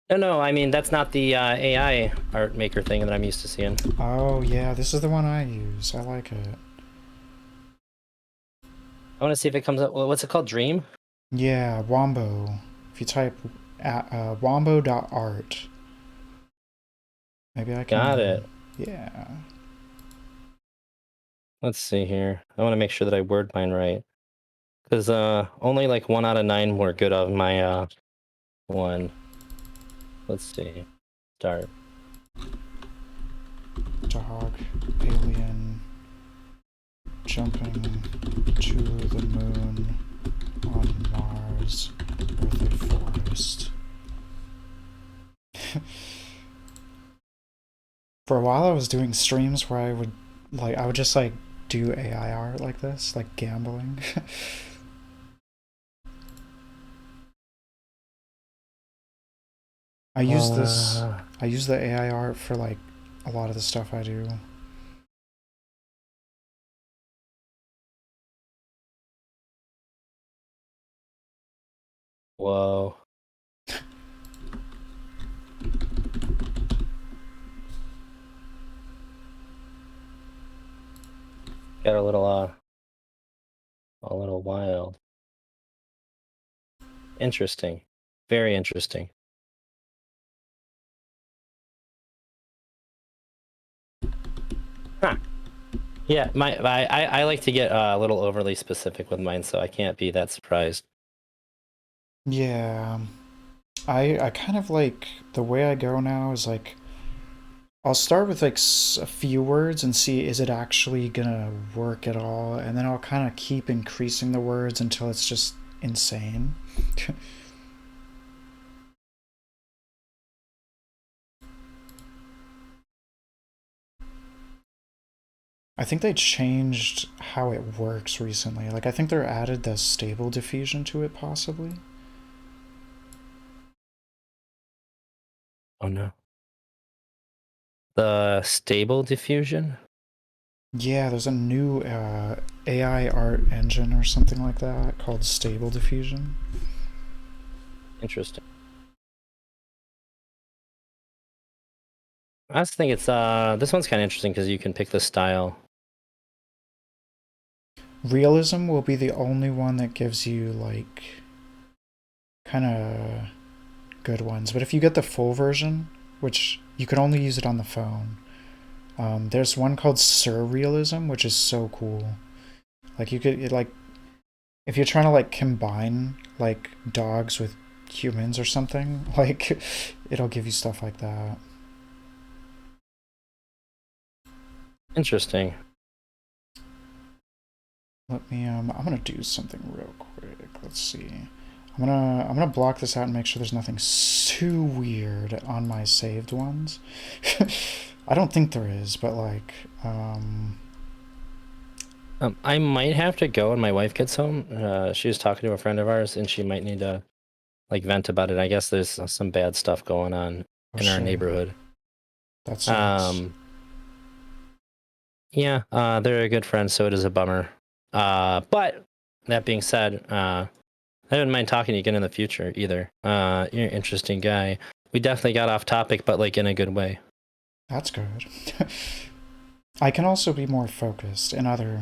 No, I mean, that's not the AI art maker thing that I'm used to seeing. Oh, yeah, this is the one I use. I like it. I want to see if it comes up. What's it called? Dream? Yeah, Wombo. If you type wombo.art. Maybe I can. Got it. Yeah. Let's see here. I want to make sure that I word mine right. Because only like 1 out of 9 were good of my one. Let's see. Start. Dog, alien, jumping to the moon on Mars with a forest. For a while I was doing streams where I would just like do AI art like this, like gambling. I use the AI art for like a lot of the stuff I do. Whoa. Got a little wild. Interesting. Very interesting. Huh. Yeah, I like to get a little overly specific with mine, so I can't be that surprised. Yeah. I kind of like, the way I go now is like, I'll start with like a few words and see, is it actually gonna work at all? And then I'll kind of keep increasing the words until it's just insane. I think they changed how it works recently. Like, I think they're added the stable diffusion to it, possibly. Oh no. The stable diffusion? Yeah, there's a new AI art engine or something like that called Stable Diffusion. Interesting. I just think it's this one's kind of interesting because you can pick the style. Realism will be the only one that gives you like kind of good ones. But if you get the full version, which you can only use it on the phone, there's one called Surrealism, which is so cool. Like you could like, if you're trying to like combine like dogs with humans or something, like it'll give you stuff like that. Interesting. Let me I'm gonna do something real quick. Let's see. I'm gonna block this out and make sure there's nothing too weird on my saved ones. I don't think there is, but like I might have to go when my wife gets home. She was talking to a friend of ours, and she might need to like vent about it. I guess there's some bad stuff going on in our shit. neighborhood. That sucks. Yeah, they're a good friend, so it is a bummer. But that being said, I wouldn't mind talking to you again in the future either. You're an interesting guy. We definitely got off topic, but like in a good way. That's good. I can also be more focused in other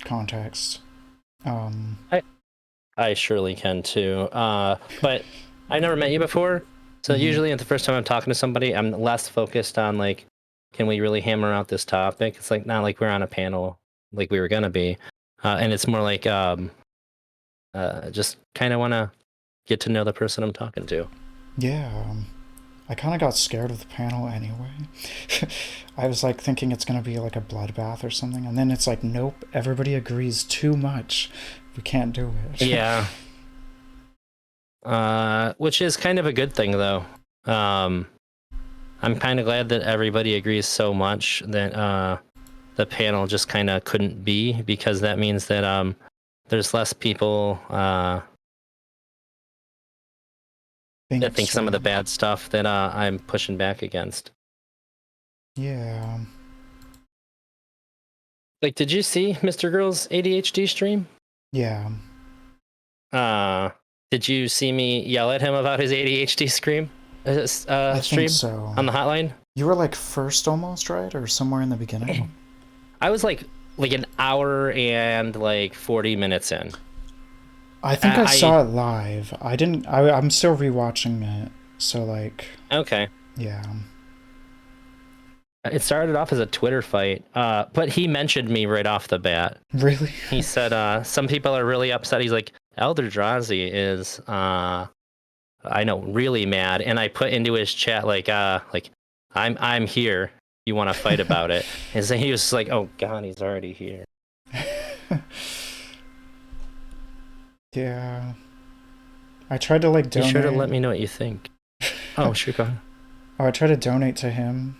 contexts. I surely can too. But I never met you before, so usually at the first time I'm talking to somebody, I'm less focused on like, can we really hammer out this topic? It's like not like we're on a panel like we were gonna be, and it's more like just kind of want to get to know the person I'm talking to. Yeah, I kind of got scared of the panel anyway. I was like thinking it's going to be like a bloodbath or something, and then it's like, nope, everybody agrees too much. We can't do it. Yeah. Which is kind of a good thing, though. I'm kind of glad that everybody agrees so much that the panel just kind of couldn't be, because that means that there's less people that think some of the bad stuff that I'm pushing back against. Yeah. Like, did you see Mr. Girl's ADHD stream? Yeah. Did you see me yell at him about his ADHD stream? I Stream think so. on the hotline? You were like first almost, right? Or somewhere in the beginning? I was like an hour and like 40 minutes in. I think I saw it live. I'm still rewatching it. So like. Okay. Yeah. It started off as a Twitter fight, but he mentioned me right off the bat. Really? He said some people are really upset. He's like, ElderDrazi is, I know, really mad. And I put into his chat like I'm here. You want to fight about it? And so he was like, oh God, he's already here. Yeah. I tried to like donate. Be sure to let me know what you think. Oh, sure, go ahead. Oh, I tried to donate to him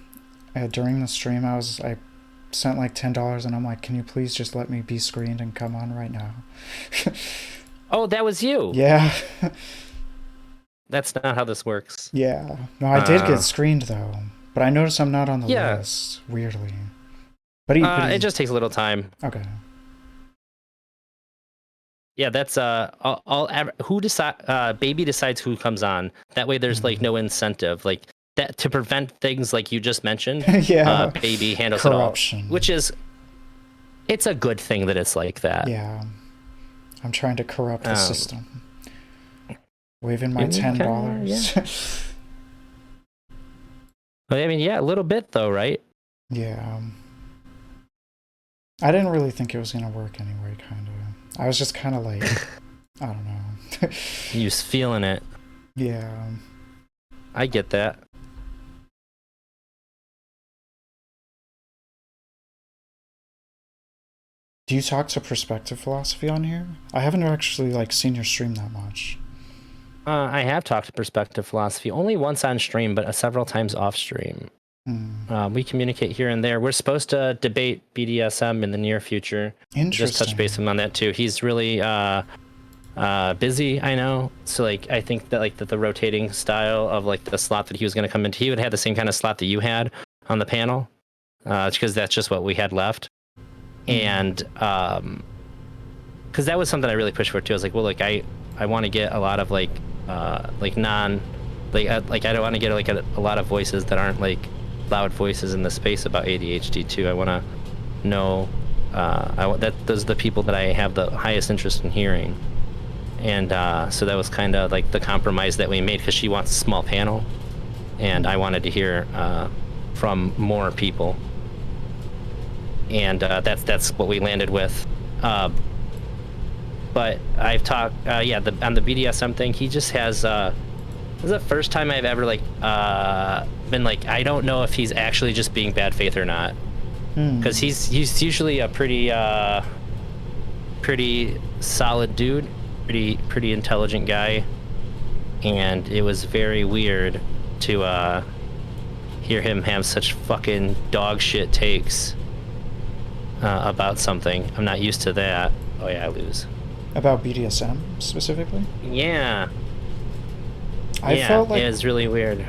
during the stream. I sent like $10, and I'm like, can you please just let me be screened and come on right now? Oh, that was you. Yeah. That's not how this works. Yeah. No, I did get screened though, but I noticed I'm not on the Yeah. list. Weirdly. But it just takes a little time. Okay. Yeah, that's Baby decides who comes on. That way there's like no incentive. Like that to prevent things like you just mentioned. Yeah. Baby handles Corruption. it all. Which is, it's a good thing that it's like that. Yeah. I'm trying to corrupt the system. Waving my $10. Yeah. I mean, yeah, a little bit though, right? Yeah. I didn't really think it was gonna work anyway, kind of. I was just kind of like, I don't know. You was feeling it. Yeah. I get that. Do you talk to perspective philosophy on here? I haven't actually like seen your stream that much. I have talked to perspective philosophy only once on stream, but several times off stream. We communicate here and there. We're supposed to debate BDSM in the near future. Interesting. Just touch base with him on that too. He's really busy, I know. So like, I think that like the rotating style of like the slot that he was going to come into, he would have the same kind of slot that you had on the panel, because that's just what we had left. And because that was something I really pushed for too. I was like, well, like I want to get a lot of like I don't want to get like a lot of voices that aren't like loud voices in the space about ADHD too. I want to know those are the people that I have the highest interest in hearing. And so that was kind of like the compromise that we made, because she wants a small panel and I wanted to hear from more people. And that's what we landed with. But I've talked, on the BDSM thing, he just has, this is the first time I've ever been like, I don't know if he's actually just being bad faith or not. Because he's usually a pretty solid dude, pretty intelligent guy. And it was very weird to hear him have such fucking dog shit takes about something. I'm not used to that. Oh yeah, I lose. About BDSM specifically? Yeah. I felt like it was really weird.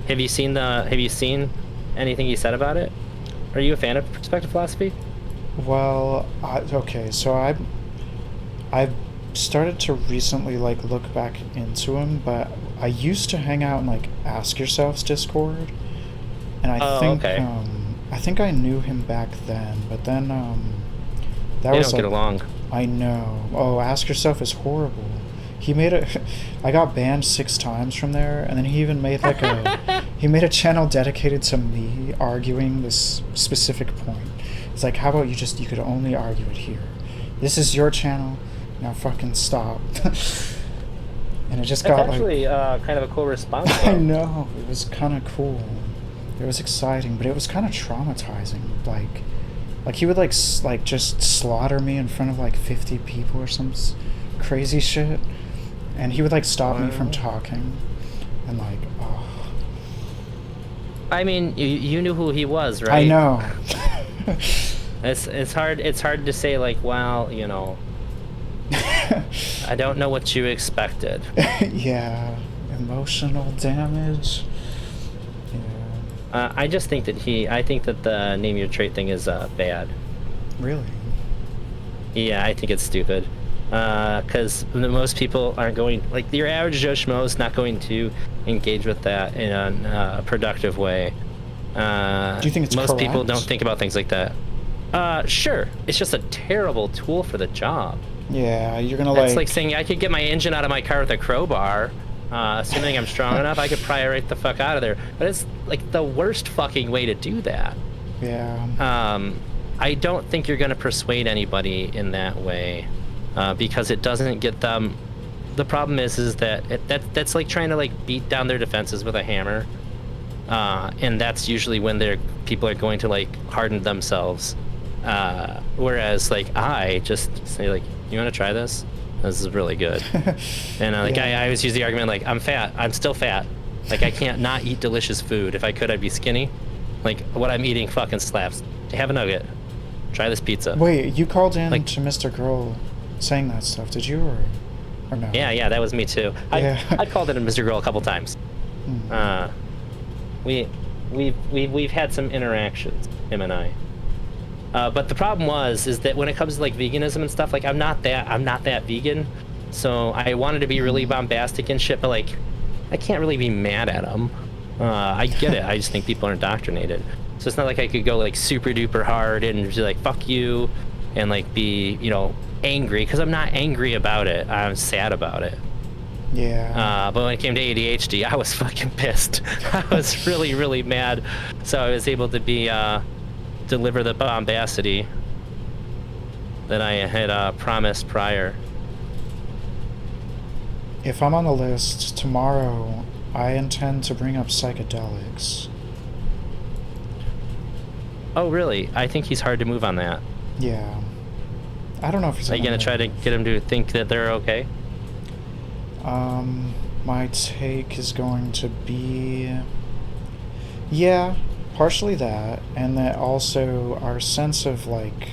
Have you seen anything he said about it? Are you a fan of perspective philosophy? well, okay, so I've started to recently like look back into him, but I used to hang out in like Ask Yourself's Discord, and Oh, okay. I think I knew him back then, but then that They was don't get like along. I know. Oh, Ask Yourself is horrible. He made a I got banned 6 times from there, and then he even made like a he made a channel dedicated to me arguing this specific point. It's like, how about you could only argue it here. This is your channel. Now fucking stop. And it just That's got actually like kind of a cool response. I know. It was kind of cool. It was exciting, but it was kind of traumatizing. Like he would like just slaughter me in front of like 50 people or some crazy shit, and he would like stop me from talking, and like, oh. I mean, you knew who he was, right? I know. It's hard to say like, well, I don't know what you expected. Yeah, emotional damage. Yeah. I just think that I think that the name your trait thing is bad. Really? Yeah, I think it's stupid. Because most people aren't going, like your average Joe Schmo is not going to engage with that in a productive way. Do you think it's most people correct? don't think about things like that. Sure, it's just a terrible tool for the job. Yeah, you're gonna It's like saying I could get my engine out of my car with a crowbar. Assuming I'm strong enough, I could pry right the fuck out of there. But it's like the worst fucking way to do that. Yeah. I don't think you're going to persuade anybody in that way, because it doesn't get them. The problem is that that's like trying to like beat down their defenses with a hammer, and that's usually when people are going to like harden themselves. Whereas like I just say like, you want to try this? This is really good. And like Yeah. I always use the argument like, I'm fat. I'm still fat. Like I can't not eat delicious food. If I could, I'd be skinny. Like what I'm eating fucking slaps. Have a nugget. Try this pizza. Wait, you called in Like- to Mr. Girl saying that stuff, did you, or no? Yeah, that was me too. Yeah. I called it a Mr. Girl a couple times. Hmm. We've had some interactions, him and I. But the problem is that when it comes to like veganism and stuff, like I'm not that vegan. So I wanted to be really bombastic and shit, but like I can't really be mad at him. I get it. I just think people are indoctrinated. So it's not like I could go like super duper hard and just like fuck you and like be, angry, because I'm not angry about it. I'm sad about it. Yeah. But when it came to ADHD, I was fucking pissed. I was really, really mad. So I was able to deliver the bombacity that I had promised prior. If I'm on the list tomorrow, I intend to bring up psychedelics. Oh, really? I think he's hard to move on that. Yeah. I don't know if he's Are you gonna try to get him to think that they're okay? My take is going to be, yeah, partially that, and that also our sense of like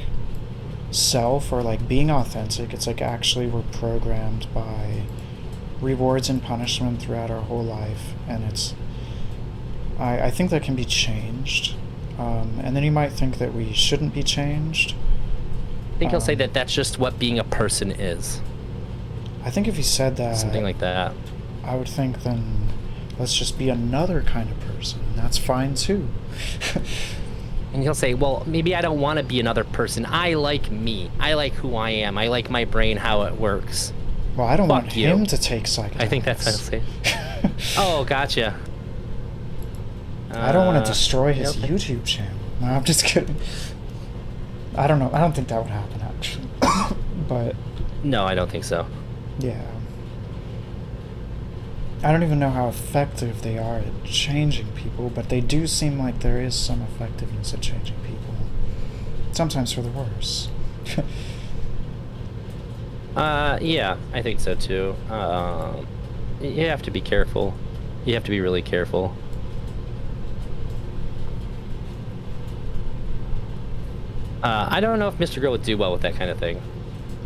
self or like being authentic. It's like actually we're programmed by rewards and punishment throughout our whole life, and I think that can be changed. And then you might think that we shouldn't be changed. I think he'll say that that's just what being a person is. I think if he said that, Something like that. I would think then let's just be another kind of person. That's fine too. And he'll say, well, maybe I don't want to be another person. I like me. I like who I am. I like my brain, how it works. Well, I don't Fuck want you. him to take psychedelics. I think that's what he'll say. Oh, gotcha. I don't want to destroy his okay. YouTube channel. No, I'm just kidding. I don't know. I don't think that would happen, actually. But, No, I don't think so. yeah. I don't even know how effective they are at changing people, but they do seem like there is some effectiveness at changing people. Sometimes for the worse. Yeah, I think so too. You have to be careful. You have to be really careful. I don't know if Mr. Girl would do well with that kind of thing.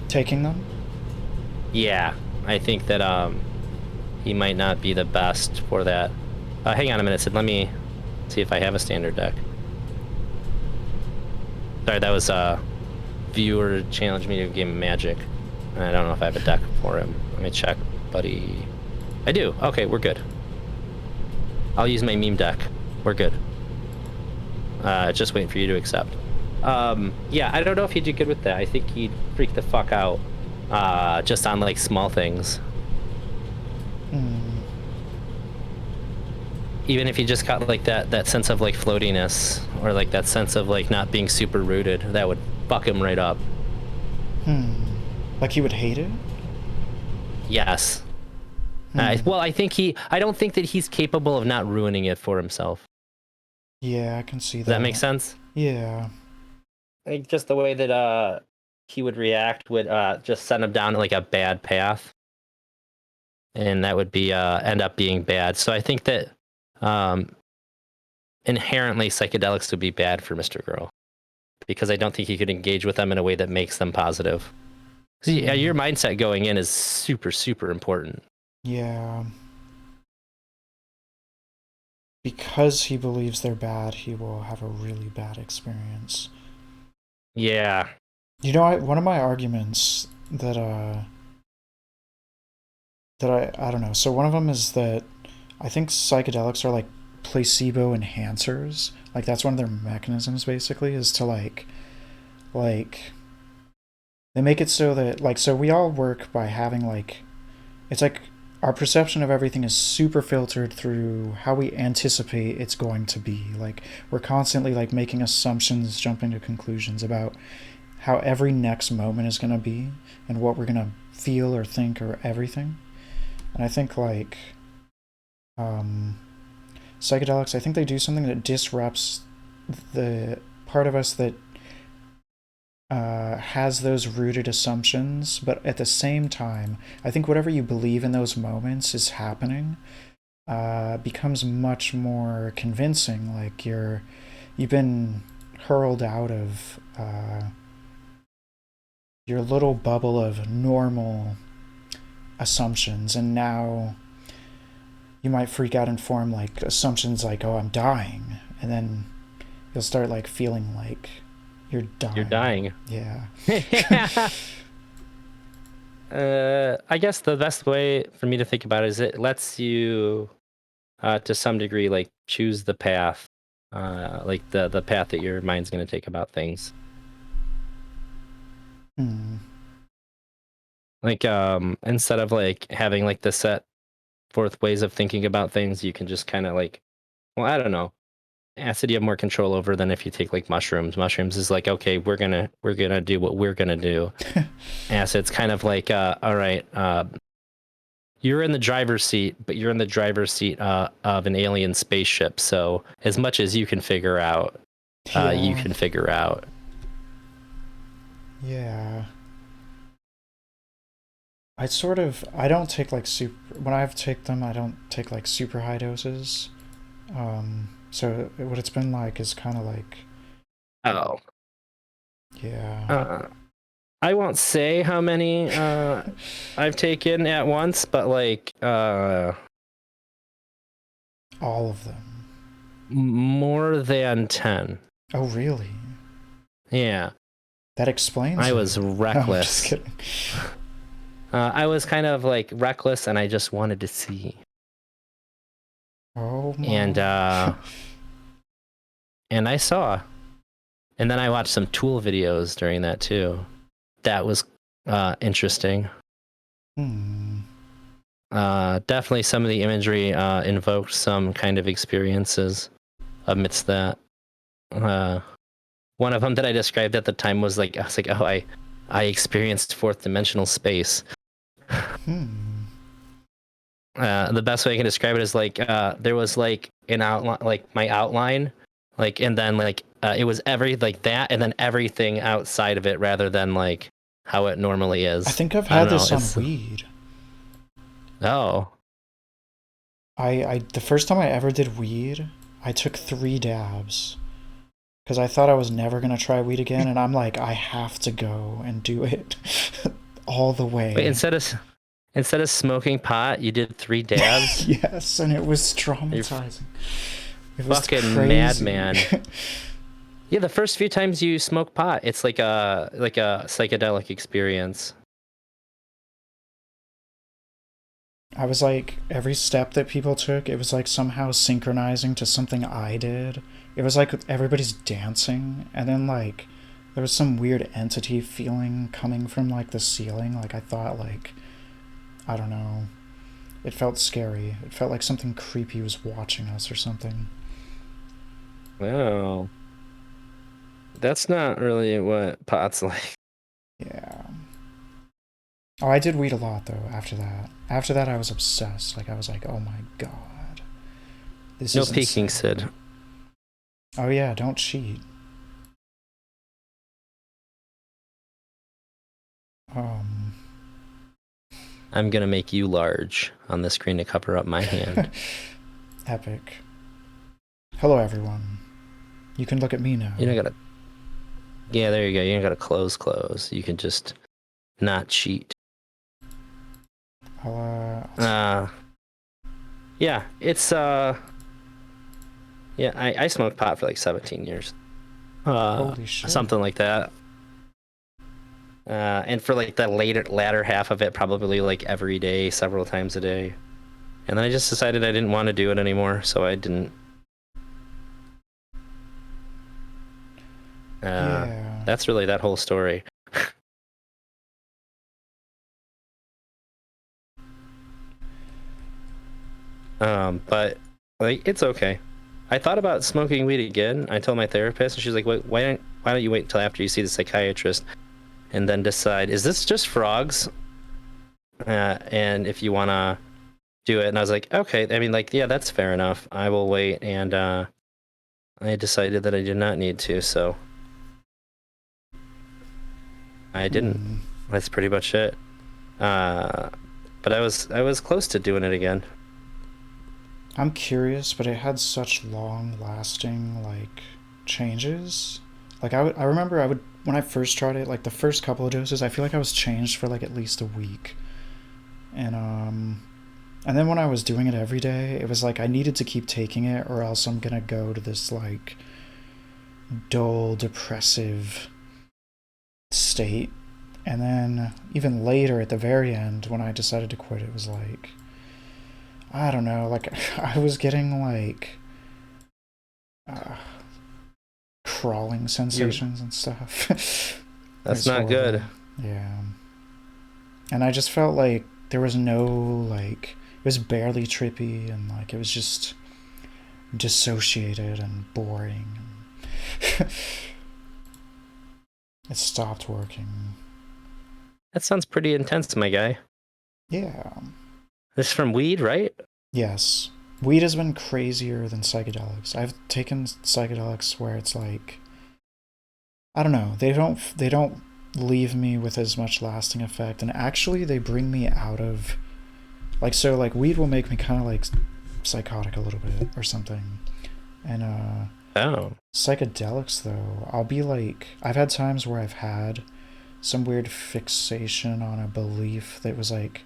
Taking them? Yeah, I think that he might not be the best for that. Hang on a minute, Sid. Let me see if I have a standard deck. Sorry, that was viewer challenged me to a game of Magic. I don't know if I have a deck for him. Let me check, buddy. I do. Okay, we're good. I'll use my meme deck. We're good. Just waiting for you to accept. Yeah, I don't know if he'd do good with that. I think he'd freak the fuck out, just on like small things. Even if he just got like that sense of like floatiness, or like that sense of like not being super rooted, that would fuck him right up. Like he would hate it? Yes. Well, I don't think that he's capable of not ruining it for himself. Yeah, I can see that. Does that make sense? Yeah. I think just the way that he would react would just send him down like a bad path, and that would be end up being bad. So I think that inherently psychedelics would be bad for Mr. Girl, because I don't think he could engage with them in a way that makes them positive. See, your mindset going in is super, super important. Yeah. Because he believes they're bad, he will have a really bad experience. Yeah. You know, one of my arguments that I don't know. So one of them is that I think psychedelics are like placebo enhancers. Like that's one of their mechanisms basically, is to like they make it so that like, so we all work by having like, it's like our perception of everything is super filtered through how we anticipate it's going to be. Like we're constantly like making assumptions, jumping to conclusions about how every next moment is going to be and what we're going to feel or think or everything. And I think like psychedelics, I think they do something that disrupts the part of us that has those rooted assumptions, but at the same time, I think whatever you believe in those moments is happening becomes much more convincing. Like you've been hurled out of your little bubble of normal assumptions, and now you might freak out and form like assumptions like, oh, I'm dying, and then you'll start like feeling like you're dying. You're dying. Yeah. I guess the best way for me to think about it is it lets you, to some degree, like choose the path, like the path that your mind's going to take about things. Like, instead of like having like the set forth ways of thinking about things, you can just kind of like, well, I don't know. Acid you have more control over than if you take like mushrooms. Mushrooms is like, okay, we're gonna do what we're gonna do. Acid's kind of like, all right, you're in the driver's seat, but you're in the driver's seat of an alien spaceship. So as much as you can figure out, you can figure out. Yeah. I don't take like when I take them, I don't take like super high doses. So what it's been like is kind of like, oh, yeah. I won't say how many I've taken at once, but like all of them. More than 10. Oh, really? Yeah. That explains. I was reckless. No, I'm just kidding. I was kind of like reckless, and I just wanted to see. Oh my. And I saw. And then I watched some Tool videos during that too. That was interesting. Definitely some of the imagery invoked some kind of experiences amidst that. One of them that I described at the time was like, I was like, oh, I experienced fourth dimensional space. The best way I can describe it is like there was like an outline, like my outline, like, and then like it was like that, and then everything outside of it, rather than like how it normally is. I think I've had this on weed. Oh. The first time I ever did weed, I took 3 dabs because I thought I was never gonna try weed again, and I'm like, I have to go and do it all the way. Wait, Instead of smoking pot, you did 3 dabs. Yes, and it was You're traumatizing. It was fucking crazy. madman. Yeah, the first few times you smoke pot, it's like a psychedelic experience. I was like, every step that people took, it was like somehow synchronizing to something I did. It was like everybody's dancing, and then like there was some weird entity feeling coming from like the ceiling. Like I thought, like, I don't know. It felt scary. It felt like something creepy was watching us or something. Wow. That's not really what pot's like. Yeah. Oh, I did weed a lot though after that. After that, I was obsessed. Like, I was like, oh my god. This No is peeking, insane. Sid. Oh yeah, don't cheat. Um. I'm gonna make you large on the screen to cover up my hand. Epic. Hello, everyone. You can look at me now. You don't gotta. Yeah, there you go. You don't gotta close. You can just not cheat. Yeah, it's yeah, I smoked pot for like 17 years. Holy shit. Something like that. And for like the latter half of it, probably like every day, several times a day. And then I just decided I didn't want to do it anymore, so I didn't. Yeah. That's really that whole story. But like it's okay. I thought about smoking weed again. I told my therapist, and she's like, why don't you wait until after you see the psychiatrist, and then decide, is this just frogs? And if you wanna do it. And I was like, okay. I mean, like, yeah, that's fair enough. I will wait. And I decided that I did not need to, so I didn't. That's pretty much it. But I was close to doing it again. I'm curious, but it had such long-lasting like changes. Like I remember I would when I first tried it, like the first couple of doses, I feel like I was changed for like at least a week, and then when I was doing it every day, it was like I needed to keep taking it, or else I'm gonna go to this like dull, depressive state. And then even later at the very end, when I decided to quit, it was like, I don't know, like I was getting like crawling sensations and stuff. That's not good. Yeah. And I just felt like there was no, like, it was barely trippy, and like it was just dissociated and boring. It stopped working. That sounds pretty intense, my guy. Yeah. This is from weed, right? Yes. Weed has been crazier than psychedelics. I've taken psychedelics where it's like, I don't know, they don't leave me with as much lasting effect, and actually they bring me out of like, so like weed will make me kind of like psychotic a little bit or something. And psychedelics though, I'll be like, I've had times where I've had some weird fixation on a belief that was like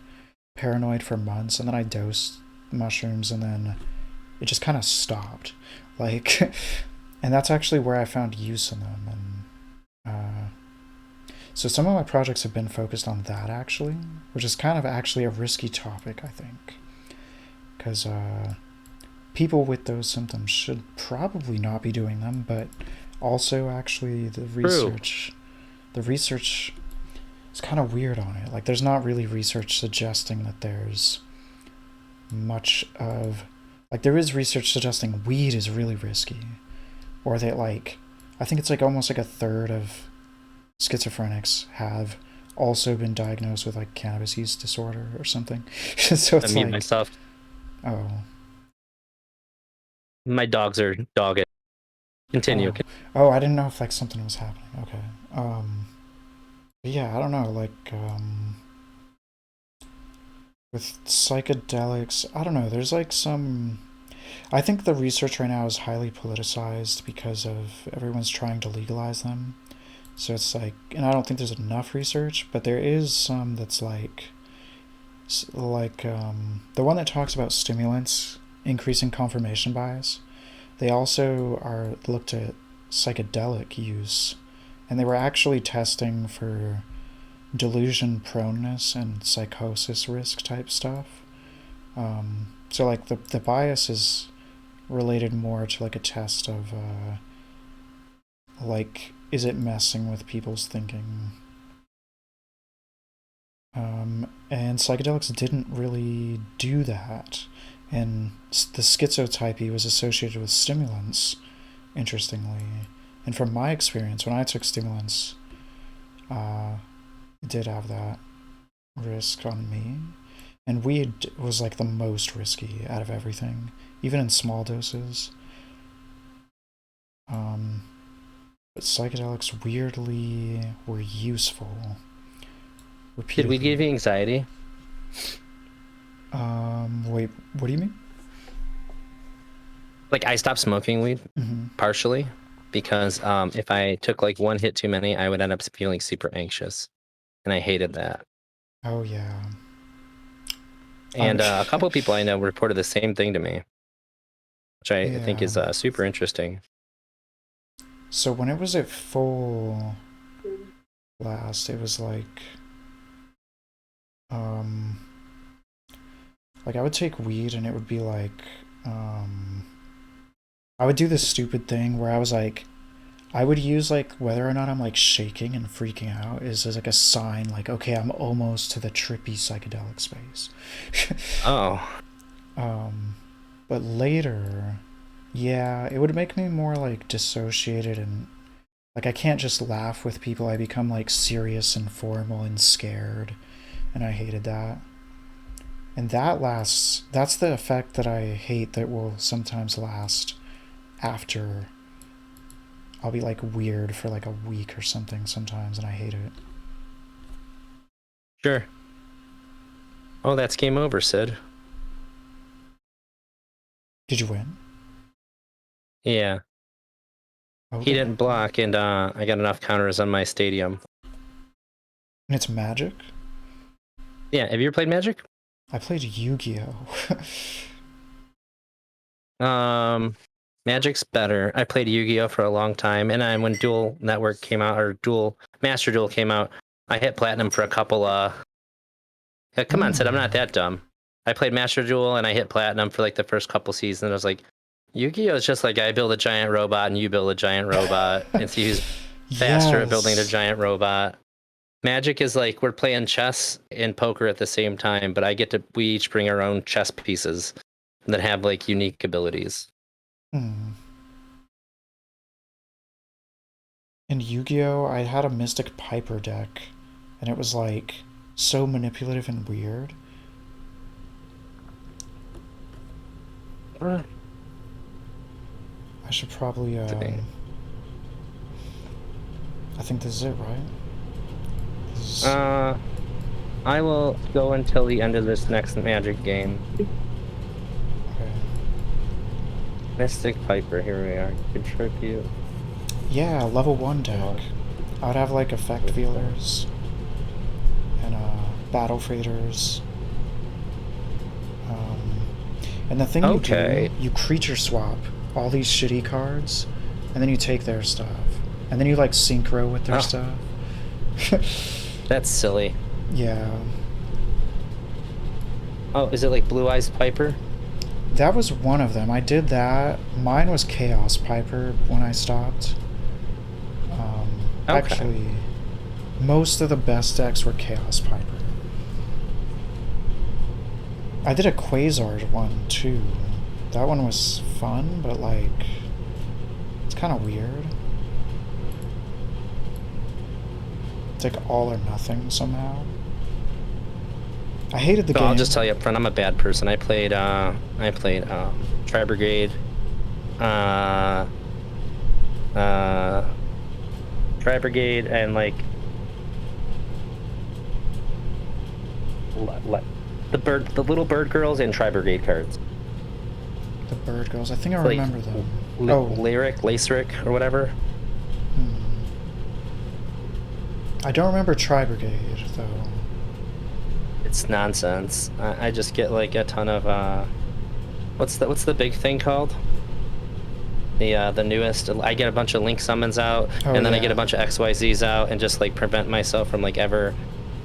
paranoid for months, and then I dosed mushrooms, and then it just kind of stopped, like, and that's actually where I found use in them. And so some of my projects have been focused on that, actually, which is kind of actually a risky topic, I think, because people with those symptoms should probably not be doing them, but also actually the research is kind of weird on it. Like, there's not really research suggesting that there's much of, like, there is research suggesting weed is really risky, or that, like, I think it's like almost like a third of schizophrenics have also been diagnosed with like cannabis use disorder or something. So it's like myself. Oh. My dogs are dogged. Continue. Oh, I didn't know if like something was happening. Okay. Yeah, I don't know, like with psychedelics, I don't know, there's like some, I think the research right now is highly politicized because of everyone's trying to legalize them. So it's like, and I don't think there's enough research, but there is some that's like, Like the one that talks about stimulants increasing confirmation bias. They also are looked at psychedelic use, and they were actually testing for delusion proneness and psychosis risk type stuff. So like the bias is related more to like a test of like, is it messing with people's thinking? And psychedelics didn't really do that. And the schizotypy was associated with stimulants, interestingly. And from my experience, when I took stimulants, it did have that risk on me. And weed was like the most risky out of everything, even in small doses. But psychedelics weirdly were useful. Did we give you anxiety? Wait, what do you mean? Like, I stopped smoking weed partially because if I took like one hit too many, I would end up feeling super anxious, and I hated that. Oh yeah. And a couple of people I know reported the same thing to me, which I think is super interesting. So when it was at full blast, it was like I would take weed and it would be like I would do this stupid thing where I was like, I would use like whether or not I'm like shaking and freaking out is as like a sign like, okay, I'm almost to the trippy psychedelic space. Oh. But later, yeah, it would make me more like dissociated and like I can't just laugh with people. I become like serious and formal and scared, and I hated that. And that's the effect that I hate that will sometimes last after I'll be like weird for like a week or something sometimes, and I hate it. Sure. Oh, that's game over, Sid. Did you win? Yeah. Okay. He didn't block, and I got enough counters on my stadium. And it's Magic? Yeah, have you ever played Magic? I played Yu-Gi-Oh! Magic's better. I played Yu-Gi-Oh! For a long time, and then when Dual Network came out, or Master Duel came out, I hit Platinum for a couple, come on, Sid, I'm not that dumb. I played Master Duel, and I hit Platinum for like the first couple seasons. I was like, Yu-Gi-Oh! Is just like I build a giant robot, and you build a giant robot. It's who's faster at building the giant robot. Magic is like we're playing chess and poker at the same time, but we each bring our own chess pieces that have like unique abilities. In Yu-Gi-Oh! I had a Mystic Piper deck, and it was like so manipulative and weird. I should probably I think this is it, right? I will go until the end of this next Magic game. Okay. Mystic Piper, here we are. Contribute. Yeah, level 1 deck. I would have like effect feelers and battle faders. And the thing you do, you creature swap all these shitty cards, and then you take their stuff, and then you like synchro with their stuff. That's silly. Yeah. Oh, is it like Blue Eyes Piper? That was one of them. I did that. Mine was Chaos Piper when I stopped. Actually, most of the best decks were Chaos Piper. I did a Quasar one too. That one was fun, but like, it's kind of weird. It's like all or nothing somehow. I hated the game. I'll just tell you up front, I'm a bad person. I played Tri Brigade, Tri Brigade, and like the little bird girls and Tri Brigade cards. The bird girls. I think I remember them. Laceric or whatever. I don't remember Tri Brigade though. It's nonsense. I just get like a ton of what's the big thing called? The newest. I get a bunch of link summons out, and then I get a bunch of XYZs out, and just like prevent myself from like ever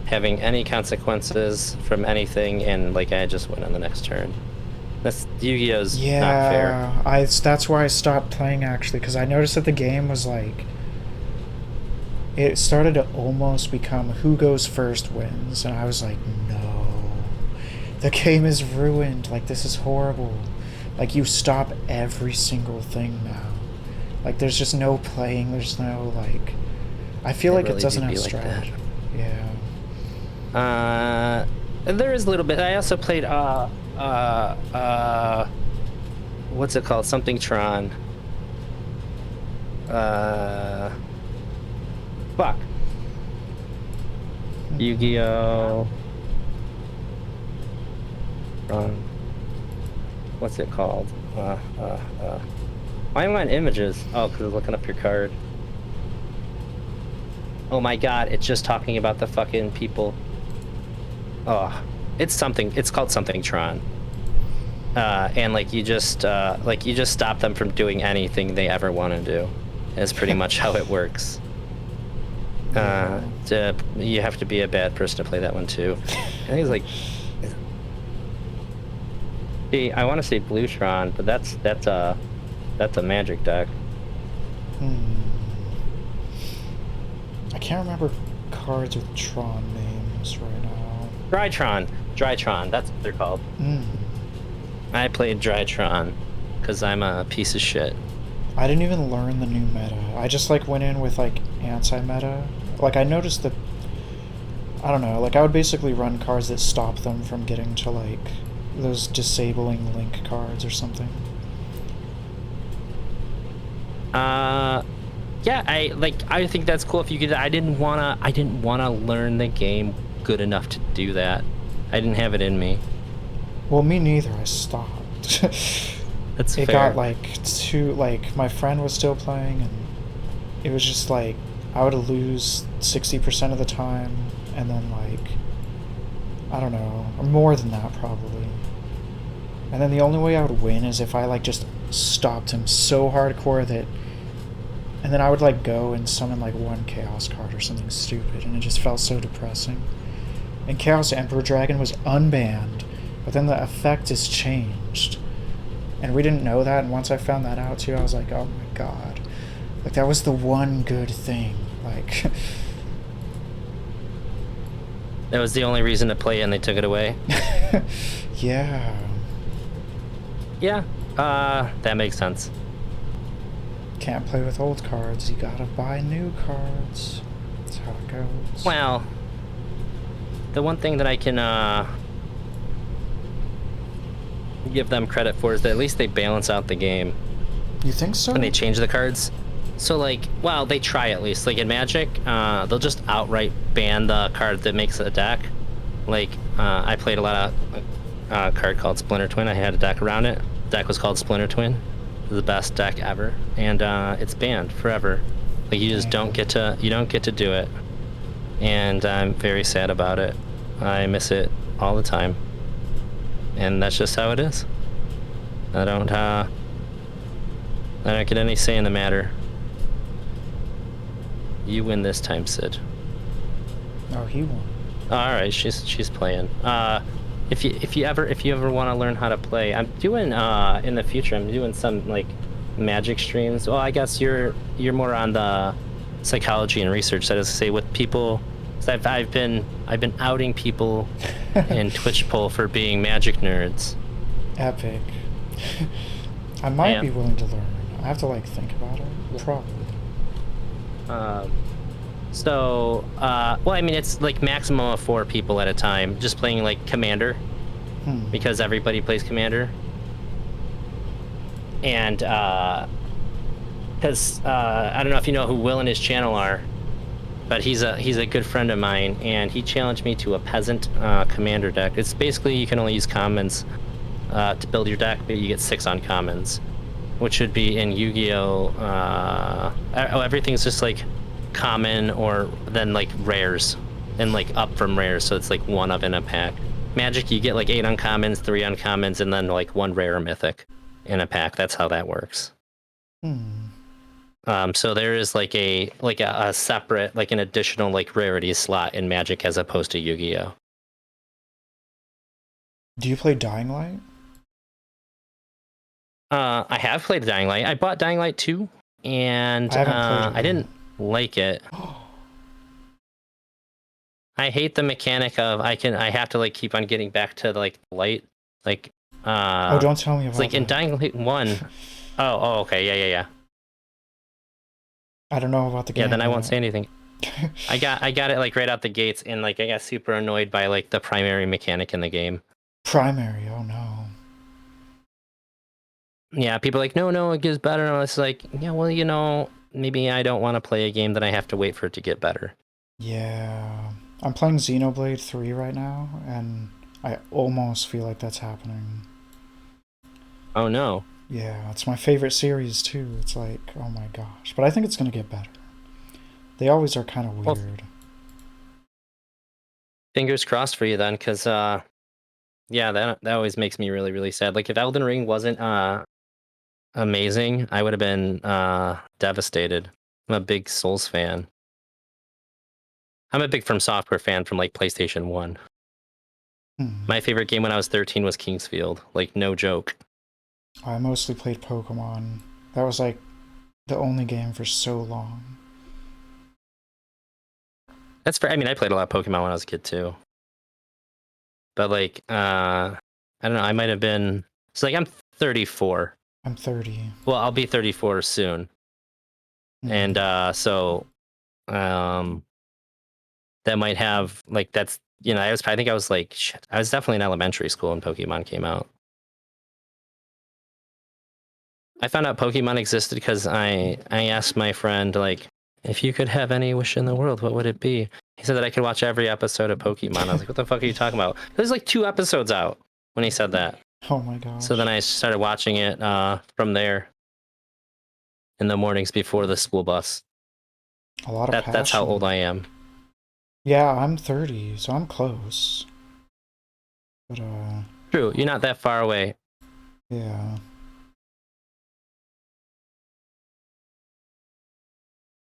having any consequences from anything, and like I just win on the next turn. That's Yu-Gi-Oh's not fair. Yeah, that's why I stopped playing actually, because I noticed that the game was like, it started to almost become who goes first wins, and I was like, no, the game is ruined. Like, this is horrible. Like, you stop every single thing now. Like, there's just no playing. There's no like. I feel like it doesn't have strategy. Like yeah. There is a little bit. I also played what's it called? Something Tron. Fuck. Yu-Gi-Oh. What's it called? Why am I on images? Oh, because I'm looking up your card. Oh my god, it's just talking about the fucking people. Oh, it's called something Tron. And like you just stop them from doing anything they ever want to do. Is pretty much how it works. You have to be a bad person to play that one too. I think it's like, see, I want to say Blue Tron, but that's a magic deck. I can't remember cards with Tron names right now. Drytron, that's what they're called. I played Drytron because I'm a piece of shit. I didn't even learn the new meta. I just like went in with like anti-meta. Like I noticed that, I don't know, like I would basically run cards that stop them from getting to like those disabling link cards or something. Yeah, I think that's cool if you could. I didn't wanna learn the game good enough to do that. I didn't have it in me. Well, me neither. I stopped. That's fair. It got like my friend was still playing, and it was just like I would lose 60% of the time, and then like I don't know, or more than that probably. And then the only way I would win is if I like just stopped him so hardcore that, and then I would like go and summon like one Chaos card or something stupid, and it just felt so depressing. And Chaos Emperor Dragon was unbanned, but then the effect is changed. And we didn't know that, and once I found that out too, I was like, oh my god. Like, that was the one good thing. Like... That was the only reason to play it, and they took it away? Yeah. Yeah, that makes sense. Can't play with old cards, you gotta buy new cards. That's how it goes. Well, the one thing that I can, give them credit for is that at least they balance out the game. You think so? When they change the cards. So like, well, they try at least. Like in Magic, they'll just outright ban the card that makes a deck. Like, I played a lot of a card called Splinter Twin. I had a deck around it. The deck was called Splinter Twin. It was the best deck ever, and it's banned forever. Like you just don't get to do it, and I'm very sad about it. I miss it all the time. And that's just how it is. I don't get any say in the matter. You win this time, Sid. Oh, he won. All right, she's playing. If you ever want to learn how to play, I'm doing in the future. I'm doing some like Magic streams. Well, I guess you're more on the psychology and research side. As I say, with people. So I've been outing people in Twitch poll for being Magic nerds. Epic. I might be willing to learn. I have to like think about it. Probably. Well, I mean, it's like maximum of 4 people at a time, just playing like Commander, because everybody plays Commander. And because I don't know if you know who Will and his channel are. But he's a good friend of mine, and he challenged me to a peasant commander deck. It's basically you can only use commons to build your deck, but you get 6 uncommons, which should be in Yu-Gi-Oh. Everything's just like common or then like rares. and like up from rare, so it's like one of in a pack. Magic, you get like 8 uncommons, 3 uncommons, and then like 1 rare mythic in a pack. That's how that works. So there is like a separate, like an additional like rarity slot in Magic as opposed to Yu-Gi-Oh. Do you play Dying Light? I have played Dying Light. I bought Dying Light 2, and I haven't played it I didn't like it. yet. I hate the mechanic of I have to like keep on getting back to like light. Like Oh, don't tell me about it's like in that. Dying Light 1. Oh, okay, yeah. I don't know about the game. Yeah, then I won't yet. say anything. I got it like right out the gates, and like I got super annoyed by like the primary mechanic in the game. Primary, oh no. Yeah, people are like, no, it gets better. And I was like, yeah, well, maybe I don't want to play a game that I have to wait for it to get better. Yeah. I'm playing Xenoblade 3 right now, and I almost feel like that's happening. Oh no. Yeah, it's my favorite series too. It's like, oh my gosh. But I think it's gonna get better. They always are kind of weird. Well, fingers crossed for you then, because yeah, that always makes me really, really sad. Like if Elden Ring wasn't amazing, I would have been devastated. I'm a big Souls fan. I'm a big From Software fan from like PlayStation 1. My favorite game when I was 13 was Kingsfield. Like, no joke. I mostly played Pokemon. That was like the only game for so long. That's fair. I mean, I played a lot of Pokemon when I was a kid too. But like, I don't know. I might have been. It's like I'm 34. I'm 30. Well, I'll be 34 soon, and so, that might have like that's I think I was like shit, I was definitely in elementary school when Pokemon came out. I found out Pokemon existed because I asked my friend like, if you could have any wish in the world, what would it be? He said that I could watch every episode of Pokemon. I was like, what the fuck are you talking about? There's like 2 episodes out when he said that. Oh my gosh. So then I started watching it from there in the mornings before the school bus. A lot of passion. That's how old I am. Yeah, I'm 30, so I'm close. But True, you're not that far away. Yeah.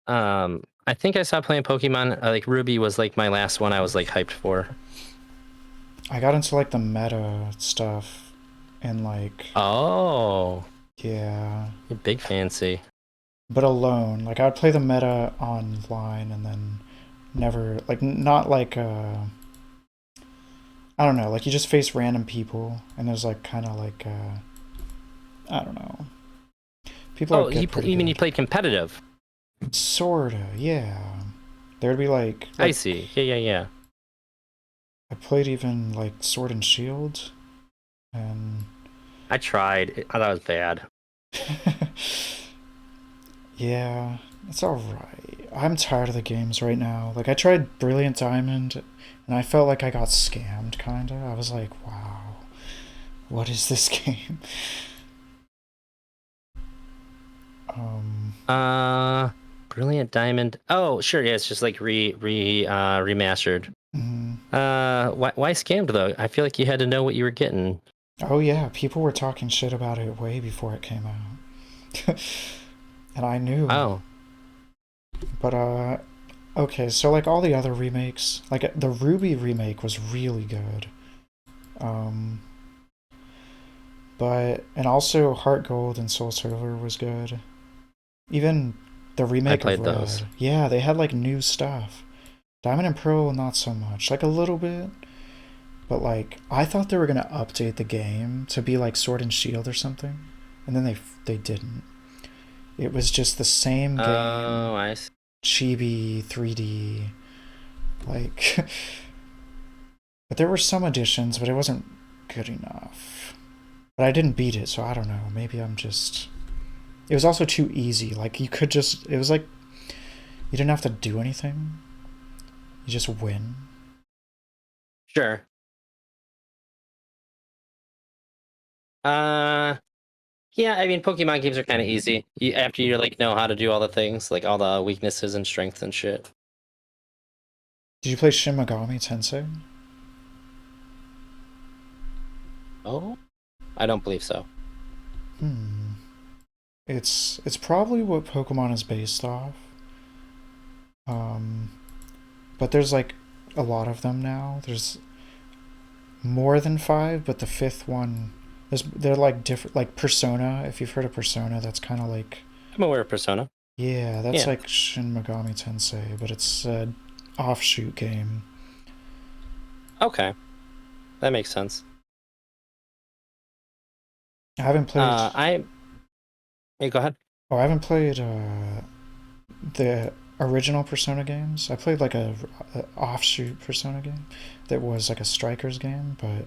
I think I stopped playing Pokemon. Like Ruby was like my last one I was like hyped for. I got into like the meta stuff and like Oh. Yeah. You're big fancy. But alone. Like I'd play the meta online and then never like not like I don't know, like you just face random people and there's like kind of like I don't know. People Oh, you mean you played competitive? Sorta, yeah. There'd be like I see. Yeah. I played even like Sword and Shield, and I tried. I thought it was bad. Yeah, it's alright. I'm tired of the games right now. Like I tried Brilliant Diamond, and I felt like I got scammed. Kinda. I was like, wow, what is this game? Brilliant Diamond. Oh, sure. Yeah, it's just like remastered. Why scammed though? I feel like you had to know what you were getting. Oh yeah, people were talking shit about it way before it came out, and I knew. Oh. But okay, so like all the other remakes, like the Ruby remake was really good. But and also Heart Gold and Soul Silver was good. Even the remake I played of Red. those. Yeah, they had like new stuff. Diamond and Pearl, not so much. Like a little bit. But like I thought they were gonna update the game to be like Sword and Shield or something, and then they didn't. It was just the same game. Oh, I see. Chibi 3D, like. But there were some additions, but it wasn't good enough. But I didn't beat it, so I don't know. Maybe I'm just. It was also too easy. Like you could just. It was like you didn't have to do anything. You just win. Sure. Yeah, I mean, Pokemon games are kind of easy. After you like know how to do all the things, like all the weaknesses and strengths and shit. Did you play Shin Megami Tensei? Oh, I don't believe so. Hmm. It's probably what Pokemon is based off. Um, but there's like a lot of them now. There's more than five, but the fifth one they're like different, like Persona. If you've heard of Persona, that's kind of like, I'm aware of Persona. yeah, that's Yeah. like Shin Megami Tensei, but it's an offshoot game. Okay, that makes sense. I haven't played. I. Hey, go ahead. Oh, I haven't played the original Persona games. I played like a offshoot Persona game that was like a Strikers game, but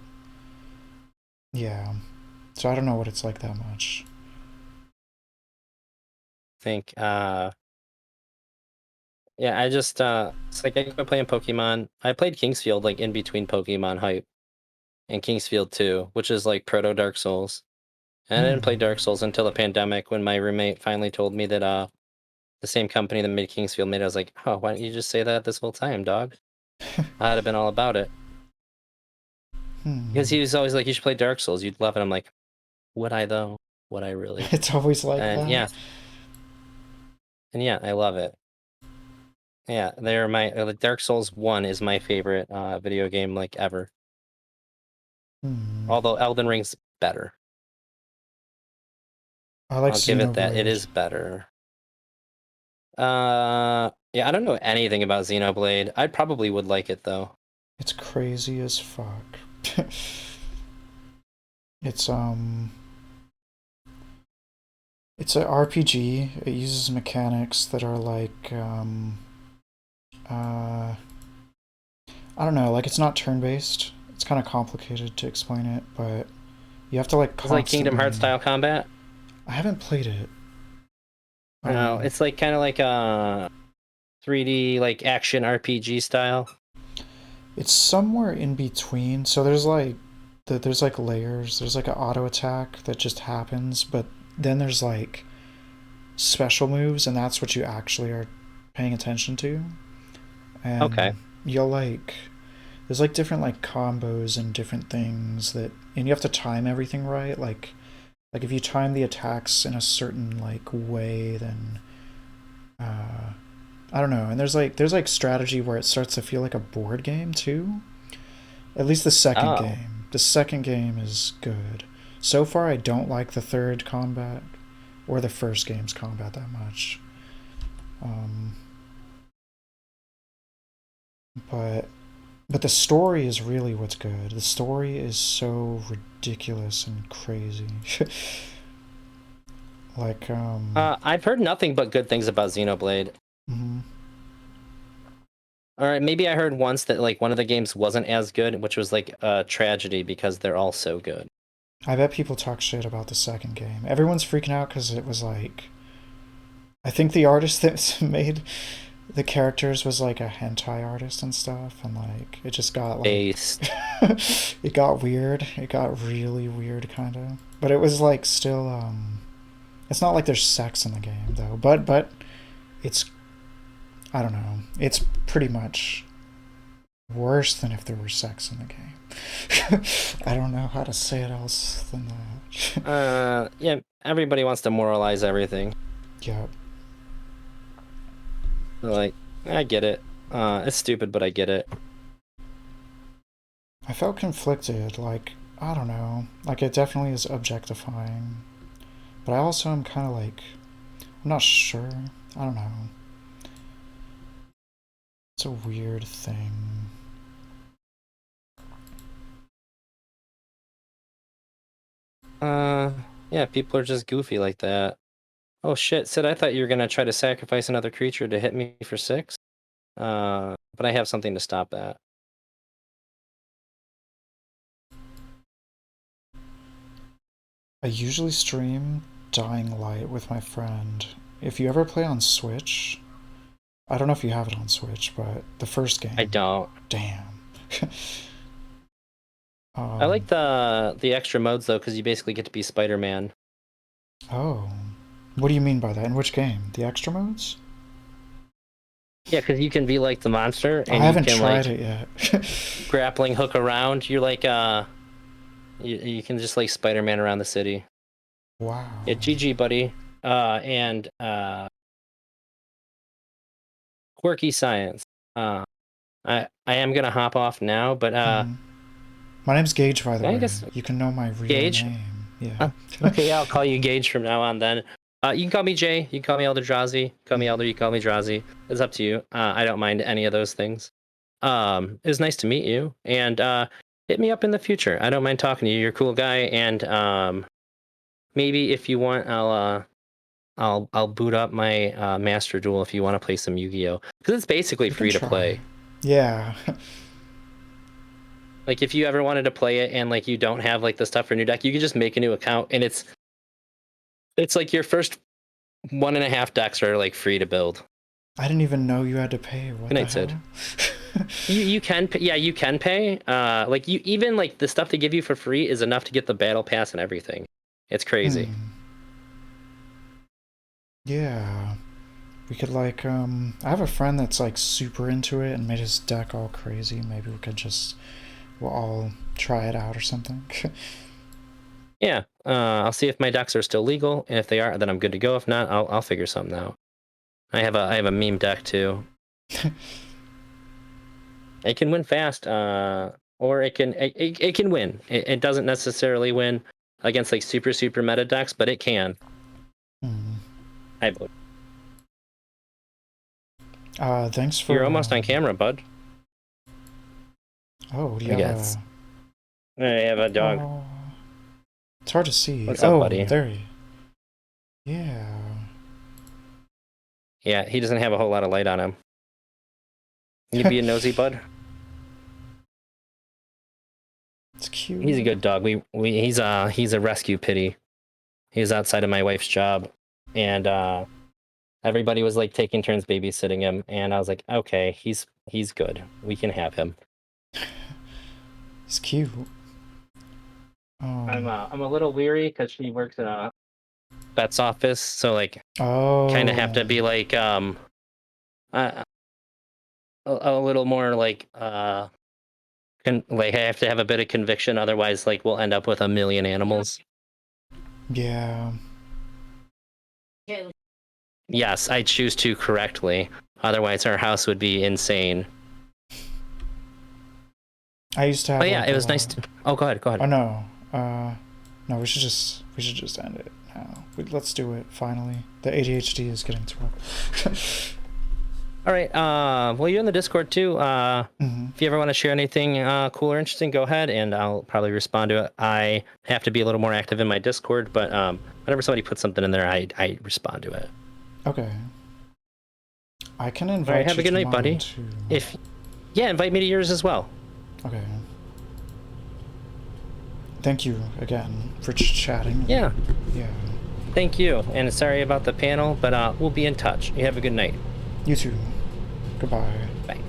yeah. So I don't know what it's like that much. Think. Yeah, I just it's like I go playing Pokemon. I played Kingsfield like in between Pokemon Hype and Kingsfield 2, which is like proto Dark Souls. And I didn't play Hmm. Dark Souls until the pandemic when my roommate finally told me that the same company that made Kingsfield made it. I was like, oh, why didn't you just say that this whole time, dog? I'd have been all about it. Because Hmm. he was always like, you should play Dark Souls. You'd love it. I'm like, would I though? Would I really? It's always like And that. yeah, I love it. Yeah, they're my like Dark Souls 1 is my favorite video game like ever. Hmm. Although Elden Ring's better. I like I'll give it that. It Xenoblade. is better. Yeah, I don't know anything about Xenoblade. I probably would like it though. It's crazy as fuck. it's it's a RPG. It uses mechanics that are like uh I don't know, like it's not turn-based. It's kind of complicated to explain it, but you have to like It's like Kingdom Hearts constantly. style combat. I haven't played it. No, Um it's like kind of like a 3D like action RPG style. it's somewhere in between. So there's like layers. There's like an auto attack that just happens, but then there's like special moves, and that's what you actually are paying attention to. Okay. And you'll like there's like different like combos and different things that, and you have to time everything right. Like if you time the attacks in a certain like way, then uh I don't know. And there's like strategy where it starts to feel like a board game too. At least the second Oh. game. The second game is good. So far, I don't like the third combat or the first game's combat that much. Um, but but the story is really what's good. The story is so ridiculous and crazy. like I've heard nothing but good things about Xenoblade. mhm. All right, maybe I heard once that like one of the games wasn't as good, which was like a tragedy because they're all so good. I bet people talk shit about the second game. Everyone's freaking out because it was like, I think the artist that made the characters was like a hentai artist and stuff, and like it just got like Based. it got weird. It got really weird, kind of. But it was like still it's not like there's sex in the game though. But it's, I don't know. It's pretty much worse than if there were sex in the game. I don't know how to say it else than that. Yeah, everybody wants to moralize everything. Yep. Like, I get it. It's stupid, but I get it. I felt conflicted. Like, I don't know. Like, it definitely is objectifying. But I also am kind of like, I'm not sure. I don't know. It's a weird thing. Yeah, people are just goofy like that. Oh shit, Sid, I thought you were gonna try to sacrifice another creature to hit me for 6. But I have something to stop that. I usually stream Dying Light with my friend. If you ever play on Switch, I don't know if you have it on Switch, but the first I game, don't. damn. I like um, the extra modes though, because you basically get to be Spider-Man. oh. What do you mean by that? In which game? The extra modes? Yeah, because you can be like the monster, and I haven't you can tried like it yet. grappling hook around. You're like you can just like Spider-Man around the city. Wow. Yeah, GG, buddy. And quirky science. I am gonna hop off now, but My name's Gage, by the I way. guess You can know my real Gage. name. Yeah. Okay, yeah, I'll call you Gage from now on. Then you can call me Jay. You can call me ElderDrazi. Call me Elder. You call me Drazi. It's up to you. I don't mind any of those things. It was nice to meet you, and hit me up in the future. I don't mind talking to you. You're a cool guy, and maybe if you want, I'll boot up my Master Duel if you want to play some Yu-Gi-Oh, because it's basically We can free to try. play. Yeah. Like if you ever wanted to play it and like you don't have like the stuff for a new deck, you can just make a new account, and it's like your first 1.5 decks are like free to build. I didn't even know you had to pay. What Good the night, Sid. hell? You can yeah, you can pay. Like you even like the stuff they give you for free is enough to get the battle pass and everything. It's crazy. Yeah. We could like I have a friend that's like super into it and made his deck all crazy. Maybe we could just we'll all try it out or something. Yeah. I'll see if my decks are still legal, and if they are, then I'm good to go. If not, I'll figure something out. I have a meme deck too. It can win fast, or it can win. It doesn't necessarily win against like super meta decks, but it can. I believe. Thanks for. You're almost on camera, bud. Oh, do you have I have a dog. Oh, it's hard to see. What's up, buddy? There you. Yeah. Yeah, he doesn't have a whole lot of light on him. Can you be a nosy, bud? It's cute. He's a good dog. He's a rescue pitty. He was outside of my wife's job, and everybody was like taking turns babysitting him, and I was like, okay, he's good. We can have him. It's cute. I'm a little weary because she works in a vet's office, so like kind of have to be like a little more like I have to have a bit of conviction, otherwise like we'll end up with 1 million animals. Yeah. Yes, I choose to correctly. Otherwise, our house would be insane. I used to have. Oh yeah, it was nice to. Oh, go ahead. Oh no. No, we should just end it now. Let's do it finally. The ADHD is getting too rough. All right. Well, you're in the Discord too. If you ever want to share anything cool or interesting, go ahead, and I'll probably respond to it. I have to be a little more active in my Discord, but whenever somebody puts something in there, I respond to it. Okay. I can invite you. All right, have a good night, buddy. Too. Invite me to yours as well. Okay. Thank you again for chatting. Yeah. Yeah. Thank you, and sorry about the panel, but we'll be in touch. You have a good night. You too. Goodbye. Bye.